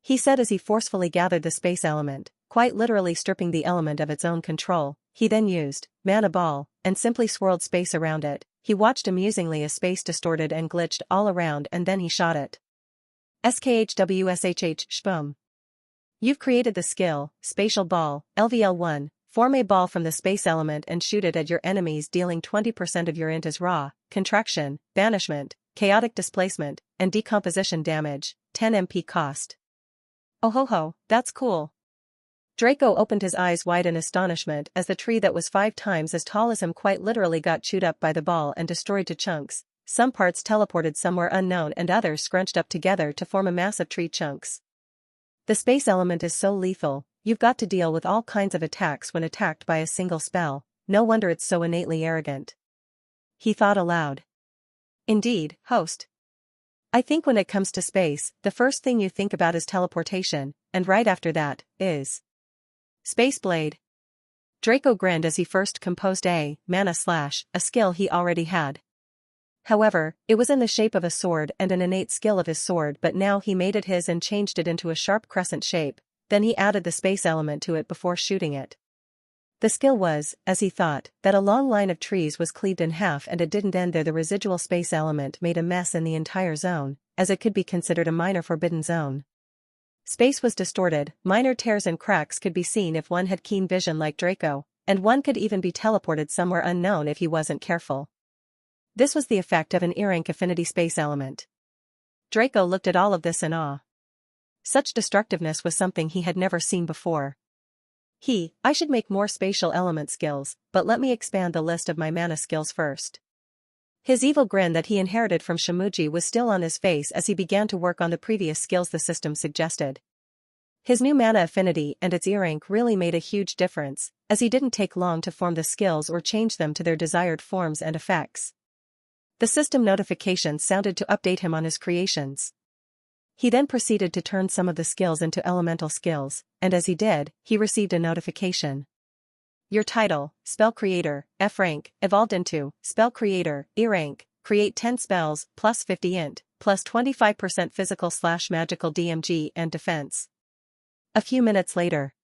He said as he forcefully gathered the space element, quite literally stripping the element of its own control. He then used Mana Ball, and simply swirled space around it. He watched amusingly as space distorted and glitched all around and then he shot it. SKHWSHH Shboom. You've created the skill, Spatial Ball, LVL1, form a ball from the space element and shoot it at your enemies dealing 20% of your int as raw, contraction, banishment, chaotic displacement, and decomposition damage, 10 MP cost. Oh ho ho, that's cool. Draco opened his eyes wide in astonishment as the tree that was 5 times as tall as him quite literally got chewed up by the ball and destroyed to chunks. Some parts teleported somewhere unknown and others scrunched up together to form a massive tree chunks. The space element is so lethal, you've got to deal with all kinds of attacks when attacked by a single spell. No wonder it's so innately arrogant. He thought aloud. Indeed, host. I think when it comes to space, the first thing you think about is teleportation, and right after that, is Space Blade. Draco grinned as he first composed a skill he already had. However, it was in the shape of a sword and an innate skill of his sword, but now he made it his and changed it into a sharp crescent shape, then he added the space element to it before shooting it. The skill was, as he thought, that a long line of trees was cleaved in half and it didn't end there. The residual space element made a mess in the entire zone, as it could be considered a minor forbidden zone. Space was distorted, minor tears and cracks could be seen if one had keen vision like Draco, and one could even be teleported somewhere unknown if he wasn't careful. This was the effect of an E-rank affinity space element. Draco looked at all of this in awe. Such destructiveness was something he had never seen before. I should make more spatial element skills, but let me expand the list of my mana skills first. His evil grin that he inherited from Shimuji was still on his face as he began to work on the previous skills the system suggested. His new mana affinity and its E-rank really made a huge difference, as he didn't take long to form the skills or change them to their desired forms and effects. The system notification sounded to update him on his creations. He then proceeded to turn some of the skills into elemental skills, and as he did, he received a notification. Your title, Spell Creator, F rank, evolved into Spell Creator, E rank, create 10 spells, plus 50 int, plus 25% physical/magical DMG and defense. A few minutes later,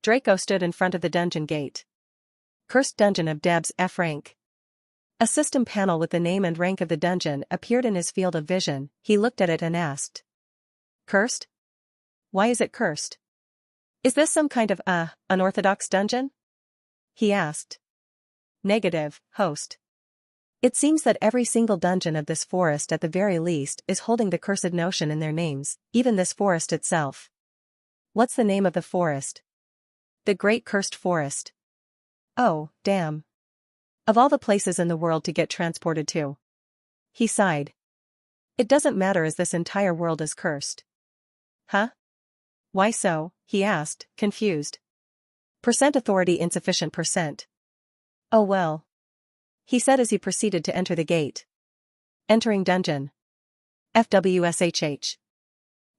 Draco stood in front of the dungeon gate. Cursed Dungeon of Debs F rank. A system panel with the name and rank of the dungeon appeared in his field of vision. He looked at it and asked. Cursed? Why is it cursed? Is this some kind of, unorthodox dungeon? He asked. Negative, host. It seems that every single dungeon of this forest at the very least is holding the cursed notion in their names, even this forest itself. What's the name of the forest? The Great Cursed Forest. Oh, damn. Of all the places in the world to get transported to. He sighed. It doesn't matter as this entire world is cursed. Huh? Why so? He asked, confused. Percent authority insufficient percent. Oh well. He said as he proceeded to enter the gate. Entering dungeon. FWSHH.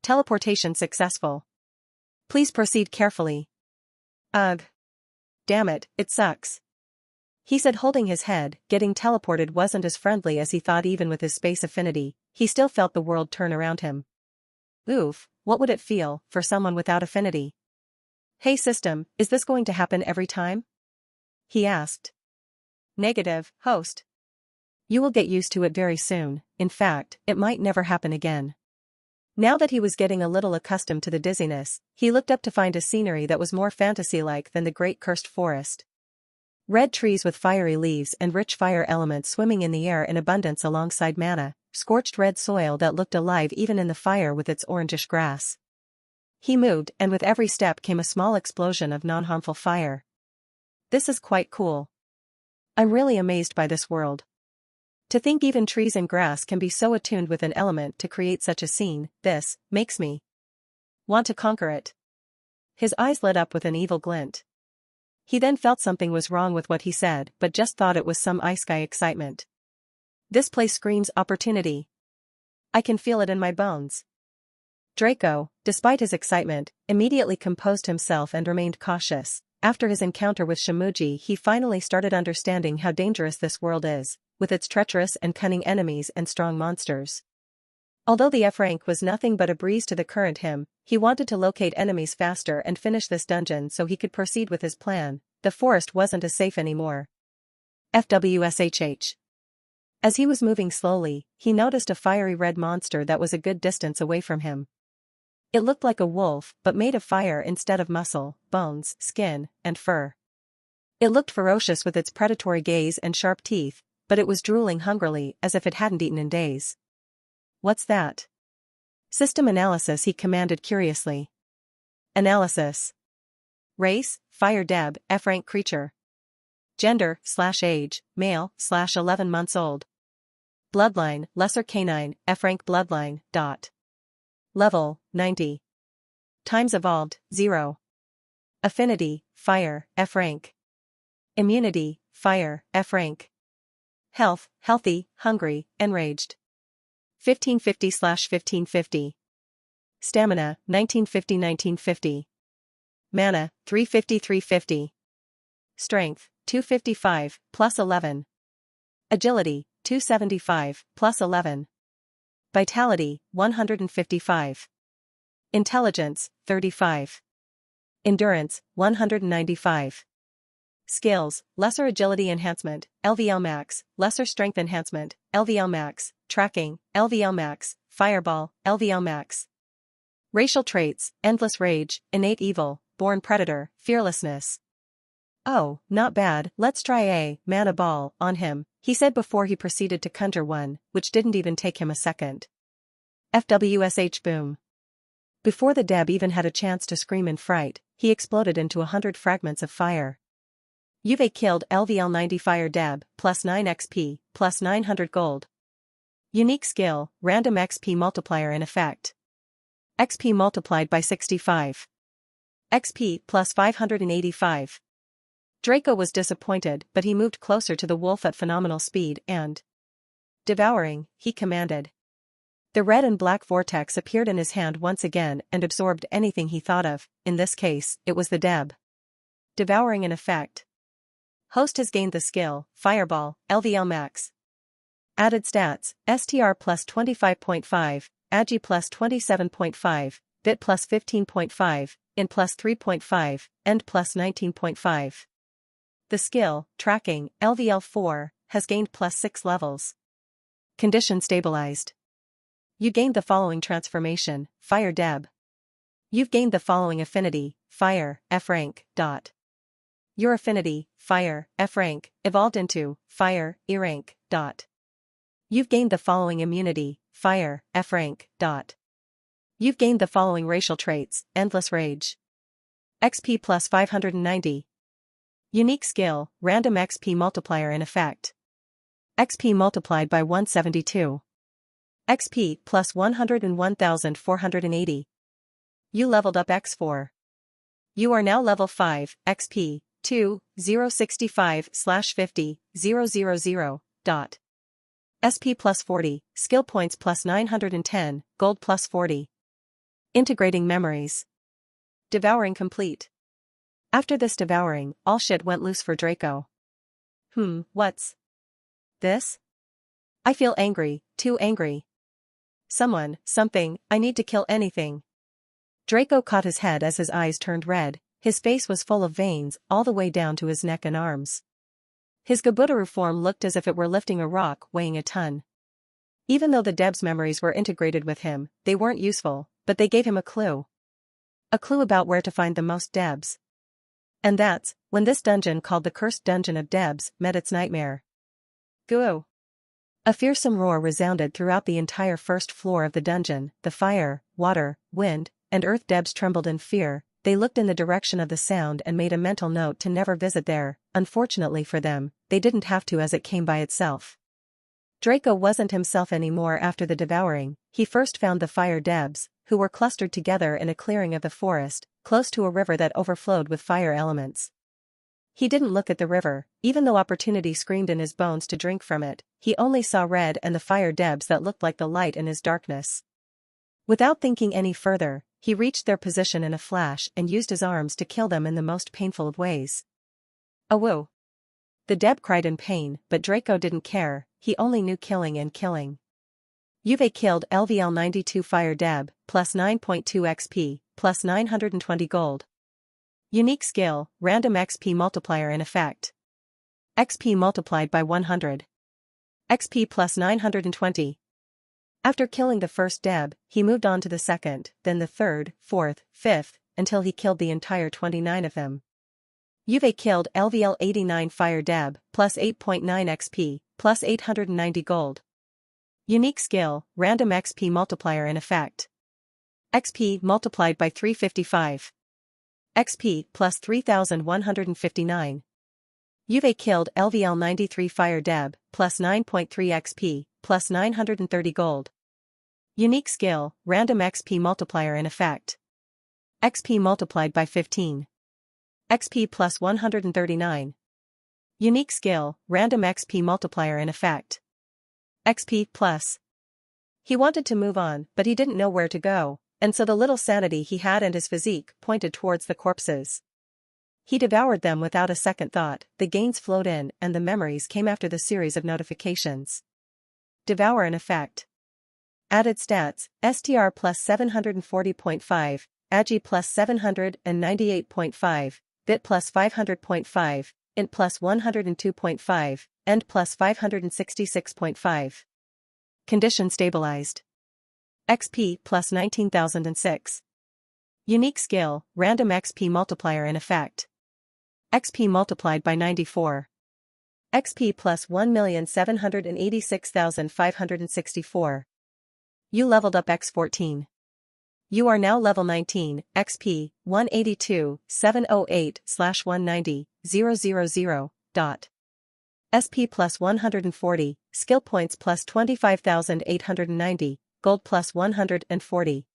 Teleportation successful. Please proceed carefully. Ugh. Damn it, it sucks. He said, holding his head. Getting teleported wasn't as friendly as he thought. Even with his space affinity, he still felt the world turn around him. Oof, what would it feel, for someone without affinity? Hey system, is this going to happen every time? He asked. Negative, host. You will get used to it very soon. In fact, it might never happen again. Now that he was getting a little accustomed to the dizziness, he looked up to find a scenery that was more fantasy-like than the Great Cursed Forest. Red trees with fiery leaves and rich fire elements swimming in the air in abundance alongside mana, scorched red soil that looked alive even in the fire with its orangish grass. He moved, and with every step came a small explosion of non-harmful fire. This is quite cool. I'm really amazed by this world. To think even trees and grass can be so attuned with an element to create such a scene, this makes me want to conquer it. His eyes lit up with an evil glint. He then felt something was wrong with what he said, but just thought it was some isekai excitement. This place screams opportunity. I can feel it in my bones. Draco, despite his excitement, immediately composed himself and remained cautious. After his encounter with Shimuji, he finally started understanding how dangerous this world is, with its treacherous and cunning enemies and strong monsters. Although the F rank was nothing but a breeze to the current him, he wanted to locate enemies faster and finish this dungeon so he could proceed with his plan. The forest wasn't as safe anymore. FWSHH. As he was moving slowly, he noticed a fiery red monster that was a good distance away from him. It looked like a wolf, but made of fire instead of muscle, bones, skin, and fur. It looked ferocious with its predatory gaze and sharp teeth, but it was drooling hungrily as if it hadn't eaten in days. What's that? System analysis, he commanded curiously. Analysis. Race, Fire Deb, F rank creature. Gender/age, male/11 months old. Bloodline, lesser canine, F rank bloodline. Level, 90. Times evolved, 0. Affinity, fire, F rank. Immunity, fire, F rank. Health, healthy, hungry, enraged. 1550/1550. Stamina, 1950/1950. Mana, 350/350. Strength, 255, plus 11. Agility, 275, plus 11. Vitality, 155. Intelligence, 35. Endurance, 195. Skills, Lesser Agility Enhancement, LVL Max, Lesser Strength Enhancement, LVL Max, Tracking, LVL Max, Fireball, LVL Max. Racial traits, endless rage, innate evil, born predator, fearlessness. Oh, not bad, let's try a mana ball on him, he said before he proceeded to conjure one, which didn't even take him a second. FWSH boom. Before the deb even had a chance to scream in fright, he exploded into 100 fragments of fire. You've killed LVL 90 fire deb, plus 9 XP, plus 900 gold. Unique skill, random XP multiplier in effect. XP multiplied by 65. XP plus 585. Draco was disappointed, but he moved closer to the wolf at phenomenal speed and devouring, he commanded. The red and black vortex appeared in his hand once again and absorbed anything he thought of, in this case, it was the deb. Devouring in effect. Host has gained the skill, Fireball, LVL max. Added stats, STR plus 25.5, Agi plus 27.5, Bit plus 15.5, In plus 3.5, End plus 19.5. The skill, Tracking, LVL 4, has gained plus 6 levels. Condition stabilized. You gained the following transformation, Fire Deb. You've gained the following affinity, Fire, F rank, dot. Your affinity, Fire, F rank, evolved into, Fire, E rank, dot. You've gained the following immunity, Fire, F rank, dot. You've gained the following racial traits, Endless Rage. XP plus 590. Unique skill, Random XP multiplier in effect. XP multiplied by 172. XP plus 101,480. You leveled up X4. You are now level 5, XP, 2, 065/50, 000, dot. SP plus 40, skill points plus 910, gold plus 40. Integrating memories. Devouring complete. After this devouring, all shit went loose for Draco. What's this? I feel angry, too angry. Someone, something, I need to kill anything. Draco caught his head as his eyes turned red, his face was full of veins all the way down to his neck and arms. His Gabutaru form looked as if it were lifting a rock weighing a ton. Even though the deb's memories were integrated with him, they weren't useful, but they gave him a clue. A clue about where to find the most debs. And that's when this dungeon called the Cursed Dungeon of Debs met its nightmare. Goo! A fearsome roar resounded throughout the entire first floor of the dungeon. The fire, water, wind, and earth debs trembled in fear. They looked in the direction of the sound and made a mental note to never visit there. Unfortunately for them, they didn't have to as it came by itself. Draco wasn't himself anymore after the devouring. He first found the fire debs, who were clustered together in a clearing of the forest, close to a river that overflowed with fire elements. He didn't look at the river, even though opportunity screamed in his bones to drink from it. He only saw red and the fire debs that looked like the light in his darkness. Without thinking any further, he reached their position in a flash and used his arms to kill them in the most painful of ways. Awoo! The deb cried in pain, but Draco didn't care, he only knew killing and killing. You've killed LVL 92 fire deb, plus 9.2 XP, plus 920 gold. Unique skill, Random XP multiplier in effect. XP multiplied by 100. XP plus 920. After killing the first deb, he moved on to the second, then the third, fourth, fifth, until he killed the entire 29 of them. You've killed LVL 89 fire deb, plus 8.9 XP, plus 890 gold. Unique skill, Random XP multiplier in effect. XP multiplied by 355. XP plus 3,159. You've killed LVL 93 fire deb, plus 9.3 XP, plus 930 gold. Unique skill, Random XP multiplier in effect. XP multiplied by 15. XP plus 139. Unique skill, Random XP multiplier in effect. XP plus. He wanted to move on, but he didn't know where to go, and so the little sanity he had and his physique pointed towards the corpses. He devoured them without a second thought. The gains flowed in and the memories came after the series of notifications. Devour in effect. Added stats, STR plus 740.5, Agi plus 798.5, Bit plus 500.5, Int plus 102.5, End plus 566.5. Condition stabilized. XP plus 19,006. Unique skill, random XP multiplier in effect. XP multiplied by 94. XP plus 1,786,564. You leveled up x14. You are now level 19, XP, 182,708/190, 000. SP plus 140, skill points plus 25,890, gold plus 140.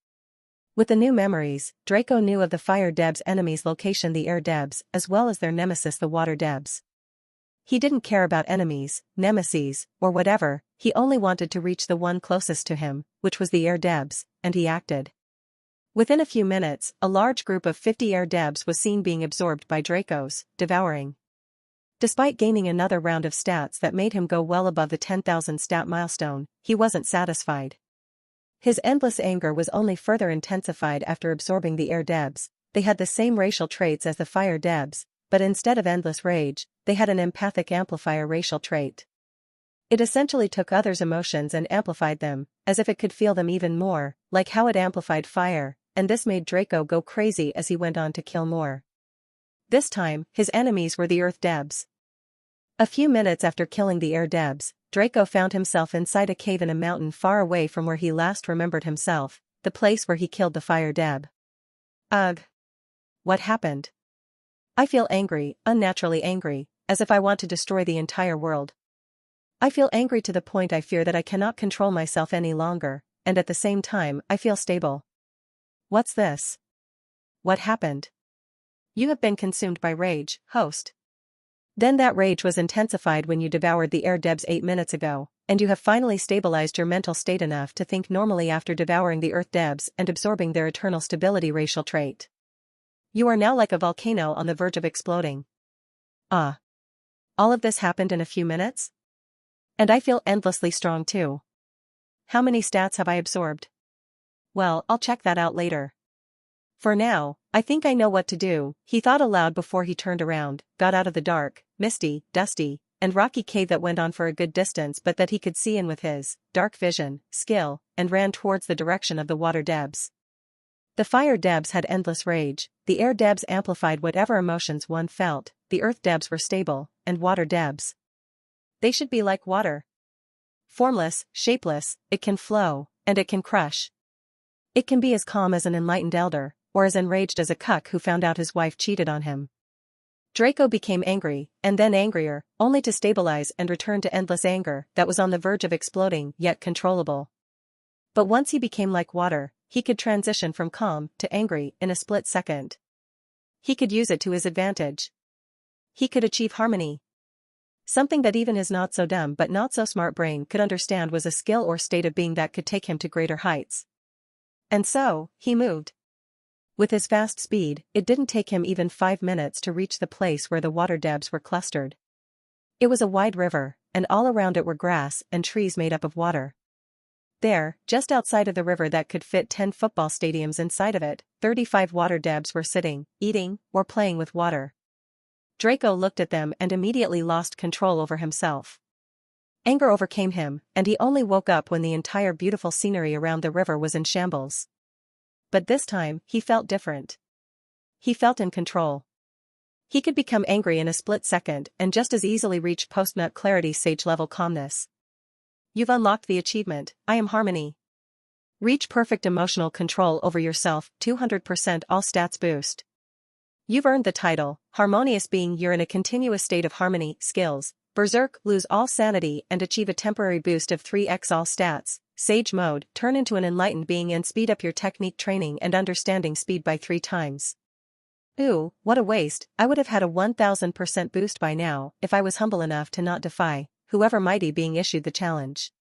With the new memories, Draco knew of the Fire Debs' enemies' location, the Air Debs, as well as their nemesis, the Water Debs. He didn't care about enemies, nemesis, or whatever, he only wanted to reach the one closest to him, which was the Air Debs, and he acted. Within a few minutes, a large group of 50 Air Debs was seen being absorbed by Draco's, devouring. Despite gaining another round of stats that made him go well above the 10,000 stat milestone, he wasn't satisfied. His endless anger was only further intensified after absorbing the Air Debs. They had the same racial traits as the Fire Debs, but instead of endless rage, they had an empathic amplifier racial trait. It essentially took others' emotions and amplified them, as if it could feel them even more, like how it amplified fire, and this made Draco go crazy as he went on to kill more. This time, his enemies were the Earth Debs. A few minutes after killing the Air Debs, Draco found himself inside a cave in a mountain far away from where he last remembered himself, the place where he killed the Fire Deb. Ugh. What happened? I feel angry, unnaturally angry, as if I want to destroy the entire world. I feel angry to the point I fear that I cannot control myself any longer, and at the same time I feel stable. What's this? What happened? You have been consumed by rage, host. Then that rage was intensified when you devoured the Air Debs 8 minutes ago, and you have finally stabilized your mental state enough to think normally after devouring the Earth Debs and absorbing their eternal stability racial trait. You are now like a volcano on the verge of exploding. Ah. All of this happened in a few minutes? And I feel endlessly strong too. How many stats have I absorbed? Well, I'll check that out later. For now, I think I know what to do, he thought aloud before he turned around, got out of the dark, misty, dusty, and rocky cave that went on for a good distance but that he could see in with his dark vision, skill, and ran towards the direction of the Water Debs. The Fire Debs had endless rage, the Air Debs amplified whatever emotions one felt, the Earth Debs were stable, and Water Debs. They should be like water. Formless, shapeless, it can flow, and it can crush. It can be as calm as an enlightened elder, or as enraged as a cuck who found out his wife cheated on him. Draco became angry, and then angrier, only to stabilize and return to endless anger that was on the verge of exploding yet controllable. But once he became like water, he could transition from calm to angry in a split second. He could use it to his advantage. He could achieve harmony. Something that even his not-so-dumb but not-so-smart brain could understand was a skill or state of being that could take him to greater heights. And so, he moved. With his fast speed, it didn't take him even 5 minutes to reach the place where the Water Debs were clustered. It was a wide river, and all around it were grass and trees made up of water. There, just outside of the river that could fit 10 football stadiums inside of it, 35 Water Debs were sitting, eating, or playing with water. Draco looked at them and immediately lost control over himself. Anger overcame him, and he only woke up when the entire beautiful scenery around the river was in shambles. But this time, he felt different. He felt in control. He could become angry in a split second and just as easily reach post-nut clarity sage-level calmness. You've unlocked the achievement, I am Harmony. Reach perfect emotional control over yourself, 200% all stats boost. You've earned the title, Harmonious Being. You're in a continuous state of harmony, skills, Berserk, lose all sanity and achieve a temporary boost of 3x all stats. Sage mode, turn into an enlightened being and speed up your technique training and understanding speed by 3 times. Ooh, what a waste, I would have had a 1000% boost by now if I was humble enough to not defy whoever mighty being issued the challenge.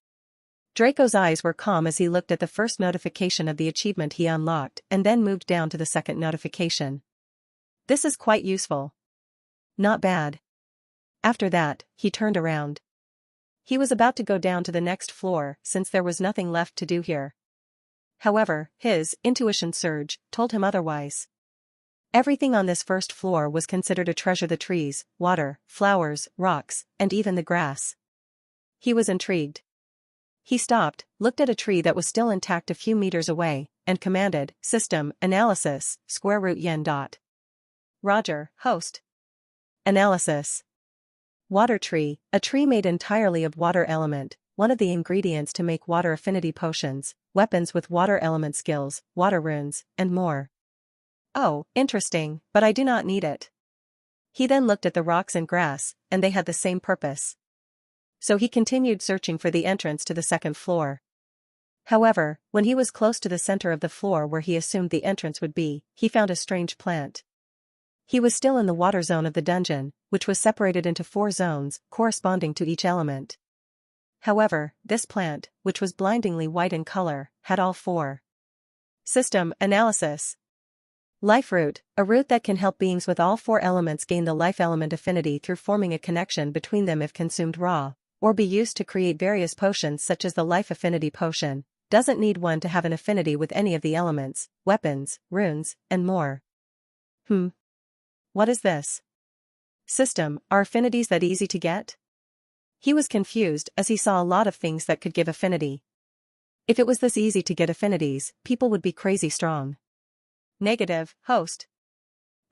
Draco's eyes were calm as he looked at the first notification of the achievement he unlocked and then moved down to the second notification. This is quite useful. Not bad. After that, he turned around. He was about to go down to the next floor since there was nothing left to do here. However, his intuition surge told him otherwise. Everything on this first floor was considered a treasure: the trees, water, flowers, rocks, and even the grass. He was intrigued. He stopped, looked at a tree that was still intact a few meters away, and commanded, System, Analysis, square root yen dot. Roger, host. Analysis. Water tree, a tree made entirely of water element, one of the ingredients to make water affinity potions, weapons with water element skills, water runes, and more. Oh, interesting, but I do not need it. He then looked at the rocks and grass, and they had the same purpose. So he continued searching for the entrance to the second floor. However, when he was close to the center of the floor where he assumed the entrance would be, he found a strange plant. He was still in the water zone of the dungeon, which was separated into 4 zones, corresponding to each element. However, this plant, which was blindingly white in color, had all 4. System, Analysis. Life root, a root that can help beings with all 4 elements gain the life element affinity through forming a connection between them if consumed raw, or be used to create various potions such as the life affinity potion. Doesn't need one to have an affinity with any of the elements, weapons, runes, and more. What is this? System, are affinities that easy to get? He was confused as he saw a lot of things that could give affinity. If it was this easy to get affinities, people would be crazy strong. Negative, host.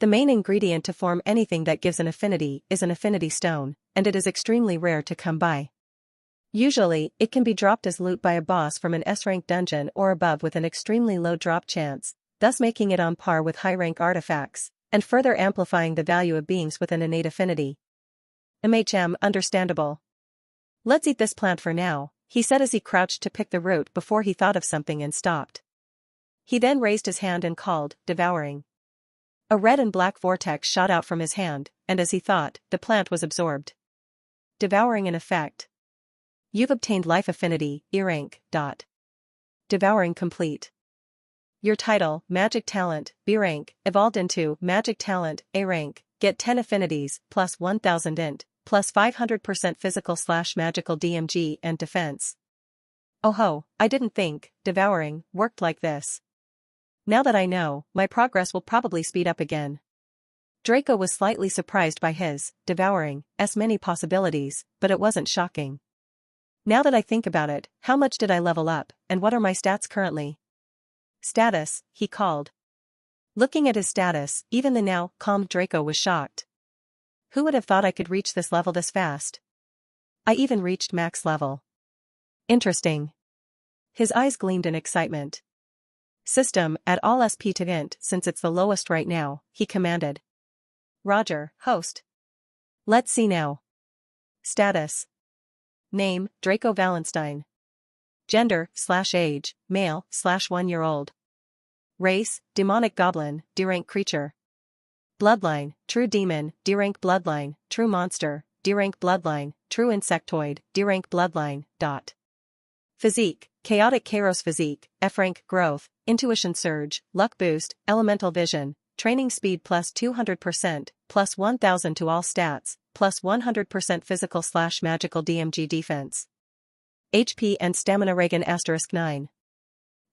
The main ingredient to form anything that gives an affinity is an affinity stone, and it is extremely rare to come by. Usually, it can be dropped as loot by a boss from an S-rank dungeon or above with an extremely low drop chance, thus making it on par with high-rank artifacts, and further amplifying the value of beings with an innate affinity. Understandable. Let's eat this plant for now, he said as he crouched to pick the root before he thought of something and stopped. He then raised his hand and called, Devouring. A red and black vortex shot out from his hand, and as he thought, the plant was absorbed. Devouring in effect. You've obtained life affinity, E rank. Devouring complete. Your title, Magic Talent, B rank, evolved into Magic Talent, A rank, get 10 affinities, plus 1000 int, plus 500% physical/magical DMG and defense. Oh ho, I didn't think Devouring worked like this. Now that I know, my progress will probably speed up again. Draco was slightly surprised by his Devouring's many possibilities, but it wasn't shocking. Now that I think about it, how much did I level up, and what are my stats currently? Status, he called. Looking at his status, even the now calmed Draco was shocked. Who would have thought I could reach this level this fast? I even reached max level. Interesting. His eyes gleamed in excitement. System, add all SP to int since it's the lowest right now, he commanded. Roger, host. Let's see now. Status. Name, Draco Valenstein. Gender, /age, male, /1-year-old. Race, demonic goblin, D-rank creature. Bloodline, true demon, D-rank bloodline, true monster, D-rank bloodline, true insectoid, D-rank bloodline. Physique, chaotic Kairos physique, F-rank growth, intuition surge, luck boost, elemental vision, training speed plus 200%, plus 1000 to all stats, plus 100% physical/magical DMG defense. HP and stamina Reagan *9.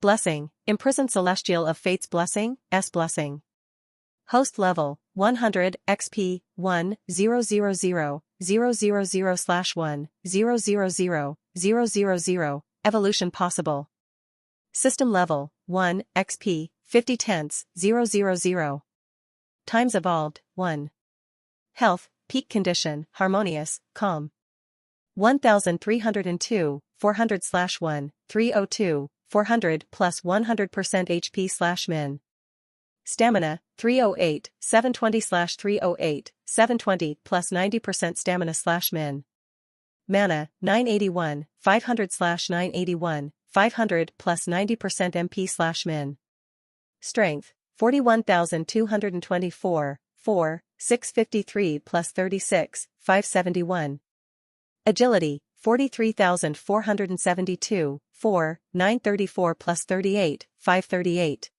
Blessing, imprisoned celestial of fate's blessing, S blessing. Host level, 100, XP, 1, 000, 000, 000/1, 000, 000, evolution possible. System level, 1, XP, 50 tenths, 000. Times evolved, 1. Health, peak condition, harmonious, calm. 1302, 400/1, 302, 400 plus 100% HP/min. Stamina, 308, 720/308, 720 plus 90% stamina/min. Mana, 981, 500/981, 500 plus 90% MP/min. Strength, 41,224, 4, 653 plus 36, 571. Agility, 43,472, 4, 934 plus 38, 538.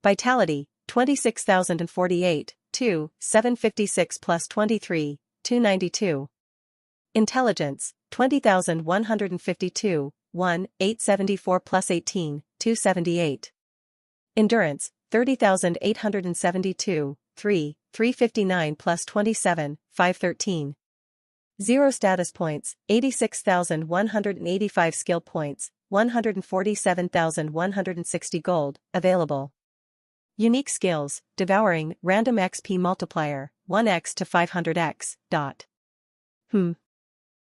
Vitality, 26,048, 2, 756 plus 23, 292. Intelligence, 20,152, 1, 874 plus 18, 278. Endurance, 30,872, 3, 359 plus 27, 513. 0 status points, 86,185 skill points, 147,160 gold, available. Unique skills, devouring, random XP multiplier, 1x to 500x, dot.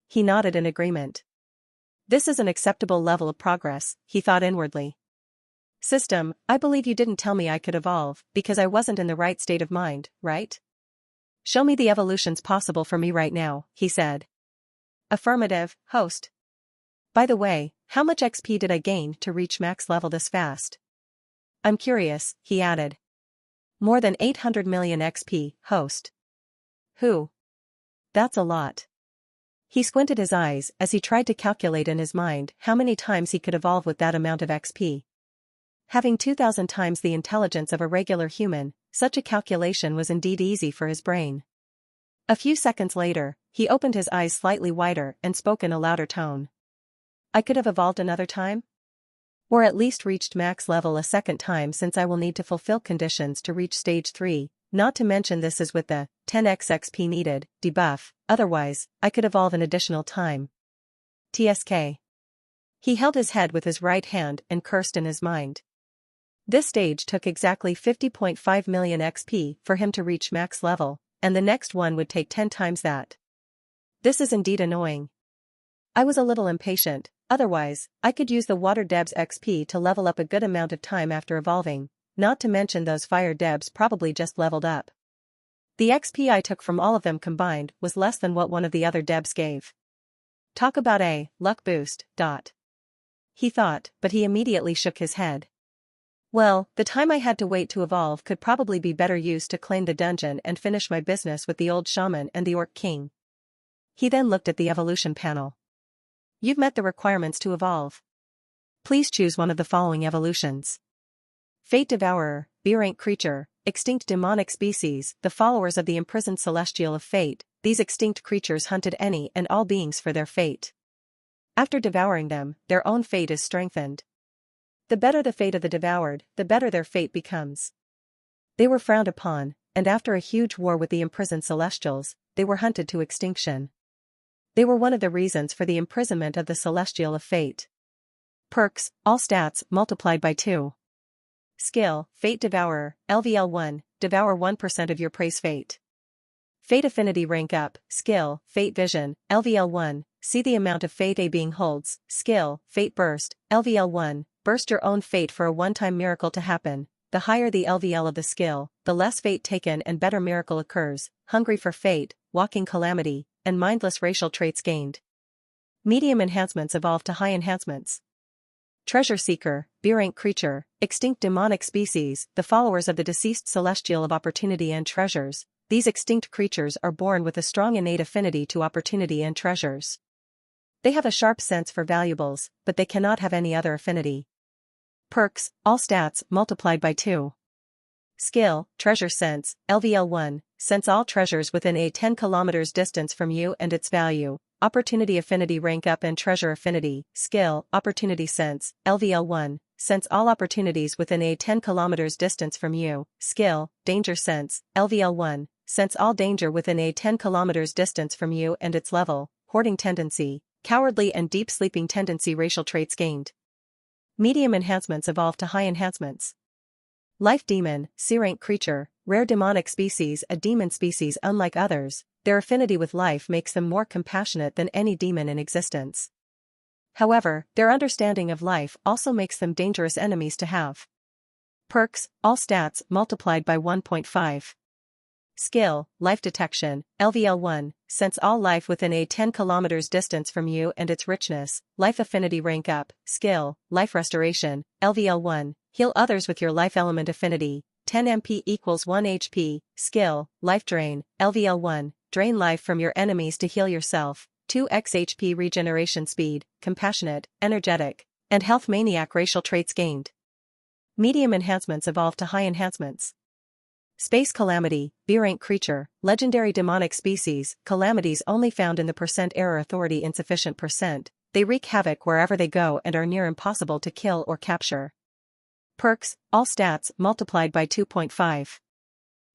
He nodded in agreement. This is an acceptable level of progress, he thought inwardly. System, I believe you didn't tell me I could evolve, because I wasn't in the right state of mind, right? Show me the evolutions possible for me right now, he said. Affirmative, host. By the way, how much XP did I gain to reach max level this fast? I'm curious, he added. More than 800 million XP, host. Who? That's a lot. He squinted his eyes as he tried to calculate in his mind how many times he could evolve with that amount of XP. Having 2,000 times the intelligence of a regular human, such a calculation was indeed easy for his brain. A few seconds later, he opened his eyes slightly wider and spoke in a louder tone. I could have evolved another time? Or at least reached max level a second time, since I will need to fulfill conditions to reach stage 3, not to mention this is with the 10x XP needed debuff, otherwise, I could evolve an additional time. TSK. He held his head with his right hand and cursed in his mind. This stage took exactly 50.5 million XP for him to reach max level, and the next one would take 10 times that. This is indeed annoying. I was a little impatient, otherwise, I could use the Water Debs XP to level up a good amount of time after evolving, not to mention those Fire Debs probably just leveled up. The XP I took from all of them combined was less than what one of the other Debs gave. Talk about a luck boost, dot. He thought, but he immediately shook his head. Well, the time I had to wait to evolve could probably be better used to claim the dungeon and finish my business with the old shaman and the Orc King. He then looked at the evolution panel. You've met the requirements to evolve. Please choose one of the following evolutions. Fate Devourer, B-rank creature, extinct demonic species, the followers of the imprisoned celestial of fate. These extinct creatures hunted any and all beings for their fate. After devouring them, their own fate is strengthened. The better the fate of the devoured, the better their fate becomes. They were frowned upon, and after a huge war with the imprisoned celestials, they were hunted to extinction. They were one of the reasons for the imprisonment of the celestial of fate. Perks, all stats multiplied by 2. Skill, Fate Devourer, LVL1, devour 1% of your prey's fate. Fate Affinity rank up, Skill, Fate Vision, LVL1, see the amount of fate a being holds. Skill, Fate Burst, LVL1, burst your own fate for a one-time miracle to happen. The higher the LVL of the skill, the less fate taken and better miracle occurs. Hungry for fate, Walking Calamity, and mindless racial traits gained. Medium enhancements evolve to high enhancements. Treasure Seeker, B-rank creature, extinct demonic species, the followers of the deceased celestial of opportunity and treasures. These extinct creatures are born with a strong innate affinity to opportunity and treasures. They have a sharp sense for valuables, but they cannot have any other affinity. Perks, all stats multiplied by 2. Skill, Treasure Sense, LVL1, sense all treasures within a 10 km distance from you and its value. Opportunity Affinity rank up and Treasure Affinity. Skill, Opportunity Sense, LVL1, sense all opportunities within a 10 km distance from you. Skill, Danger Sense, LVL1, sense all danger within a 10 km distance from you and its level. Hoarding Tendency, Cowardly and Deep Sleeping Tendency racial traits gained. Medium enhancements evolve to high enhancements. Life Demon, C-rank creature, rare demonic species, a demon species unlike others. Their affinity with life makes them more compassionate than any demon in existence. However, their understanding of life also makes them dangerous enemies to have. Perks, all stats multiplied by 1.5. Skill, Life Detection, LVL1, sense all life within a 10 km distance from you and its richness. Life Affinity rank up. Skill, Life Restoration, LVL1, heal others with your life element affinity. 10 MP equals 1 HP. Skill, Life Drain, LVL1, drain life from your enemies to heal yourself. 2x HP regeneration speed, compassionate, energetic, and health maniac racial traits gained. Medium enhancements evolve to high enhancements. Space Calamity, B-rank creature, legendary demonic species, calamities only found in the percent error authority insufficient percent. They wreak havoc wherever they go and are near impossible to kill or capture. Perks, all stats multiplied by 2.5.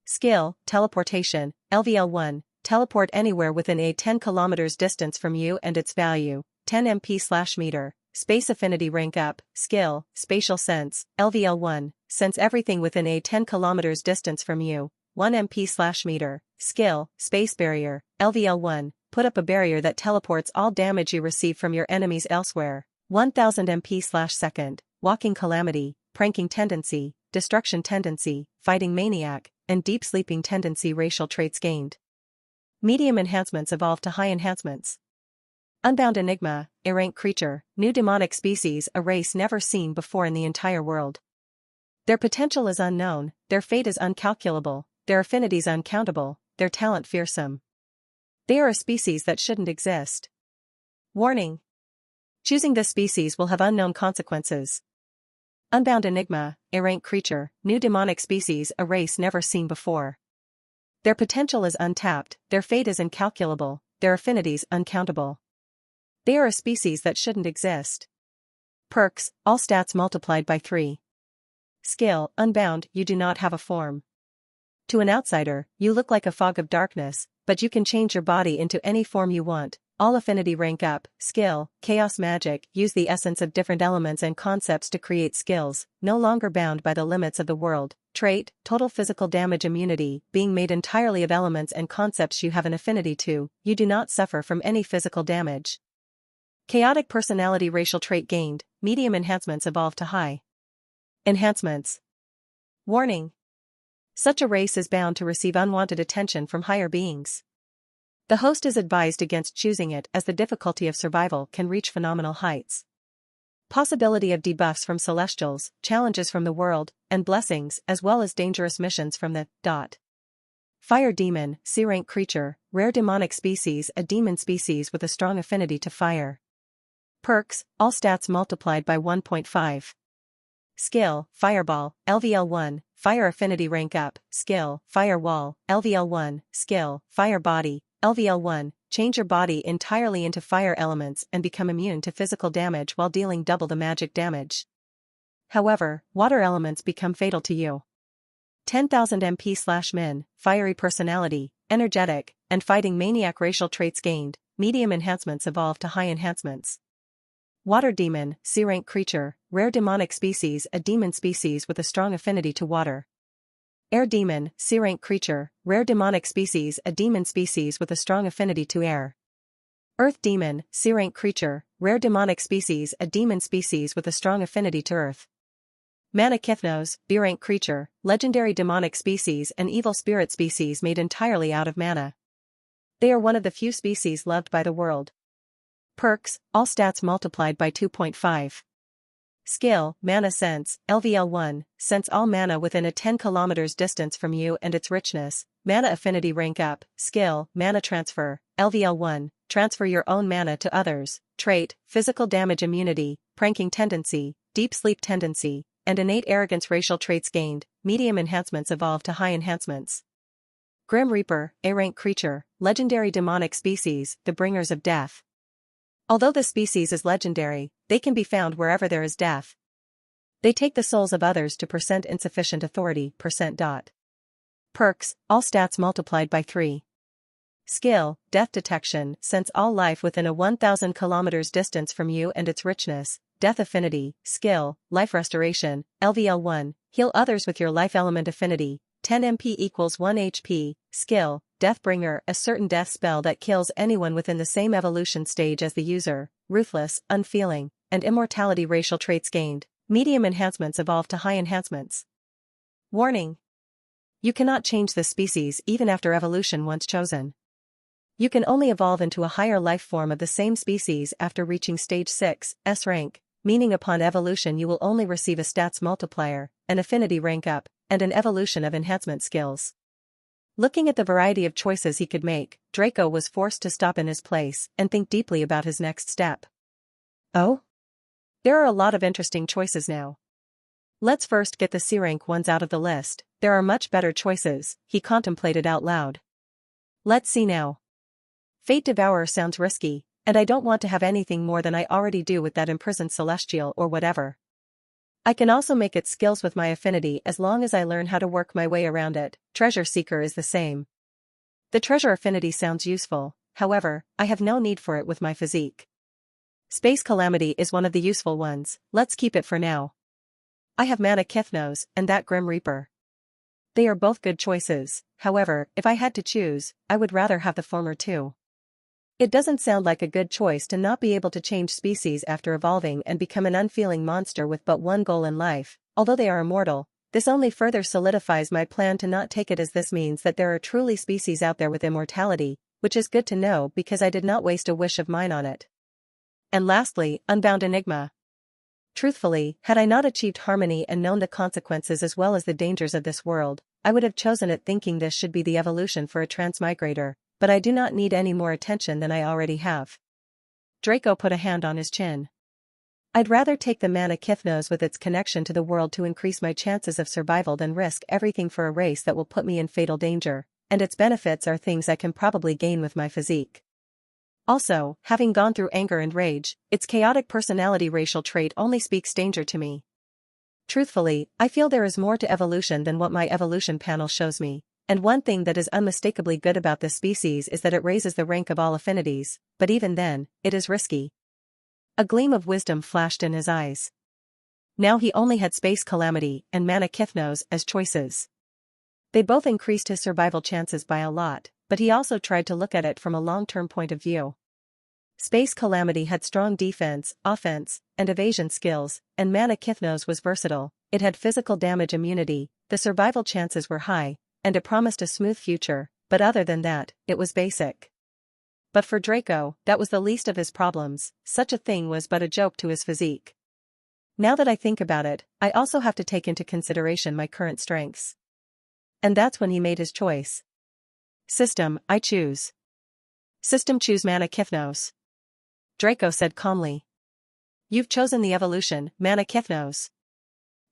Skill, Teleportation, LVL1, teleport anywhere within a 10 km distance from you and its value. 10 MP/meter. Space Affinity Rank Up, Skill, Spatial Sense, LVL1, sense everything within a 10 kilometers distance from you, 1 MP/meter, Skill, Space Barrier, LVL1, put up a barrier that teleports all damage you receive from your enemies elsewhere, 1000 MP/second, Walking Calamity, Pranking Tendency, Destruction Tendency, Fighting Maniac, and Deep Sleeping Tendency. Racial traits gained. Medium enhancements evolved to high enhancements. Unbound Enigma, a rank creature, new demonic species, a race never seen before in the entire world. Their potential is unknown, their fate is uncalculable, their affinities uncountable, their talent fearsome. They are a species that shouldn't exist. Warning. Choosing this species will have unknown consequences. Unbound Enigma, a rank creature, new demonic species, a race never seen before. Their potential is untapped, their fate is incalculable, their affinities uncountable. They are a species that shouldn't exist. Perks, all stats multiplied by 3. Skill, Unbound, you do not have a form. To an outsider, you look like a fog of darkness, but you can change your body into any form you want. All affinity rank up, Skill, Chaos Magic, use the essence of different elements and concepts to create skills, no longer bound by the limits of the world. Trait, Total Physical Damage Immunity, being made entirely of elements and concepts you have an affinity to, you do not suffer from any physical damage. Chaotic Personality. Racial trait gained, medium enhancements evolved to high enhancements. Warning. Such a race is bound to receive unwanted attention from higher beings. The host is advised against choosing it as the difficulty of survival can reach phenomenal heights. Possibility of debuffs from celestials, challenges from the world, and blessings, as well as dangerous missions from the Fire Demon, C-rank creature, rare demonic species, a demon species with a strong affinity to fire. Perks, all stats multiplied by 1.5. Skill, Fireball, LVL1, Fire Affinity Rank Up, Skill, Firewall, LVL1, Skill, Fire Body, LVL1, change your body entirely into fire elements and become immune to physical damage while dealing double the magic damage. However, water elements become fatal to you. 10,000 MP/min, Fiery Personality, Energetic, and Fighting Maniac. Racial traits gained, medium enhancements evolved to high enhancements. Water Demon, C-rank creature, rare demonic species, a demon species with a strong affinity to water. Air Demon, C-rank creature, rare demonic species, a demon species with a strong affinity to air. Earth Demon, C-rank creature, rare demonic species, a demon species with a strong affinity to earth. Mana Kythnos, B-rank creature, legendary demonic species, an evil spirit species made entirely out of mana. They are one of the few species loved by the world. Perks, all stats multiplied by 2.5. Skill, Mana Sense, LVL1, sense all mana within a 10 kilometers distance from you and its richness. Mana Affinity Rank Up, Skill, Mana Transfer, LVL1, transfer your own mana to others. Trait, Physical Damage Immunity, Pranking Tendency, Deep Sleep Tendency, and Innate Arrogance. Racial traits gained, medium enhancements evolved to high enhancements. Grim Reaper, A-rank creature, legendary demonic species, the bringers of death. Although the species is legendary, they can be found wherever there is death. They take the souls of others to % insufficient authority. Perks, all stats multiplied by 3. Skill, Death Detection, sense all life within a 1000 kilometers distance from you and its richness. Death Affinity, Skill, Life Restoration, LVL1, heal others with your life element affinity. 10 MP equals 1 HP, Skill, Deathbringer, a certain death spell that kills anyone within the same evolution stage as the user. Ruthless, Unfeeling, and Immortality. Racial traits gained, medium enhancements evolved to high enhancements. Warning. You cannot change this species even after evolution once chosen. You can only evolve into a higher life form of the same species after reaching stage 6, S rank, meaning upon evolution you will only receive a stats multiplier, an affinity rank up, and an evolution of enhancement skills. Looking at the variety of choices he could make, Draco was forced to stop in his place and think deeply about his next step. Oh? There are a lot of interesting choices now. Let's first get the C-rank ones out of the list. There are much better choices, he contemplated out loud. Let's see now. Fate Devourer sounds risky, and I don't want to have anything more than I already do with that imprisoned celestial or whatever. I can also make it skills with my affinity as long as I learn how to work my way around it. Treasure Seeker is the same. The treasure affinity sounds useful, however, I have no need for it with my physique. Space Calamity is one of the useful ones, let's keep it for now. I have Mana Kythnos and that Grim Reaper. They are both good choices, however, if I had to choose, I would rather have the former too. It doesn't sound like a good choice to not be able to change species after evolving and become an unfeeling monster with but one goal in life. Although they are immortal, this only further solidifies my plan to not take it, as this means that there are truly species out there with immortality, which is good to know because I did not waste a wish of mine on it. And lastly, Unbound Enigma. Truthfully, had I not achieved harmony and known the consequences as well as the dangers of this world, I would have chosen it thinking this should be the evolution for a transmigrator, but I do not need any more attention than I already have. Draco put a hand on his chin. I'd rather take the Mana Kythnos with its connection to the world to increase my chances of survival than risk everything for a race that will put me in fatal danger, and its benefits are things I can probably gain with my physique. Also, having gone through anger and rage, its chaotic personality racial trait only speaks danger to me. Truthfully, I feel there is more to evolution than what my evolution panel shows me, and one thing that is unmistakably good about this species is that it raises the rank of all affinities, but even then, it is risky. A gleam of wisdom flashed in his eyes. Now he only had Space Calamity and Mana Kythnos as choices. They both increased his survival chances by a lot, but he also tried to look at it from a long-term point of view. Space Calamity had strong defense, offense, and evasion skills, and Mana Kythnos was versatile. It had physical damage immunity, the survival chances were high, and it promised a smooth future, but other than that, it was basic. But for Draco, that was the least of his problems. Such a thing was but a joke to his physique. Now that I think about it, I also have to take into consideration my current strengths. And that's when he made his choice. System, I choose. System, choose Mana Kythnos. Draco said calmly. You've chosen the evolution, Mana Kythnos.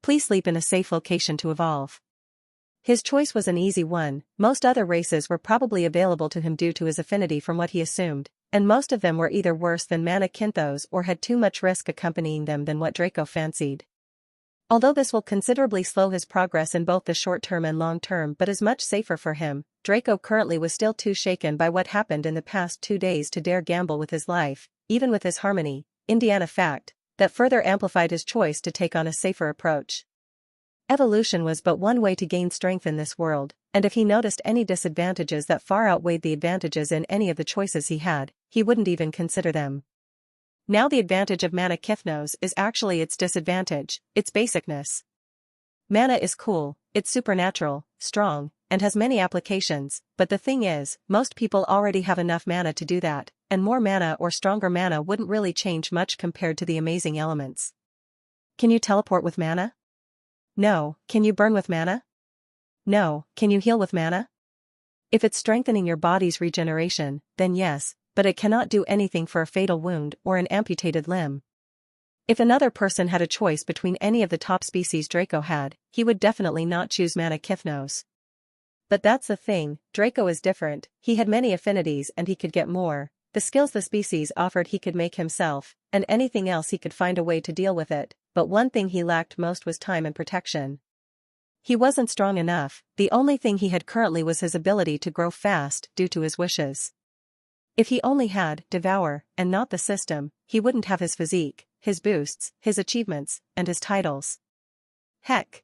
Please sleep in a safe location to evolve. His choice was an easy one. Most other races were probably available to him due to his affinity from what he assumed, and most of them were either worse than Mana Kythnos or had too much risk accompanying them than what Draco fancied. Although this will considerably slow his progress in both the short term and long term but is much safer for him, Draco currently was still too shaken by what happened in the past 2 days to dare gamble with his life, even with his harmony, Indiana fact, that further amplified his choice to take on a safer approach. Evolution was but one way to gain strength in this world, and if he noticed any disadvantages that far outweighed the advantages in any of the choices he had, he wouldn't even consider them. Now the advantage of Mana Kythnos is actually its disadvantage, its basicness. Mana is cool, it's supernatural, strong, and has many applications, but the thing is, most people already have enough mana to do that, and more mana or stronger mana wouldn't really change much compared to the amazing elements. Can you teleport with mana? No. Can you burn with mana? No. Can you heal with mana? If it's strengthening your body's regeneration, then yes, but it cannot do anything for a fatal wound or an amputated limb. If another person had a choice between any of the top species Draco had, he would definitely not choose Mana Kythnos. But that's the thing, Draco is different, he had many affinities and he could get more. The skills the species offered he could make himself, and anything else he could find a way to deal with it, but one thing he lacked most was time and protection. He wasn't strong enough, the only thing he had currently was his ability to grow fast due to his wishes. If he only had Devour, and not the system, he wouldn't have his physique, his boosts, his achievements, and his titles. Heck!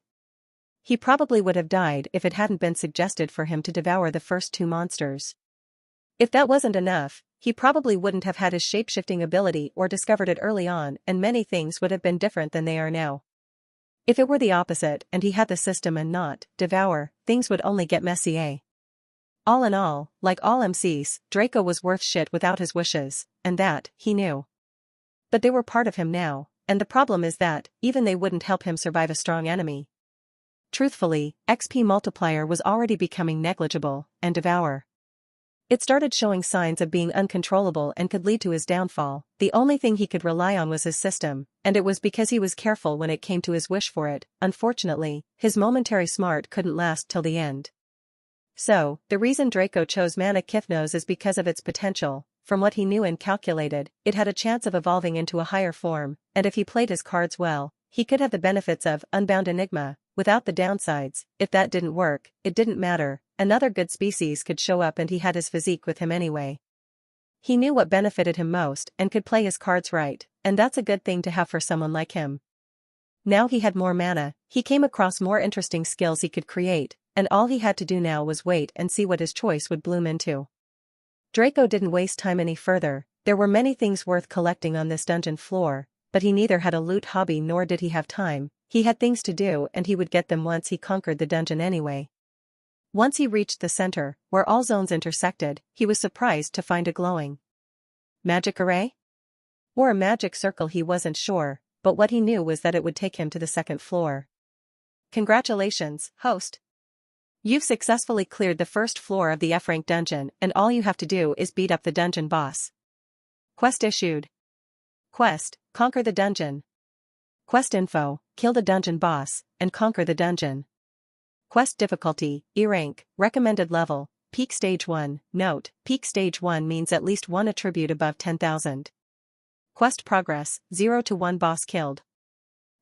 He probably would have died if it hadn't been suggested for him to devour the first 2 monsters. If that wasn't enough, he probably wouldn't have had his shapeshifting ability or discovered it early on, and many things would have been different than they are now. If it were the opposite and he had the system and not Devour, things would only get messy. All in all, like all MCs, Draco was worth shit without his wishes, and that, he knew. But they were part of him now, and the problem is that, even they wouldn't help him survive a strong enemy. Truthfully, XP multiplier was already becoming negligible, and Devour. It started showing signs of being uncontrollable and could lead to his downfall. The only thing he could rely on was his system, and it was because he was careful when it came to his wish for it. Unfortunately, his momentary smart couldn't last till the end. So, the reason Draco chose Mana Kythnos is because of its potential. From what he knew and calculated, it had a chance of evolving into a higher form, and if he played his cards well, he could have the benefits of Unbound Enigma, without the downsides. If that didn't work, it didn't matter, another good species could show up and he had his physique with him anyway. He knew what benefited him most and could play his cards right, and that's a good thing to have for someone like him. Now he had more mana, he came across more interesting skills he could create, and all he had to do now was wait and see what his choice would bloom into. Draco didn't waste time any further. There were many things worth collecting on this dungeon floor, but he neither had a loot hobby nor did he have time. He had things to do and he would get them once he conquered the dungeon anyway. Once he reached the center, where all zones intersected, he was surprised to find a glowing magic array? Or a magic circle, he wasn't sure, but what he knew was that it would take him to the second floor. Congratulations, host! You've successfully cleared the first floor of the F-rank dungeon and all you have to do is beat up the dungeon boss. Quest issued. Quest, conquer the dungeon. Quest info, kill the dungeon boss, and conquer the dungeon. Quest difficulty, E-rank, recommended level, peak stage 1, note, peak stage 1 means at least one attribute above 10,000. Quest progress, 0 to 1 boss killed.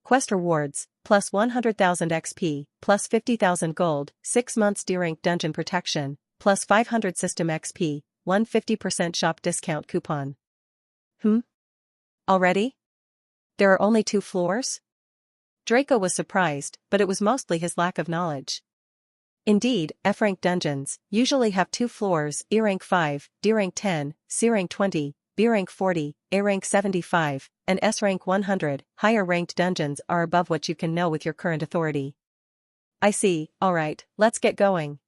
Quest rewards, plus 100,000 XP, plus 50,000 gold, 6 months D-rank dungeon protection, plus 500 system XP, 150% shop discount coupon. Already? There are only 2 floors? Draco was surprised, but it was mostly his lack of knowledge. Indeed, F-rank dungeons usually have 2 floors, E-rank 5, D-rank 10, C-rank 20, B-rank 40, A-rank 75, and S-rank 100. Higher ranked dungeons are above what you can know with your current authority. I see, alright, let's get going.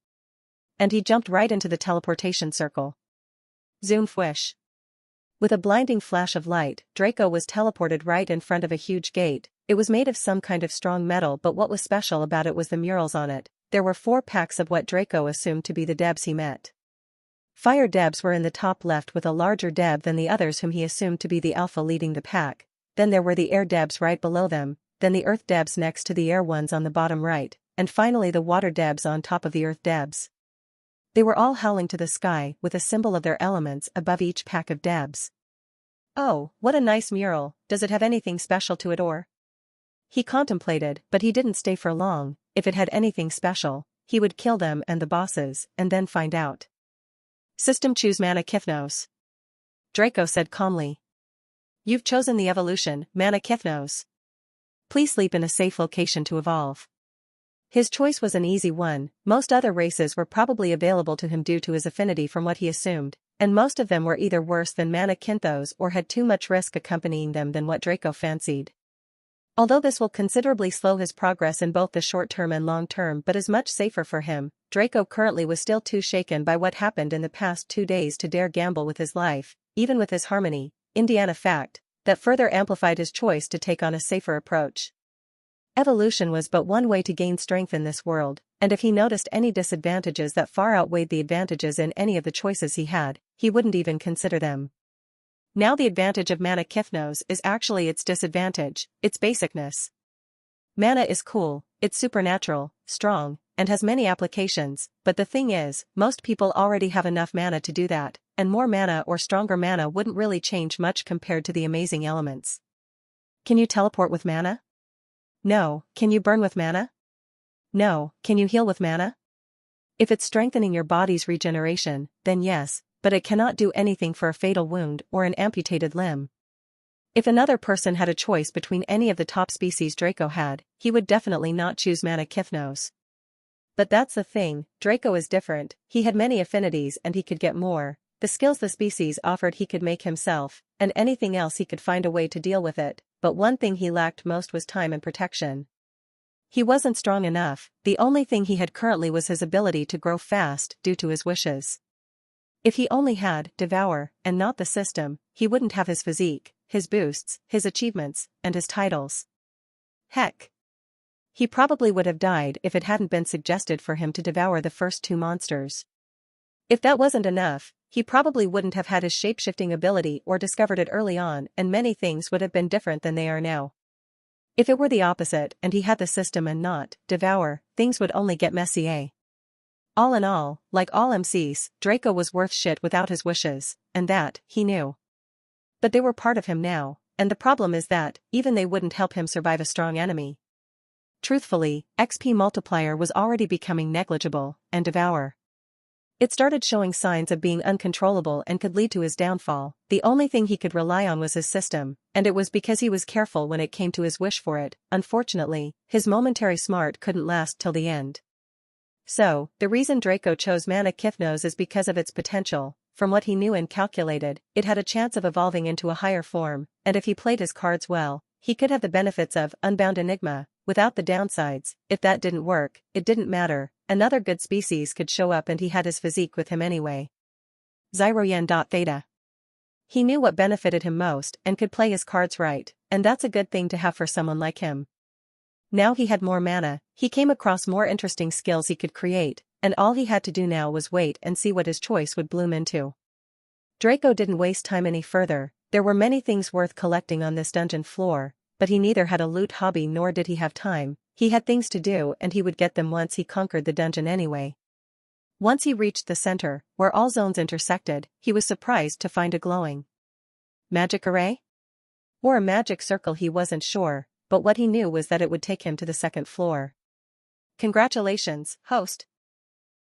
And he jumped right into the teleportation circle. Zoom fwish. With a blinding flash of light, Draco was teleported right in front of a huge gate. It was made of some kind of strong metal, but what was special about it was the murals on it. There were 4 packs of what Draco assumed to be the devs he met. Fire devs were in the top left with a larger dev than the others whom he assumed to be the alpha leading the pack. Then there were the air devs right below them, then the earth devs next to the air ones on the bottom right, and finally the water devs on top of the earth devs. They were all howling to the sky with a symbol of their elements above each pack of devs. Oh, what a nice mural, does it have anything special to it or? He contemplated, but he didn't stay for long. If it had anything special, he would kill them and the bosses, and then find out. System choose Mana Kythnos. Draco said calmly. You've chosen the evolution, Mana Kythnos. Please sleep in a safe location to evolve. His choice was an easy one. Most other races were probably available to him due to his affinity from what he assumed, and most of them were either worse than Mana Kythnos or had too much risk accompanying them than what Draco fancied. Although this will considerably slow his progress in both the short term and long term but is much safer for him, Draco currently was still too shaken by what happened in the past 2 days to dare gamble with his life, even with his Harmony, Indiana fact, that further amplified his choice to take on a safer approach. Evolution was but one way to gain strength in this world, and if he noticed any disadvantages that far outweighed the advantages in any of the choices he had, he wouldn't even consider them. Now the advantage of Mana Kythnos is actually its disadvantage, its basicness. Mana is cool, it's supernatural, strong, and has many applications, but the thing is, most people already have enough mana to do that, and more mana or stronger mana wouldn't really change much compared to the amazing elements. Can you teleport with mana? No. Can you burn with mana? No. Can you heal with mana? If it's strengthening your body's regeneration, then yes, but it cannot do anything for a fatal wound or an amputated limb. If another person had a choice between any of the top species Draco had, he would definitely not choose Mana Kythnos. But that's the thing, Draco is different, he had many affinities and he could get more. The skills the species offered he could make himself, and anything else he could find a way to deal with it, but one thing he lacked most was time and protection. He wasn't strong enough, the only thing he had currently was his ability to grow fast due to his wishes. If he only had Devour, and not the system, he wouldn't have his physique, his boosts, his achievements, and his titles. Heck! He probably would have died if it hadn't been suggested for him to devour the first 2 monsters. If that wasn't enough, he probably wouldn't have had his shape-shifting ability or discovered it early on, and many things would have been different than they are now. If it were the opposite and he had the system and not Devour, things would only get messier. All in all, like all MCs, Draco was worth shit without his wishes, and that, he knew. But they were part of him now, and the problem is that, even they wouldn't help him survive a strong enemy. Truthfully, XP multiplier was already becoming negligible, and Devour. It started showing signs of being uncontrollable and could lead to his downfall. The only thing he could rely on was his system, and it was because he was careful when it came to his wish for it. Unfortunately, his momentary smart couldn't last till the end. So, the reason Draco chose Mana Kythnos is because of its potential. From what he knew and calculated, it had a chance of evolving into a higher form, and if he played his cards well, he could have the benefits of Unbound Enigma, without the downsides. If that didn't work, it didn't matter, another good species could show up and he had his physique with him anyway. Zyryen.Theta. He knew what benefited him most and could play his cards right, and that's a good thing to have for someone like him. Now he had more mana, he came across more interesting skills he could create, and all he had to do now was wait and see what his choice would bloom into. Draco didn't waste time any further. There were many things worth collecting on this dungeon floor, but he neither had a loot hobby nor did he have time. He had things to do and he would get them once he conquered the dungeon anyway. Once he reached the center, where all zones intersected, he was surprised to find a glowing magic array? Or a magic circle, he wasn't sure, but what he knew was that it would take him to the second floor. Congratulations, host!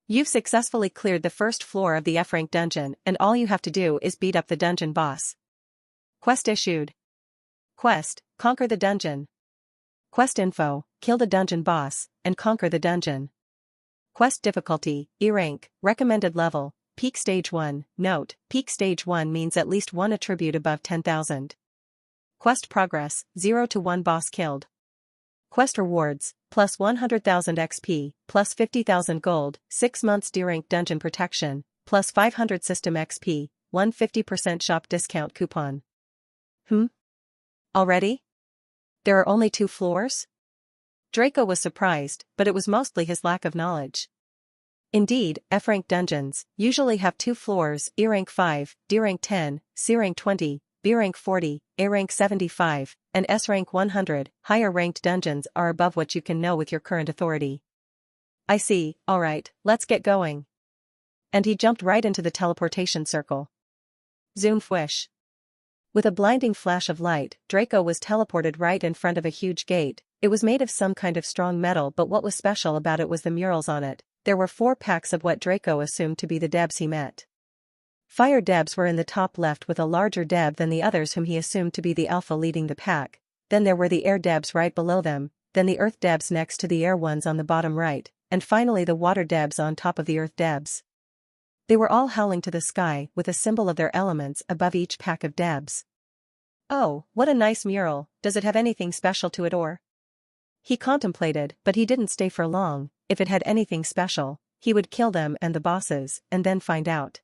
You've successfully cleared the first floor of the F-rank dungeon and all you have to do is beat up the dungeon boss. Quest issued. Quest, conquer the dungeon. Quest info, kill the dungeon boss, and conquer the dungeon. Quest difficulty, E rank, recommended level, peak stage 1, note, peak stage 1 means at least one attribute above 10,000. Quest progress, 0 to 1 boss killed. Quest rewards, plus 100,000 XP, plus 50,000 gold, 6 months D-rank dungeon protection, plus 500 system XP, 150% shop discount coupon. Already? There are only 2 floors? Draco was surprised, but it was mostly his lack of knowledge. Indeed, F-rank dungeons usually have 2 floors, E-rank 5, D-rank 10, C-rank 20, B-rank 40, A-rank 75, and S-rank 100. Higher ranked dungeons are above what you can know with your current authority. I see, alright, let's get going. And he jumped right into the teleportation circle. Zoom fwish. With a blinding flash of light, Draco was teleported right in front of a huge gate. It was made of some kind of strong metal, but what was special about it was the murals on it. There were 4 packs of what Draco assumed to be the devs he met. Fire devs were in the top left with a larger dev than the others whom he assumed to be the alpha leading the pack. Then there were the air devs right below them, then the earth devs next to the air ones on the bottom right, and finally the water devs on top of the earth devs. They were all howling to the sky with a symbol of their elements above each pack of devs. Oh, what a nice mural, does it have anything special to it or? He contemplated, but he didn't stay for long. If it had anything special, he would kill them and the bosses, and then find out.